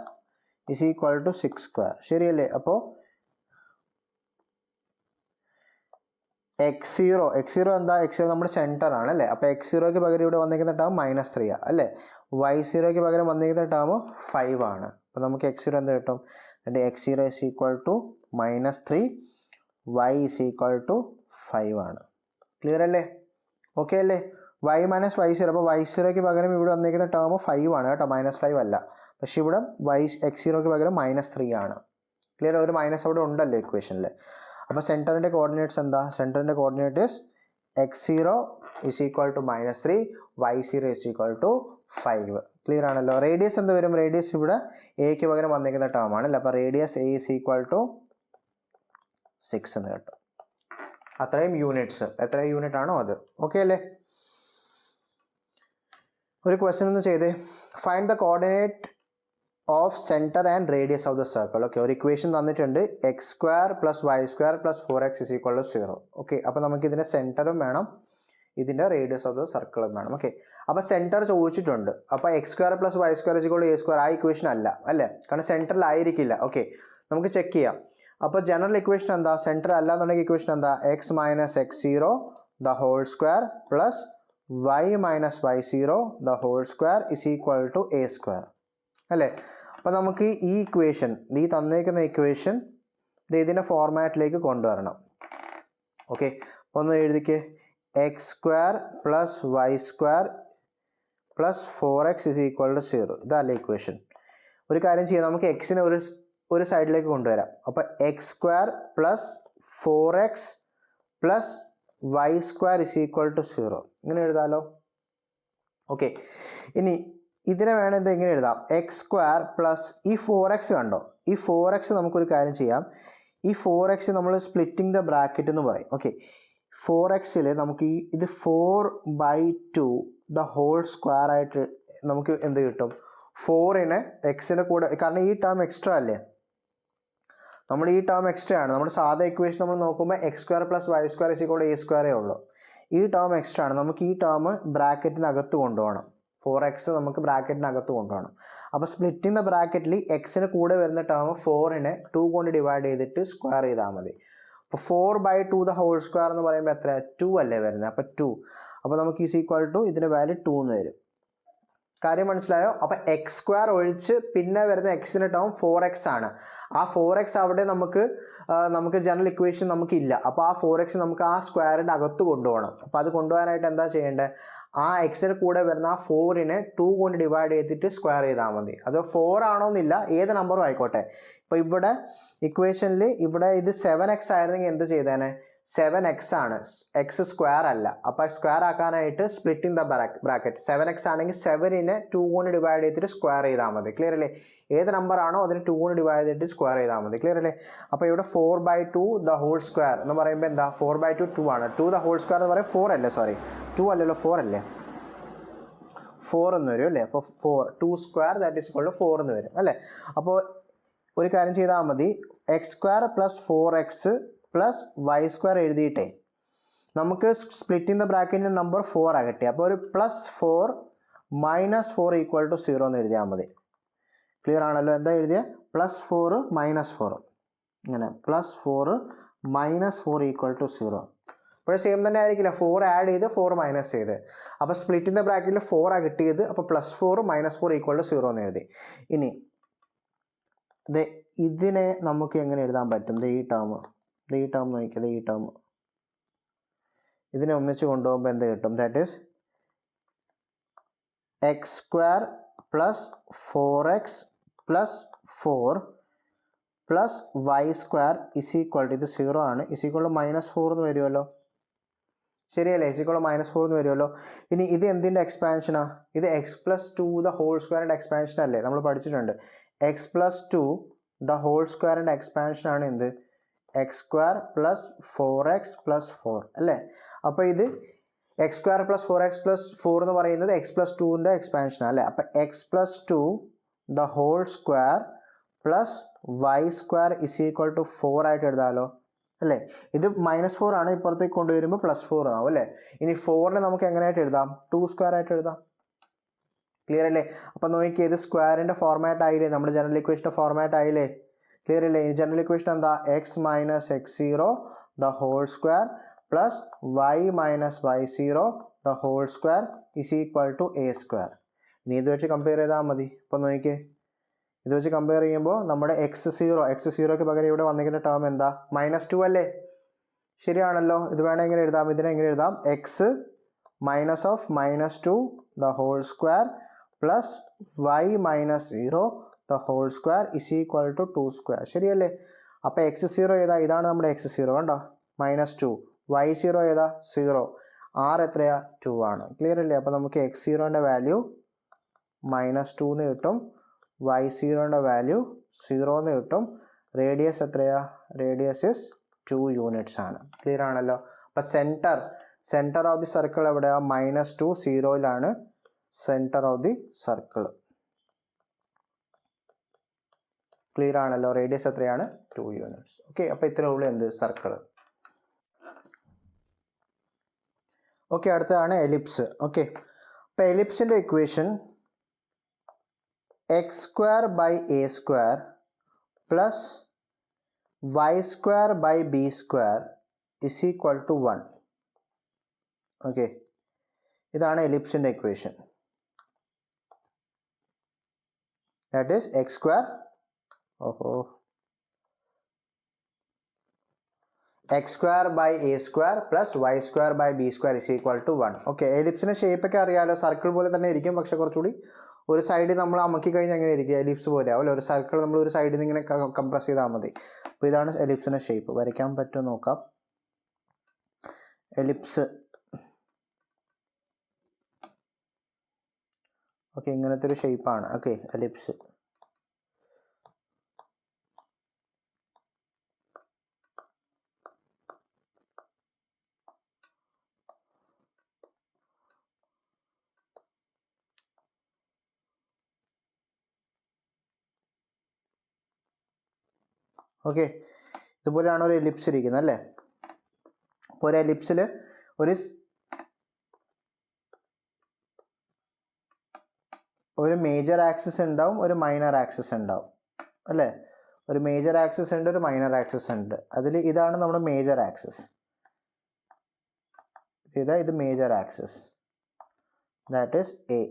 is equal to 6 square. ശരിയല്ലേ? അപ്പോൾ എക്സ് സീറോ എന്താ, എക്സ് സീറോ നമ്മുടെ സെൻറ്റർ ആണ് അല്ലേ? അപ്പോൾ എക്സ് സീറോയ്ക്ക് പകരം ഇവിടെ വന്നിരിക്കുന്ന ടേം -3 ആണ് അല്ലേ? വൈ സീറോയ്ക്ക് പകരം വന്നിരിക്കുന്ന ടേം 5 ആണ്. അപ്പോൾ നമുക്ക് എക്സ് സീറോ എന്ത് കിട്ടും, എന്നിട്ട് x zero is equal to -3, y is equal to 5 ആണ്. ക്ലിയർ അല്ലേ? ഓക്കെ അല്ലേ? വൈ മൈനസ് വൈ സീറോ, അപ്പോൾ വൈ സീറോയ്ക്ക് പകരം ഇവിടെ വന്നിരിക്കുന്ന ടേം 5 ആണ് കേട്ടോ, -5 അല്ല. പക്ഷേ ഇവിടെ എക്സ് സീറോയ്ക്ക് പകരം -3 ആണ്. ക്ലിയർ? ഒരു മൈനസ് അവിടെ ഉണ്ടല്ലോ ഇക്വേഷനിൽ. അപ്പോൾ സെൻറ്ററിൻ്റെ കോർഡിനേറ്റ്സ് എന്താ, സെൻറ്ററിൻ്റെ coordinate is x zero is equal to -3, y zero is equal to 5. Clear ആണല്ലോ? റേഡിയസ് എന്ത് വരും, റേഡിയസ് ഇവിടെ എക്ക് പകരം വന്നിരിക്കുന്ന ടേം ആണല്ലോ, അപ്പോൾ radius a is equal to 6 എന്ന് കേട്ടോ. അത്രയും യൂണിറ്റ്സ്, എത്ര യൂണിറ്റ് ആണോ അത്. ഓക്കെ അല്ലേ? ഒരു ക്വസ്റ്റ്യൻ ഒന്ന് ചെയ്തേ, find the coordinate of centre and radius of the circle. Okay, ഒരു ഇക്വേഷൻ തന്നിട്ടുണ്ട്, x square plus y square plus 4x is equal to 0. Okay, അപ്പോൾ നമുക്ക് ഇതിൻ്റെ സെൻറ്ററും വേണം, ഇതിൻ്റെ റേഡിയസ് ഓഫ് ദ സർക്കിളും വേണം. ഓക്കെ, അപ്പോൾ സെൻറ്റർ ചോദിച്ചിട്ടുണ്ട്, അപ്പോൾ x square plus y square is equal to a square, ആ ഇക്വേഷൻ അല്ല അല്ലേ? കാരണം സെൻറ്ററിലായിരിക്കില്ല. ഓക്കെ, നമുക്ക് ചെക്ക് ചെയ്യാം. അപ്പോൾ ജനറൽ ഇക്വേഷൻ എന്താ, സെൻറ്റർ അല്ല എന്നുണ്ടെങ്കിൽ ഇക്വേഷൻ എന്താ, x minus x zero the whole square plus y minus y zero the whole square is equal to a square അല്ലേ? അപ്പോൾ നമുക്ക് ഈ ഇക്വേഷൻ, ഈ തന്നേക്കുന്ന ഇക്വേഷൻ ഇതിൻ്റെ ഫോർമാറ്റിലേക്ക് കൊണ്ടുവരണം. ഓക്കെ, അപ്പോൾ ഒന്ന് എഴുതിക്ക്, x square plus y square plus 4x is equal to 0. ഇതല്ലേ ഇക്വേഷൻ. ഒരു കാര്യം ചെയ്യാം, നമുക്ക് എക്സിനെ ഒരു സൈഡിലേക്ക് കൊണ്ടുവരാം. അപ്പോൾ x square plus 4x plus y square is equal to 0 ഇങ്ങനെ എഴുതാമല്ലോ. ഓക്കെ, ഇനി ഇതിനെ വേണമെങ്കിൽ എങ്ങനെ എഴുതാം, എക്സ് സ്ക്വയർ പ്ലസ് ഈ 4x കണ്ടോ, ഈ 4x നമുക്കൊരു കാര്യം ചെയ്യാം, ഈ 4x നമ്മൾ സ്പ്ലിറ്റിംഗ് ദ ബ്രാക്കറ്റ് എന്ന് പറയും. ഓക്കെ, 4xൽ നമുക്ക് ഇത് 4/2 ദ ഹോൾ സ്ക്വയർ ആയിട്ട് നമുക്ക് എന്ത് കിട്ടും, 4നെ എക്സിൻ്റെ കൂടെ, കാരണം ഈ ടേം എക്സ്ട്രാ അല്ലേ, നമ്മുടെ ഈ ടേം എക്സ്ട്രാ ആണ്. നമ്മുടെ സാധാ ഇക്വേഷൻ നമ്മൾ നോക്കുമ്പോൾ x square plus y square is equal to a സ്ക്വയറേ ഉള്ളൂ. ഈ ടേം എക്സ്ട്രാ ആണ്, നമുക്ക് ഈ ടേം ബ്രാക്കറ്റിനകത്ത് കൊണ്ടുപോകണം, 4x നമുക്ക് ബ്രാക്കറ്റിനകത്ത് കൊണ്ടുപോകണം. അപ്പോൾ സ്പ്ലിറ്റിംഗ് ദ ബ്രാക്കറ്റിൽ എക്സിന് കൂടെ വരുന്ന ടേം 4നെ 2 കൊണ്ട് ഡിവൈഡ് ചെയ്തിട്ട് സ്ക്വയർ ചെയ്താൽ മതി. അപ്പോൾ 4/2 ദ ഹോൾ സ്ക്വയർ എന്ന് പറയുമ്പോൾ എത്ര, 2 അല്ലേ വരുന്നത്, അപ്പോൾ 2. അപ്പോൾ നമുക്ക് ഈസ് ഈക്വൽ ടു ഇതിൻ്റെ വാല്യൂ 2 എന്ന് വരും. കാര്യം മനസ്സിലായോ? അപ്പോൾ എക്സ് സ്ക്വയർ ഒഴിച്ച് പിന്നെ വരുന്ന എക്സിൻ്റെ ടേം 4x ആണ്. ആ 4x അവിടെ നമുക്ക് ജനറൽ ഇക്വേഷൻ നമുക്കില്ല. അപ്പോൾ ആ 4x നമുക്ക് ആ സ്ക്വയറിൻ്റെ അകത്ത് കൊണ്ടുപോകണം. അപ്പോൾ അത് കൊണ്ടുപോകാനായിട്ട് എന്താ ചെയ്യേണ്ടത്, ആ എക്സിന് കൂടെ വരുന്ന ആ 4നെ 2 കൊണ്ട് ഡിവൈഡ് ചെയ്തിട്ട് സ്ക്വയർ ചെയ്താൽ മതി. അത് 4 ആണോന്നില്ല, ഏത് നമ്പറും ആയിക്കോട്ടെ. ഇപ്പോൾ ഇവിടെ ഇക്വേഷനിൽ ഇവിടെ ഇത് 7x ആയിരുന്നെങ്കിൽ എന്ത് ചെയ്തേനെ, 7x ആണ്, എക്സ് സ്ക്വയർ അല്ല. അപ്പോൾ സ്ക്വയർ ആക്കാനായിട്ട് split in the bracket 7x ആണെങ്കിൽ 7നെ 2 കൊണ്ട് ഡിവൈഡ് ചെയ്തിട്ട് സ്ക്വയർ ചെയ്താൽ മതി. ക്ലിയർ അല്ലേ? ഏത് നമ്പർ ആണോ അതിന് 2 കൊണ്ട് ഡിവൈഡ് ചെയ്തിട്ട് സ്ക്വയർ ചെയ്താൽ മതി. ക്ലിയർ അല്ലേ? അപ്പോൾ ഇവിടെ 4/2 ദ ഹോൾ സ്ക്വയർ എന്ന് പറയുമ്പോൾ എന്താ 4/2 2 ആണ്. 2 ദ ഹോൾ സ്ക്വയർ എന്ന് പറയുമ്പോൾ 4 അല്ലേ, സോറി 2 അല്ലല്ലോ 4 അല്ലേ, 4 എന്ന് വരും അല്ലേ. അപ്പോൾ 4 2 square that is equal to 4 എന്ന് വരും അല്ലേ. അപ്പോൾ ഒരു കാര്യം ചെയ്താൽ മതി, x square plus 4x plus y square എഴുതിയിട്ടേ നമുക്ക് സ്പ്ലിറ്റ് ഇൻ ദ ബ്രാക്കറ്റിൻ്റെ നമ്പർ 4 ആ കിട്ടി. അപ്പോൾ ഒരു +4 - 4 ഈക്വൽ ടു 0 എന്ന് എഴുതിയാൽ മതി. ക്ലിയർ ആണല്ലോ? എന്താ എഴുതിയ +4 - 4 ഇങ്ങനെ +4 - 4 ഈക്വൽ ടു 0. അപ്പോൾ സെയിം തന്നെ ആയിരിക്കില്ല, 4 ആഡ് ചെയ്ത് 4 മൈനസ് ചെയ്ത്. അപ്പോൾ സ്പ്ലിറ്റ് ഇൻ ദ ബ്രാക്കറ്റിൽ 4 ആ കിട്ടിയത്. അപ്പോൾ +4 - 4 ഈക്വൽ ടു 0 എന്ന് എഴുതി. ഇനി ഇതിനെ നമുക്ക് എങ്ങനെ എഴുതാൻ പറ്റും? ഈ ടേം നോക്കിയത്, ഈ ടേം ഇതിനെ ഒന്നിച്ച് കൊണ്ടുപോകുമ്പോൾ എന്ത് കിട്ടും? That is x² + 4x + 4 + y² is equal to, ഇത് 0 ആണ്, ഇസ് ഈക്വൽ ടു -4 എന്ന് വരുമല്ലോ. ശരിയല്ലേ? ഇസ് ഈക്വൽ ടു -4 എന്ന് വരുമല്ലോ. ഇനി ഇത് എന്തിൻ്റെ എക്സ്പാൻഷനാണ്? ഇത് x + 2 ദ ഹോൾ സ്ക്വയറിൻ്റെ എക്സ്പാൻഷൻ അല്ലേ, നമ്മൾ പഠിച്ചിട്ടുണ്ട്. x + 2 ദ ഹോൾ സ്ക്വയറിൻ്റെ എക്സ്പാൻഷനാണ് എന്ത്? x² + 4x + 4 അല്ലേ. അപ്പോൾ ഇത് x² + 4x + 4 എന്ന് പറയുന്നത് x + 2ൻ്റെ എക്സ്പാൻഷനാണ് അല്ലേ. അപ്പോൾ x + 2 the whole square plus y² is equal to 4 ആയിട്ട് എഴുതാമല്ലോ അല്ലേ. ഇത് -4 ആണ്, ഇപ്പുറത്തേക്ക് കൊണ്ടുവരുമ്പോൾ +4 ആവും അല്ലേ. ഇനി 4നെ നമുക്ക് എങ്ങനെയായിട്ട് എഴുതാം? 2² ആയിട്ട് എഴുതാം. ക്ലിയർ അല്ലേ? അപ്പോൾ നോക്കിയേ, ഇത് സ്ക്വയറിൻ്റെ ഫോർമാറ്റ് ആയില്ലേ, നമ്മുടെ ജനറൽ ഇക്വേഷൻ്റെ ഫോർമാറ്റ് ആയില്ലേ. ക്ലിയർ അല്ലേ? ഈ ജനറൽ ഇക്വേഷൻ എന്താ? x - x0 the whole square plus y - y0 the whole square is equal to a². ഇനി ഇത് വെച്ച് കമ്പയർ ചെയ്താൽ മതി. അപ്പോൾ നോക്കിയേ, ഇത് വെച്ച് കമ്പയർ ചെയ്യുമ്പോൾ നമ്മുടെ x0ക്ക് പകരം ഇവിടെ വന്നിരിക്കുന്ന ടേം എന്താ? -2 അല്ലേ. ശരിയാണല്ലോ? ഇത് വേണമെങ്കിൽ എഴുതാം, ഇതിനെ എങ്ങനെ എഴുതാം? x - -2 the whole square plus y - 0 the whole square is equal to 2². ശരിയല്ലേ? അപ്പോൾ x0 ഏതാ? ഇതാണ് നമ്മുടെ x0 കണ്ടോ, -2. y0 ഏതാ? 0. r എത്രയാ? 2 ആണ്. ക്ലിയർ അല്ലേ? അപ്പോൾ നമുക്ക് x0ൻ്റെ വാല്യൂ -2 എന്ന് കിട്ടും, y0ൻ്റെ വാല്യൂ 0 എന്ന് കിട്ടും. റേഡിയസ് എത്രയാ? റേഡിയസ് ഇസ് 2 യൂണിറ്റ്സ് ആണ്. ക്ലിയർ ആണല്ലോ? അപ്പോൾ സെൻറ്റർ ഓഫ് ദി സർക്കിൾ എവിടെയാണ്? -2 0യിലാണ് centre of the circle. Clear ആണല്ലോ? റേഡിയസ് എത്രയാണ്? 2 യൂണിറ്റ്സ്. ഓക്കെ, അപ്പോൾ ഇത്രയേ ഉള്ളൂ എന്ത്? സർക്കിൾ. ഓക്കെ, അടുത്തതാണ് എലിപ്സ്. ഓക്കെ, അപ്പോൾ എലിപ്സിൻ്റെ equation x² / a² plus y² / b² is equal to 1. Okay, ഇതാണ് എലിപ്സിൻ്റെ equation. That is x² / a² plus y² / b² is equal to 1. Okay, എലിപ്സിൻ്റെ ഷേപ്പൊക്കെ അറിയാമല്ലോ, സർക്കിൾ പോലെ തന്നെ ഇരിക്കും, പക്ഷെ കുറച്ചുകൂടി ഒരു സൈഡിൽ നമ്മൾ അമക്കി കഴിഞ്ഞാൽ എങ്ങനെ ഇരിക്കും? എലിപ്സ് പോലെ ആവും. ഒരു സർക്കിൾ നമ്മൾ ഒരു സൈഡിൽ നിന്ന് ഇങ്ങനെ കംപ്രസ് ചെയ്താൽ മതി. അപ്പോൾ ഇതാണ് എലിപ്സിൻ്റെ ഷേപ്പ്. വരയ്ക്കാൻ പറ്റുമോ നോക്കാം. എലിപ്സ് ഓക്കെ, ഇങ്ങനത്തെ ഒരു ഷേപ്പാണ്. Okay, ellipse. ഓക്കെ, ഇതുപോലെയാണ് ഒരു എലിപ്സ് ഇരിക്കുന്നത് അല്ലേ. അപ്പോൾ ഒരു എലിപ്സിൽ ഒരു മേജർ ആക്സിസ് ഉണ്ടാവും, ഒരു മൈനർ ആക്സിസ് ഉണ്ടാവും അല്ലേ. ഒരു മേജർ ആക്സിസ് ഉണ്ട്, ഒരു മൈനർ ആക്സിസ് ഉണ്ട്. ഇതാണ് നമ്മുടെ മേജർ ആക്സിസ്. ഇത് major axis, that is A.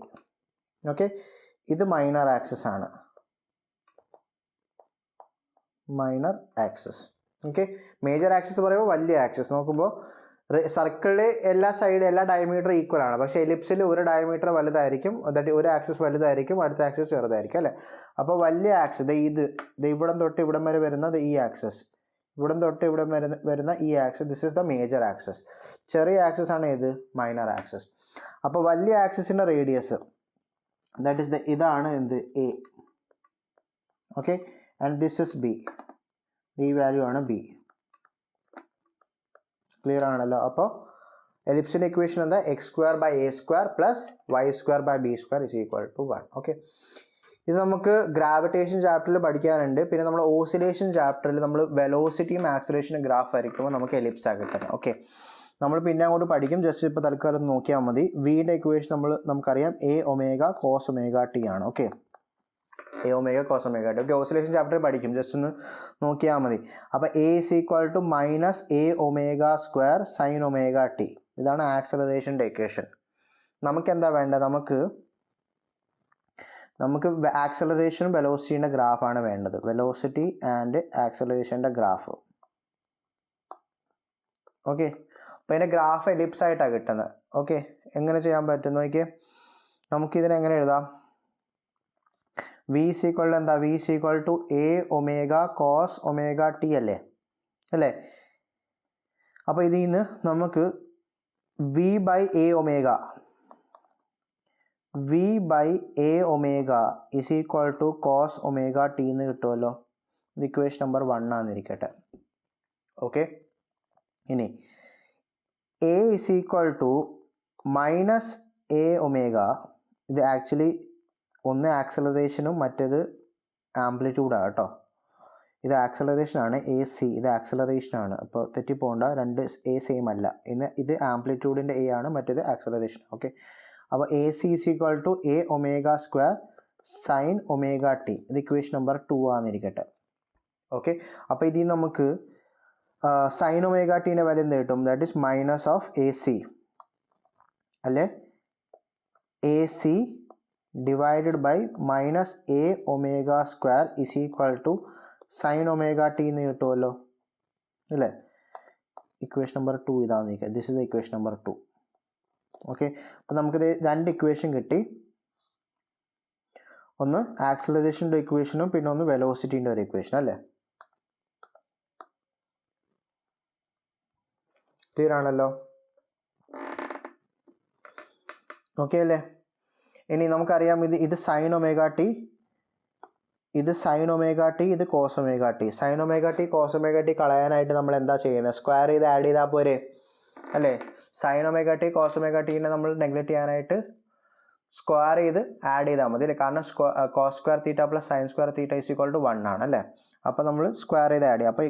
Okay, ഇത് മൈനർ ആക്സിസ് ആണ്, minor axis. Okay, major axis പറയുമ്പോൾ വലിയ ആക്സിസ്. നോക്കുമ്പോൾ സർക്കിളിൽ എല്ലാ ഡയമീറ്റർ ഈക്വൽ ആണ്, പക്ഷേ എലിപ്സിൽ ഒരു ഡയമീറ്റർ വലുതായിരിക്കും, ഒരു ആക്സിസ് വലുതായിരിക്കും, അടുത്ത ആക്സിസ് ചെറുതായിരിക്കും അല്ലേ. അപ്പോൾ വലിയ ആക്സിസ് ഇവിടെ തൊട്ട് ഇവിടം വരെ വരുന്നത് ഈ ആക്സിസ്, ഇവിടെ തൊട്ട് ഇവിടെ വരുന്ന ഈ axis, this is the major axis. ചെറിയ ആക്സിസ് ആണ് ഏത്? Minor axis. അപ്പോൾ വലിയ ആക്സിസിൻ്റെ റേഡിയസ് ദാറ്റ് ഈസ് ഇതാണ് എന്ത്? A. Okay, and this is B. ഈ വാല്യൂ ആണ് ബി. ക്ലിയർ ആണല്ലോ? അപ്പോൾ എലിപ്സിൻ്റെ ഇക്വേഷൻ എന്താ? x² + a² + y² = 1. ഓക്കെ, ഇത് നമുക്ക് ഗ്രാവിറ്റേഷൻ ചാപ്റ്ററിൽ പഠിക്കാനുണ്ട്. പിന്നെ നമ്മൾ ഓസിലേഷൻ ചാപ്റ്ററിൽ നമ്മൾ വെലോസിറ്റിയും ആക്സിലറേഷനും ഗ്രാഫ് വരയ്ക്കുമ്പോൾ നമുക്ക് എലിപ്സാണ് കിട്ടുന്നത്. ഓക്കെ, നമ്മൾ പിന്നെ അങ്ങോട്ട് പഠിക്കും. ജസ്റ്റ് ഇപ്പോൾ തൽക്കാലം നോക്കിയാൽ മതി. വിയുടെ ഇക്വേഷൻ നമുക്കറിയാം aω cos ωt ആണ്. Okay, aω cos ωt. Okay, oscillation ചാപ്റ്ററിൽ പഠിക്കും. ജസ്റ്റ് ഒന്ന് നോക്കിയാൽ മതി. അപ്പോൾ a = -aω² sin ωt. ഇതാണ് ആക്സലറേഷൻ്റെ ഇക്വേഷൻ. നമുക്ക് എന്താ വേണ്ടത്? നമുക്ക് ആക്സലറേഷനും വെലോസിറ്റിയുടെ ഗ്രാഫാണ് വേണ്ടത്. വെലോസിറ്റി ആൻഡ് ആക്സലറേഷൻ്റെ ഗ്രാഫ്. ഓക്കെ, അപ്പോൾ അതിൻ്റെ ഗ്രാഫ് എലിപ്സ് ആയിട്ടാണ് കിട്ടുന്നത്. ഓക്കെ, എങ്ങനെ ചെയ്യാൻ പറ്റും നോക്കിയേ. നമുക്കിതിനെ എങ്ങനെ എഴുതാം? v = എന്താ? v = aω cos ωt അല്ലേ? അപ്പോൾ ഇതിൽ നിന്ന് നമുക്ക് v/aω = cos ωt എന്ന് കിട്ടുമല്ലോ. ഇത് ഇക്വേഷൻ നമ്പർ 1 ആണെന്നിരിക്കട്ടെ. ഓക്കെ, ഇനി a = -aω. ഇത് ആക്ച്വലി ഒന്ന് ആക്സലറേഷനും മറ്റേത് ആംപ്ലിറ്റ്യൂഡാണ് കേട്ടോ. ഇത് ആക്സലറേഷനാണ് AC, ഇത് ആക്സലറേഷനാണ്. അപ്പോൾ തെറ്റിപ്പോണ്ട, രണ്ട് A സെയിം അല്ല. ഇത് ആംപ്ലിറ്റ്യൂഡിൻ്റെ A ആണ്, മറ്റേത് ആക്സലറേഷൻ. ഓക്കെ, അപ്പോൾ AC = aω² sin ωt. ഇത് ഇക്വേഷൻ നമ്പർ 2 ആണെന്നിരിക്കട്ടെ. ഓക്കെ, അപ്പോൾ ഇതിൽ നമുക്ക് sin ωtൻ്റെ വാല്യൂ എന്ത് കിട്ടും? ദാറ്റ് ഈസ് -AC അല്ലേ? AC / -aω² sin ωt എന്ന് കിട്ടുമല്ലോ അല്ലേ? ഇക്വേഷൻ നമ്പർ 2 ഇതാണെന്നിരിക്കുക. This is equation number 2. Okay, അപ്പോൾ നമുക്കിത് രണ്ട് ഇക്വേഷൻ കിട്ടി. ഒന്ന് ആക്സലറേഷൻ്റെ ഇക്വേഷനും പിന്നെ ഒന്ന് വെലോസിറ്റീൻ്റെ ഒരു ഇക്വേഷൻ അല്ലേ? ക്ലിയർ ആണല്ലോ? ഓക്കെ അല്ലേ? ഇനി നമുക്കറിയാം ഇത് sin ωt, ഇത് sin ωt, ഇത് cos ωt. sin ωt cos ωt കളയാനായിട്ട് നമ്മൾ എന്താ ചെയ്യുന്നത്? സ്ക്വയർ ചെയ്ത് ആഡ് ചെയ്താൽ പോരെ അല്ലേ? sin ωt cos ωtനെ നമ്മൾ നെഗ്ലക്റ്റ് ചെയ്യാനായിട്ട് സ്ക്വയർ ചെയ്ത് ആഡ് ചെയ്താൽ മതി അല്ലേ? കാരണം cos² θ + sin² θ = 1 ആണ് അല്ലേ? അപ്പോൾ നമ്മൾ സ്ക്വയർ ചെയ്ത് ആഡ് ചെയ്യാം. അപ്പോൾ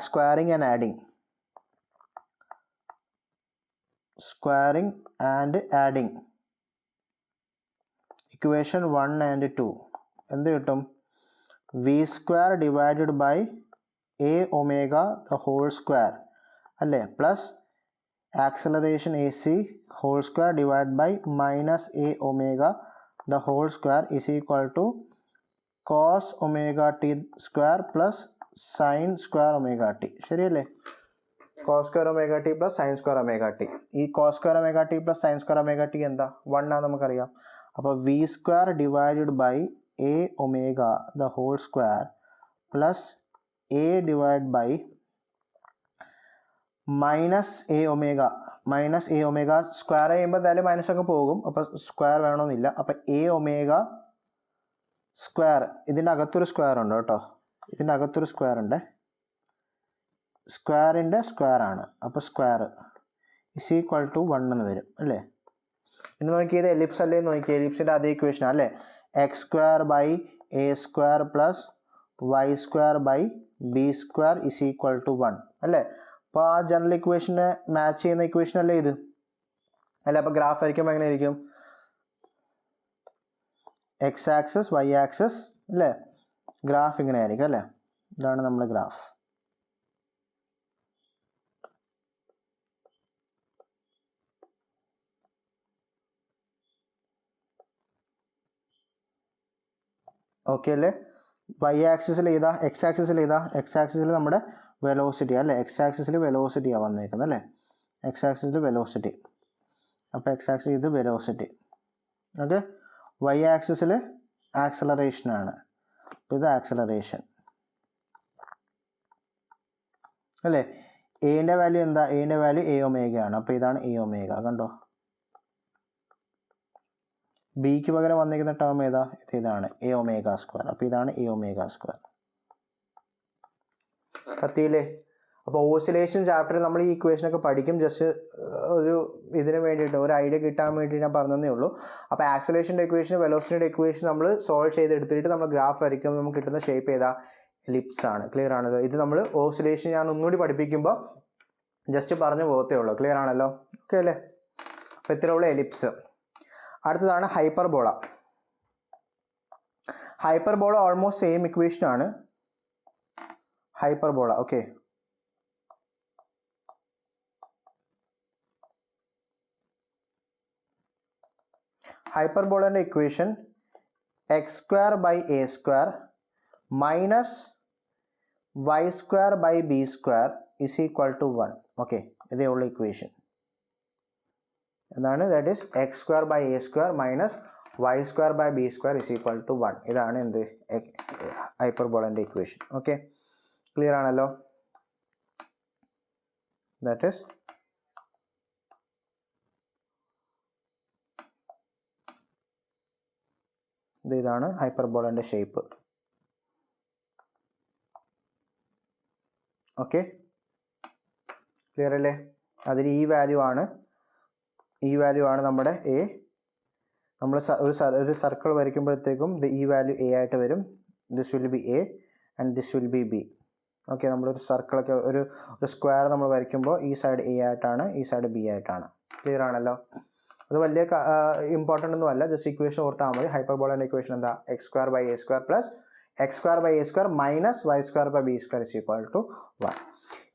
squaring and adding equation 1 and 2 എന്ത് കിട്ടും? v² / aω² അല്ലേ? Plus acceleration AC² / -aω² cos ωt² + sin² ωt. ശരിയല്ലേ? cos² ωt + sin² ωt. ഈ cos² ωt + sin² ωt എന്താ? 1 ആണ് നമുക്കറിയാം. അപ്പോൾ v² / aω² plus a divided by -aω square ചെയ്യുമ്പോൾ എന്തായാലും മൈനസ് ഒക്കെ പോകും. അപ്പോൾ സ്ക്വയർ വേണമെന്നില്ല. അപ്പോൾ aω², ഇതിൻ്റെ അകത്തൊരു സ്ക്വയർ ഉണ്ട് കേട്ടോ. ഇതിൻ്റെ അകത്തൊരു സ്ക്വയർ ഉണ്ട്. സ്ക്വയറിൻ്റെ സ്ക്വയർ ആണ്. അപ്പോൾ സ്ക്വയർ = 1 എന്ന് വരും അല്ലേ? ഇനി നോക്കിയത് എലിപ്സ് അല്ലേ? നോക്കിയത് എലിപ്സിൻ്റെ അതേ ഇക്വേഷൻ അല്ലേ? x² / a² plus y² / b² = 1 അല്ലേ? അപ്പോൾ ആ ജനറൽ ഇക്വേഷനെ മാച്ച് ചെയ്യുന്ന ഇക്വേഷൻ അല്ലേ ഇത് അല്ലേ? അപ്പോൾ ഗ്രാഫ് വരയ്ക്കുമ്പോൾ എങ്ങനെ ആയിരിക്കും? x ആക്സിസ് y ആക്സിസ് അല്ലേ? ഗ്രാഫ് ഇങ്ങനെ ആയിരിക്കും അല്ലേ? ഇതാണ് നമ്മുടെ ഗ്രാഫ്. ഓക്കെ അല്ലേ? y ആക്സിസിൽ ചെയ്താൽ x ആക്സിസിൽ ചെയ്താൽ x ആക്സിസിൽ നമ്മുടെ വെലോസിറ്റി അല്ലേ? x ആക്സിസിൽ വെലോസിറ്റിയാണ് വന്നേക്കുന്നത് അല്ലേ? x ആക്സിസിൽ വെലോസിറ്റി. അപ്പോൾ x ആക്സിസ് ഇത് വെലോസിറ്റി. ഓക്കെ, y ആക്സിസിൽ ആക്സലറേഷനാണ്. ഇത് ആക്സലറേഷൻ. അല്ലേ? എൻ്റെ വാല്യൂ എന്താ? എൻ്റെ വാല്യൂ എ ഒമേഗയാണ്. അപ്പോൾ ഇതാണ് എ ഒമേഗ. കണ്ടോ? ബിക്ക് പകരം വന്നിരിക്കുന്ന ടേം ഏതാ? ഇതാണ് എ ഒമേഗ സ്ക്വയർ. അപ്പോൾ ഇതാണ് എ ഒമേഗ സ്ക്വയർ. കത്തിയില്ലേ? അപ്പോൾ ഓസിലേഷൻ ചാപ്റ്ററിൽ നമ്മൾ ഈ ഇക്വേഷനൊക്കെ പഠിക്കും. ജസ്റ്റ് ഒരു ഇതിന് വേണ്ടിയിട്ട് ഒരു ഐഡിയ കിട്ടാൻ വേണ്ടി ഞാൻ പറഞ്ഞതേ ഉള്ളൂ. അപ്പോൾ ആക്സലേഷൻ്റെ ഇക്വേഷൻ, വെലോസിറ്റിയുടെ ഇക്വേഷൻ നമ്മൾ സോൾവ് ചെയ്തെടുത്തിട്ട് നമ്മൾ ഗ്രാഫ് വരയ്ക്കുമ്പോൾ നമുക്ക് കിട്ടുന്ന ഷേപ്പ് ഏതാ? എലിപ്സ് ആണ്. ക്ലിയർ ആണല്ലോ? ഇത് നമ്മൾ ഓസിലേഷൻ ഞാൻ ഒന്നുകൂടി പഠിപ്പിക്കുമ്പോൾ ജസ്റ്റ് പറഞ്ഞു പോകത്തേ ഉള്ളൂ. ക്ലിയർ ആണല്ലോ? ഓക്കെ അല്ലേ? അപ്പോൾ ഇത്രയുള്ള എലിപ്സ്. അടുത്തതാണ് hyperbola. Hyperbola almost same equation ആണ്. ഹൈപ്പർബോള. ഓക്കെ, ഹൈപ്പർബോളയുടെ equation x square by a square minus y square by b square is equal to 1. Okay, ഇതേ ഉള്ള ഇക്വേഷൻ എന്താണ്? That is x square by a square minus y square by b square is equal to 1. ഇതാണ് എന്ത്? ഹൈപ്പർബോളൻ്റെ equation. Okay, clear ആണല്ലോ? That is ഇതാണ് ഹൈപ്പർബോളൻ്റെ shape. Okay, clear അല്ലേ? അതിൽ ഈ വാല്യൂ ആണ് നമ്മുടെ എ. നമ്മൾ ഒരു സർക്കിൾ വരയ്ക്കുമ്പോഴത്തേക്കും ഈ വാല്യൂ എ ആയിട്ട് വരും. This will B A and this will B B. Okay, നമ്മളൊരു സർക്കിളൊക്കെ ഒരു സ്ക്വയർ നമ്മൾ വരയ്ക്കുമ്പോൾ ഈ സൈഡ് എ ആയിട്ടാണ്, ഈ സൈഡ് ബി ആയിട്ടാണ്. ക്ലിയർ ആണല്ലോ? അത് വലിയ ഇമ്പോർട്ടൻ്റ് ഒന്നും അല്ല. ജസ്റ്റ് ഇക്വേഷൻ ഓർത്താൽ മതി. ഹൈപ്പർബോളൻ്റെ ഇക്വേഷൻ എന്താ? X square by a square plus x square by a square minus y square by b square is equal to 1.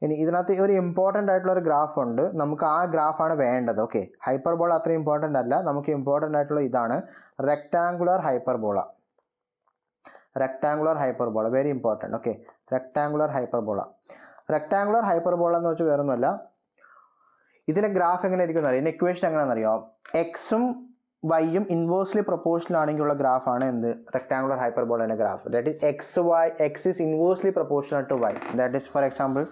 ഇനി ഇതിനകത്ത് ഒരു ഇമ്പോർട്ടൻ്റ് ആയിട്ടുള്ള ഒരു ഗ്രാഫ് ഉണ്ട്. നമുക്ക് ആ ഗ്രാഫാണ് വേണ്ടത്. ഓക്കെ, ഹൈപ്പർബോള അത്ര ഇമ്പോർട്ടൻ്റ് അല്ല. നമുക്ക് ഇമ്പോർട്ടൻ്റ് ആയിട്ടുള്ള ഇതാണ് rectangular hyperbola. Rectangular hyperbola very important. Okay, rectangular hyperbola. Rectangular hyperbola എന്ന് വെച്ചാൽ വേറൊന്നുമല്ല. ഇതിലെ ഗ്രാഫ് എങ്ങനെ ഇരിക്കും എന്നറിയാം. ഇതിൻ്റെ ഇക്വേഷൻ എങ്ങനെയാണെന്ന് അറിയാം? എക്സും വൈയും ഇൻവേഴ്സ്ലി പ്രൊപ്പോർഷണൽ ആണെങ്കിലുള്ള ഗ്രാഫാണ് എന്ത്? റെക്ടാങ്കുലർ ഹൈപ്പർബോളയുടെ graph. That is x is inversely proportional to y. That is for example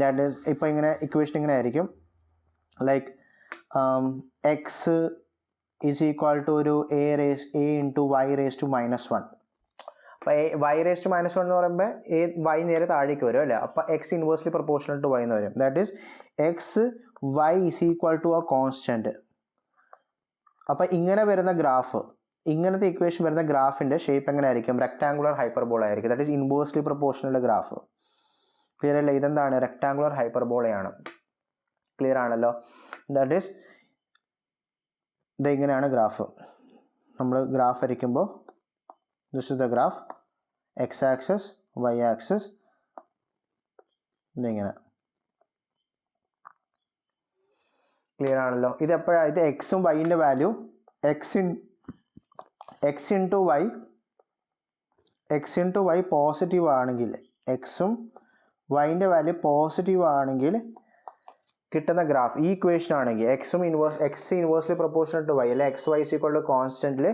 that is ഇപ്പോൾ ഇങ്ങനെ ഇക്വേഷൻ ഇങ്ങനെ ആയിരിക്കും. Like x is equal to ഒരു a into y raise to -1. അപ്പോൾ വൈ റേസ് ടു -1 എന്ന് പറയുമ്പോൾ വൈ നേരെ താഴേക്ക് വരും അല്ലേ? അപ്പോൾ x inversely proportional to y എന്ന് വരും. That is x y is equal to a constant. അപ്പോൾ ഇങ്ങനെ വരുന്ന ഗ്രാഫ്, ഇങ്ങനത്തെ ഇക്വേഷൻ വരുന്ന ഗ്രാഫിൻ്റെ ഷേപ്പ് എങ്ങനെ ആയിരിക്കും? റെക്ടാങ്കുലർ ഹൈപ്പർബോള ആയിരിക്കും. That is inversely proportional graph. Clear അല്ലേ? ഇതെന്താണ്? റെക്ടാങ്കുലർ ഹൈപ്പർബോളയാണ്. ക്ലിയർ ആണല്ലോ? ദാറ്റ് ഈസ് ഇങ്ങനെയാണ് ഗ്രാഫ്. നമ്മൾ ഗ്രാഫ് വരയ്ക്കുമ്പോൾ this is the graph. X axis, y axis, ഇതിങ്ങനെ. ക്ലിയർ ആണല്ലോ? ഇത് എപ്പോഴാണ്? ഇത് എക്സും വൈൻ്റെ value x into y positive ആണെങ്കിൽ, എക്സും വൈൻ്റെ വാല്യൂ പോസിറ്റീവ് ആണെങ്കിൽ കിട്ടുന്ന ഗ്രാഫ് ഈ ഇക്വേഷൻ ആണെങ്കിൽ x inversely proportional to y അല്ലെ എക്സ് വൈ ഈക്വൽ ടു കോൺസ്റ്റൻറ്റിൽ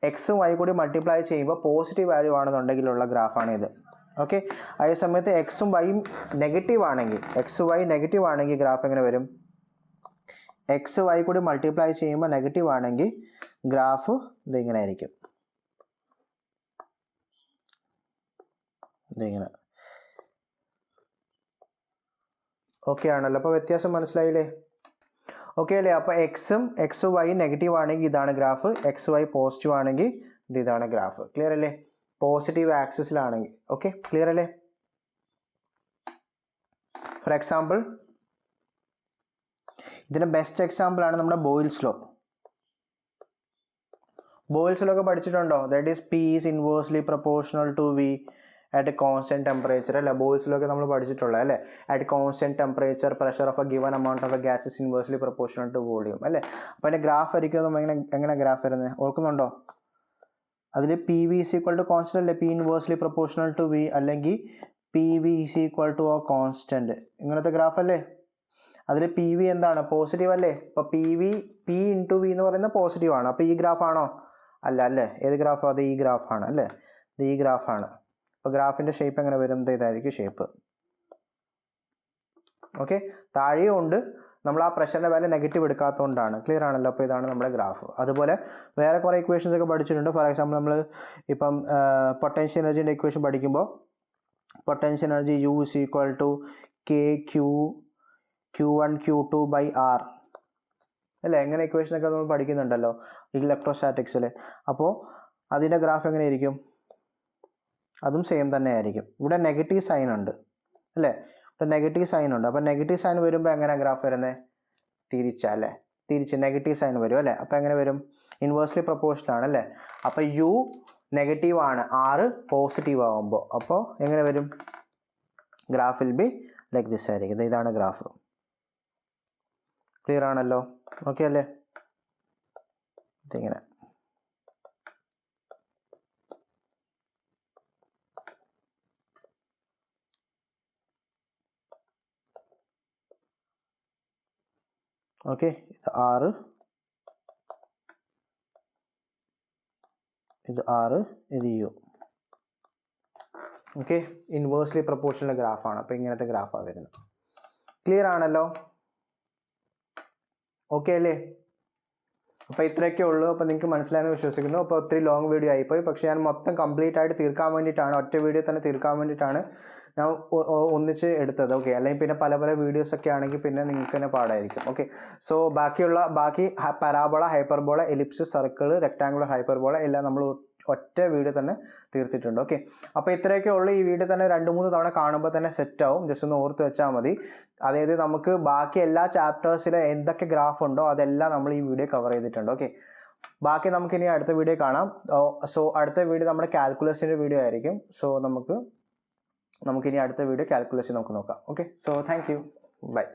എക്സും വൈ കൂടി മൾട്ടിപ്ലൈ ചെയ്യുമ്പോൾ പോസിറ്റീവ് വാല്യൂ ആണെന്നുണ്ടെങ്കിലുള്ള ഗ്രാഫാണ് ഇത്. ഓക്കെ, അതേ സമയത്ത് എക്സും വൈയും നെഗറ്റീവ് ആണെങ്കിൽ, എക്സ് വൈ നെഗറ്റീവ് ആണെങ്കിൽ ഗ്രാഫ് എങ്ങനെ വരും? എക്സ് വൈ കൂടി മൾട്ടിപ്ലൈ ചെയ്യുമ്പോൾ നെഗറ്റീവ് ആണെങ്കിൽ ഗ്രാഫ് ഇതിങ്ങനെ ആയിരിക്കും. ഇതിങ്ങനെ. ഓക്കെ ആണല്ലോ? അപ്പോൾ വ്യത്യാസം മനസ്സിലായില്ലേ? ഓക്കെ അല്ലേ? അപ്പോൾ എക്സ് വൈ നെഗറ്റീവ് ആണെങ്കിൽ ഇതാണ് ഗ്രാഫ്, എക്സ് വൈ പോസിറ്റീവ് ആണെങ്കിൽ ഇതാണ് ഗ്രാഫ്. ക്ലിയർ അല്ലേ? പോസിറ്റീവ് ആക്സിസിലാണെങ്കിൽ. ഓക്കെ, ക്ലിയർ അല്ലേ? ഫോർ എക്സാമ്പിൾ ഇതിൻ്റെ ബെസ്റ്റ് എക്സാമ്പിൾ ആണ് നമ്മുടെ ബോയിൽസ് ലോ. ബോയിൽസ് ലോ ഒക്കെ പഠിച്ചിട്ടുണ്ടോ? That is p is inversely proportional to v at a constant temperature അല്ലേ? ബോയിൽസിലൊക്കെ നമ്മൾ പഠിച്ചിട്ടുള്ളത് അല്ലേ? At constant temperature pressure of a given amount of a gas is inversely proportional to volume അല്ലേ? അപ്പോൾ അതിൻ്റെ ഗ്രാഫ് വരയ്ക്കുമ്പോൾ എങ്ങനെ ഗ്രാഫ് വരുന്നത് ഓർക്കുന്നുണ്ടോ? അതിൽ P V is equal to constant അല്ലേ? P inversely proportional to V അല്ലെങ്കിൽ P V is equal to a constant, ഇങ്ങനത്തെ ഗ്രാഫ് അല്ലേ? അതിൽ പി വി എന്താണ്? പോസിറ്റീവ് അല്ലേ? അപ്പോൾ പി ഇൻറ്റു വി എന്ന് പറയുന്നത് പോസിറ്റീവ് ആണ്. അപ്പോൾ ഈ ഗ്രാഫാണോ? അല്ല അല്ലേ? ഏത് ഗ്രാഫാണ്? അത് ഈ ഗ്രാഫാണ് അല്ലേ? ഇത് ഈ ഗ്രാഫാണ്. അപ്പോൾ ഗ്രാഫിൻ്റെ ഷേപ്പ് എങ്ങനെ വരും? ഇതായിരിക്കും ഷേപ്പ്. ഓക്കെ, താഴെയും ഉണ്ട്, നമ്മൾ ആ പ്രഷറിൻ്റെ വാല്യൂ നെഗറ്റീവ് എടുക്കാത്തതുകൊണ്ടാണ്. ക്ലിയർ ആണല്ലോ? അപ്പോൾ ഇതാണ് നമ്മുടെ ഗ്രാഫ്. അതുപോലെ വേറെ കുറേ ഇക്വേഷൻസ് ഒക്കെ പഠിച്ചിട്ടുണ്ട്. ഫോർ എക്സാമ്പിൾ നമ്മൾ ഇപ്പം പൊട്ടൻഷ്യൽ എനർജീൻ്റെ ഇക്വേഷൻ പഠിക്കുമ്പോൾ potential energy U is equal to Q1 Q2 by R അല്ലേ? എങ്ങനെ ഇക്വേഷനൊക്കെ നമ്മൾ പഠിക്കുന്നുണ്ടല്ലോ ഇലക്ട്രോസ്റ്റാറ്റിക്സിൽ. അപ്പോൾ അതിൻ്റെ ഗ്രാഫ് എങ്ങനെയായിരിക്കും? അതും സെയിം തന്നെ ആയിരിക്കും. ഇവിടെ നെഗറ്റീവ് സൈൻ ഉണ്ട് അല്ലേ? ഇവിടെ നെഗറ്റീവ് സൈൻ ഉണ്ട്. അപ്പോൾ നെഗറ്റീവ് സൈൻ വരുമ്പോൾ എങ്ങനെയാണ് ഗ്രാഫ് വരുന്നത്? തിരിച്ചല്ലേ? തിരിച്ച് നെഗറ്റീവ് സൈൻ വരും അല്ലേ? അപ്പോൾ എങ്ങനെ വരും? ഇൻവേഴ്സ്ലി പ്രൊപ്പോർഷണൽ ആണ് അല്ലേ? അപ്പോൾ U നെഗറ്റീവ് ആണ്, R പോസിറ്റീവ് ആകുമ്പോൾ. അപ്പോൾ എങ്ങനെ വരും? Graph will be like this ആയിരിക്കും. ഇതാണ് ഗ്രാഫ്. ക്ലിയർ ആണല്ലോ? ഓക്കെ അല്ലേ? ഇതിങ്ങനെ. ഓക്കെ, ഇത് R, ഇത് R, ഇത് U. ഓക്കെ, ഇൻവേഴ്സ്ലി പ്രൊപ്പോർഷണൽ ഗ്രാഫാണ്. അപ്പോൾ ഇങ്ങനത്തെ ഗ്രാഫാണ് വരുന്നത്. ക്ലിയർ ആണല്ലോ? ഓക്കെ അല്ലേ? അപ്പോൾ ഇത്രയൊക്കെ ഉള്ളൂ. അപ്പോൾ നിങ്ങൾക്ക് മനസ്സിലായെന്ന് വിശ്വസിക്കുന്നു. അപ്പോൾ ഒത്തിരി ലോങ് വീഡിയോ ആയിപ്പോയി. പക്ഷേ ഞാൻ മൊത്തം കംപ്ലീറ്റ് ആയിട്ട് തീർക്കാൻ വേണ്ടിയിട്ടാണ്, ഒറ്റ വീഡിയോ തന്നെ തീർക്കാൻ വേണ്ടിയിട്ടാണ് ഞാൻ ഒന്നിച്ച് എടുത്തത്. ഓക്കെ, അല്ലെങ്കിൽ പിന്നെ പല പല വീഡിയോസൊക്കെ ആണെങ്കിൽ പിന്നെ നിങ്ങൾക്ക് തന്നെ പാടായിരിക്കും. ഓക്കെ, സോ ബാക്കി parabola, hyperbola, ellipse, circle, rectangular hyperbola എല്ലാം നമ്മൾ ഒറ്റ വീഡിയോ തന്നെ തീർത്തിട്ടുണ്ട്. ഓക്കെ, അപ്പോൾ ഇത്രയൊക്കെ ഉള്ളൂ. ഈ വീഡിയോ തന്നെ 2-3 തവണ കാണുമ്പോൾ തന്നെ സെറ്റാവും. ജസ്റ്റ് ഒന്ന് ഓർത്ത് വെച്ചാൽ മതി. അതായത് നമുക്ക് ബാക്കി എല്ലാ ചാപ്റ്റേഴ്സിലെ എന്തൊക്കെ ഗ്രാഫ് ഉണ്ടോ അതെല്ലാം നമ്മൾ ഈ വീഡിയോ കവർ ചെയ്തിട്ടുണ്ട്. ഓക്കെ, ബാക്കി നമുക്കിനി അടുത്ത വീഡിയോ കാണാം. സോ അടുത്ത വീഡിയോ നമ്മുടെ കാൽക്കുലസിൻ്റെ വീഡിയോ ആയിരിക്കും. സോ നമുക്കിനി അടുത്ത വീഡിയോ കാൽക്കുലസ് നമുക്ക് നോക്കാം. Okay, so thank you, by.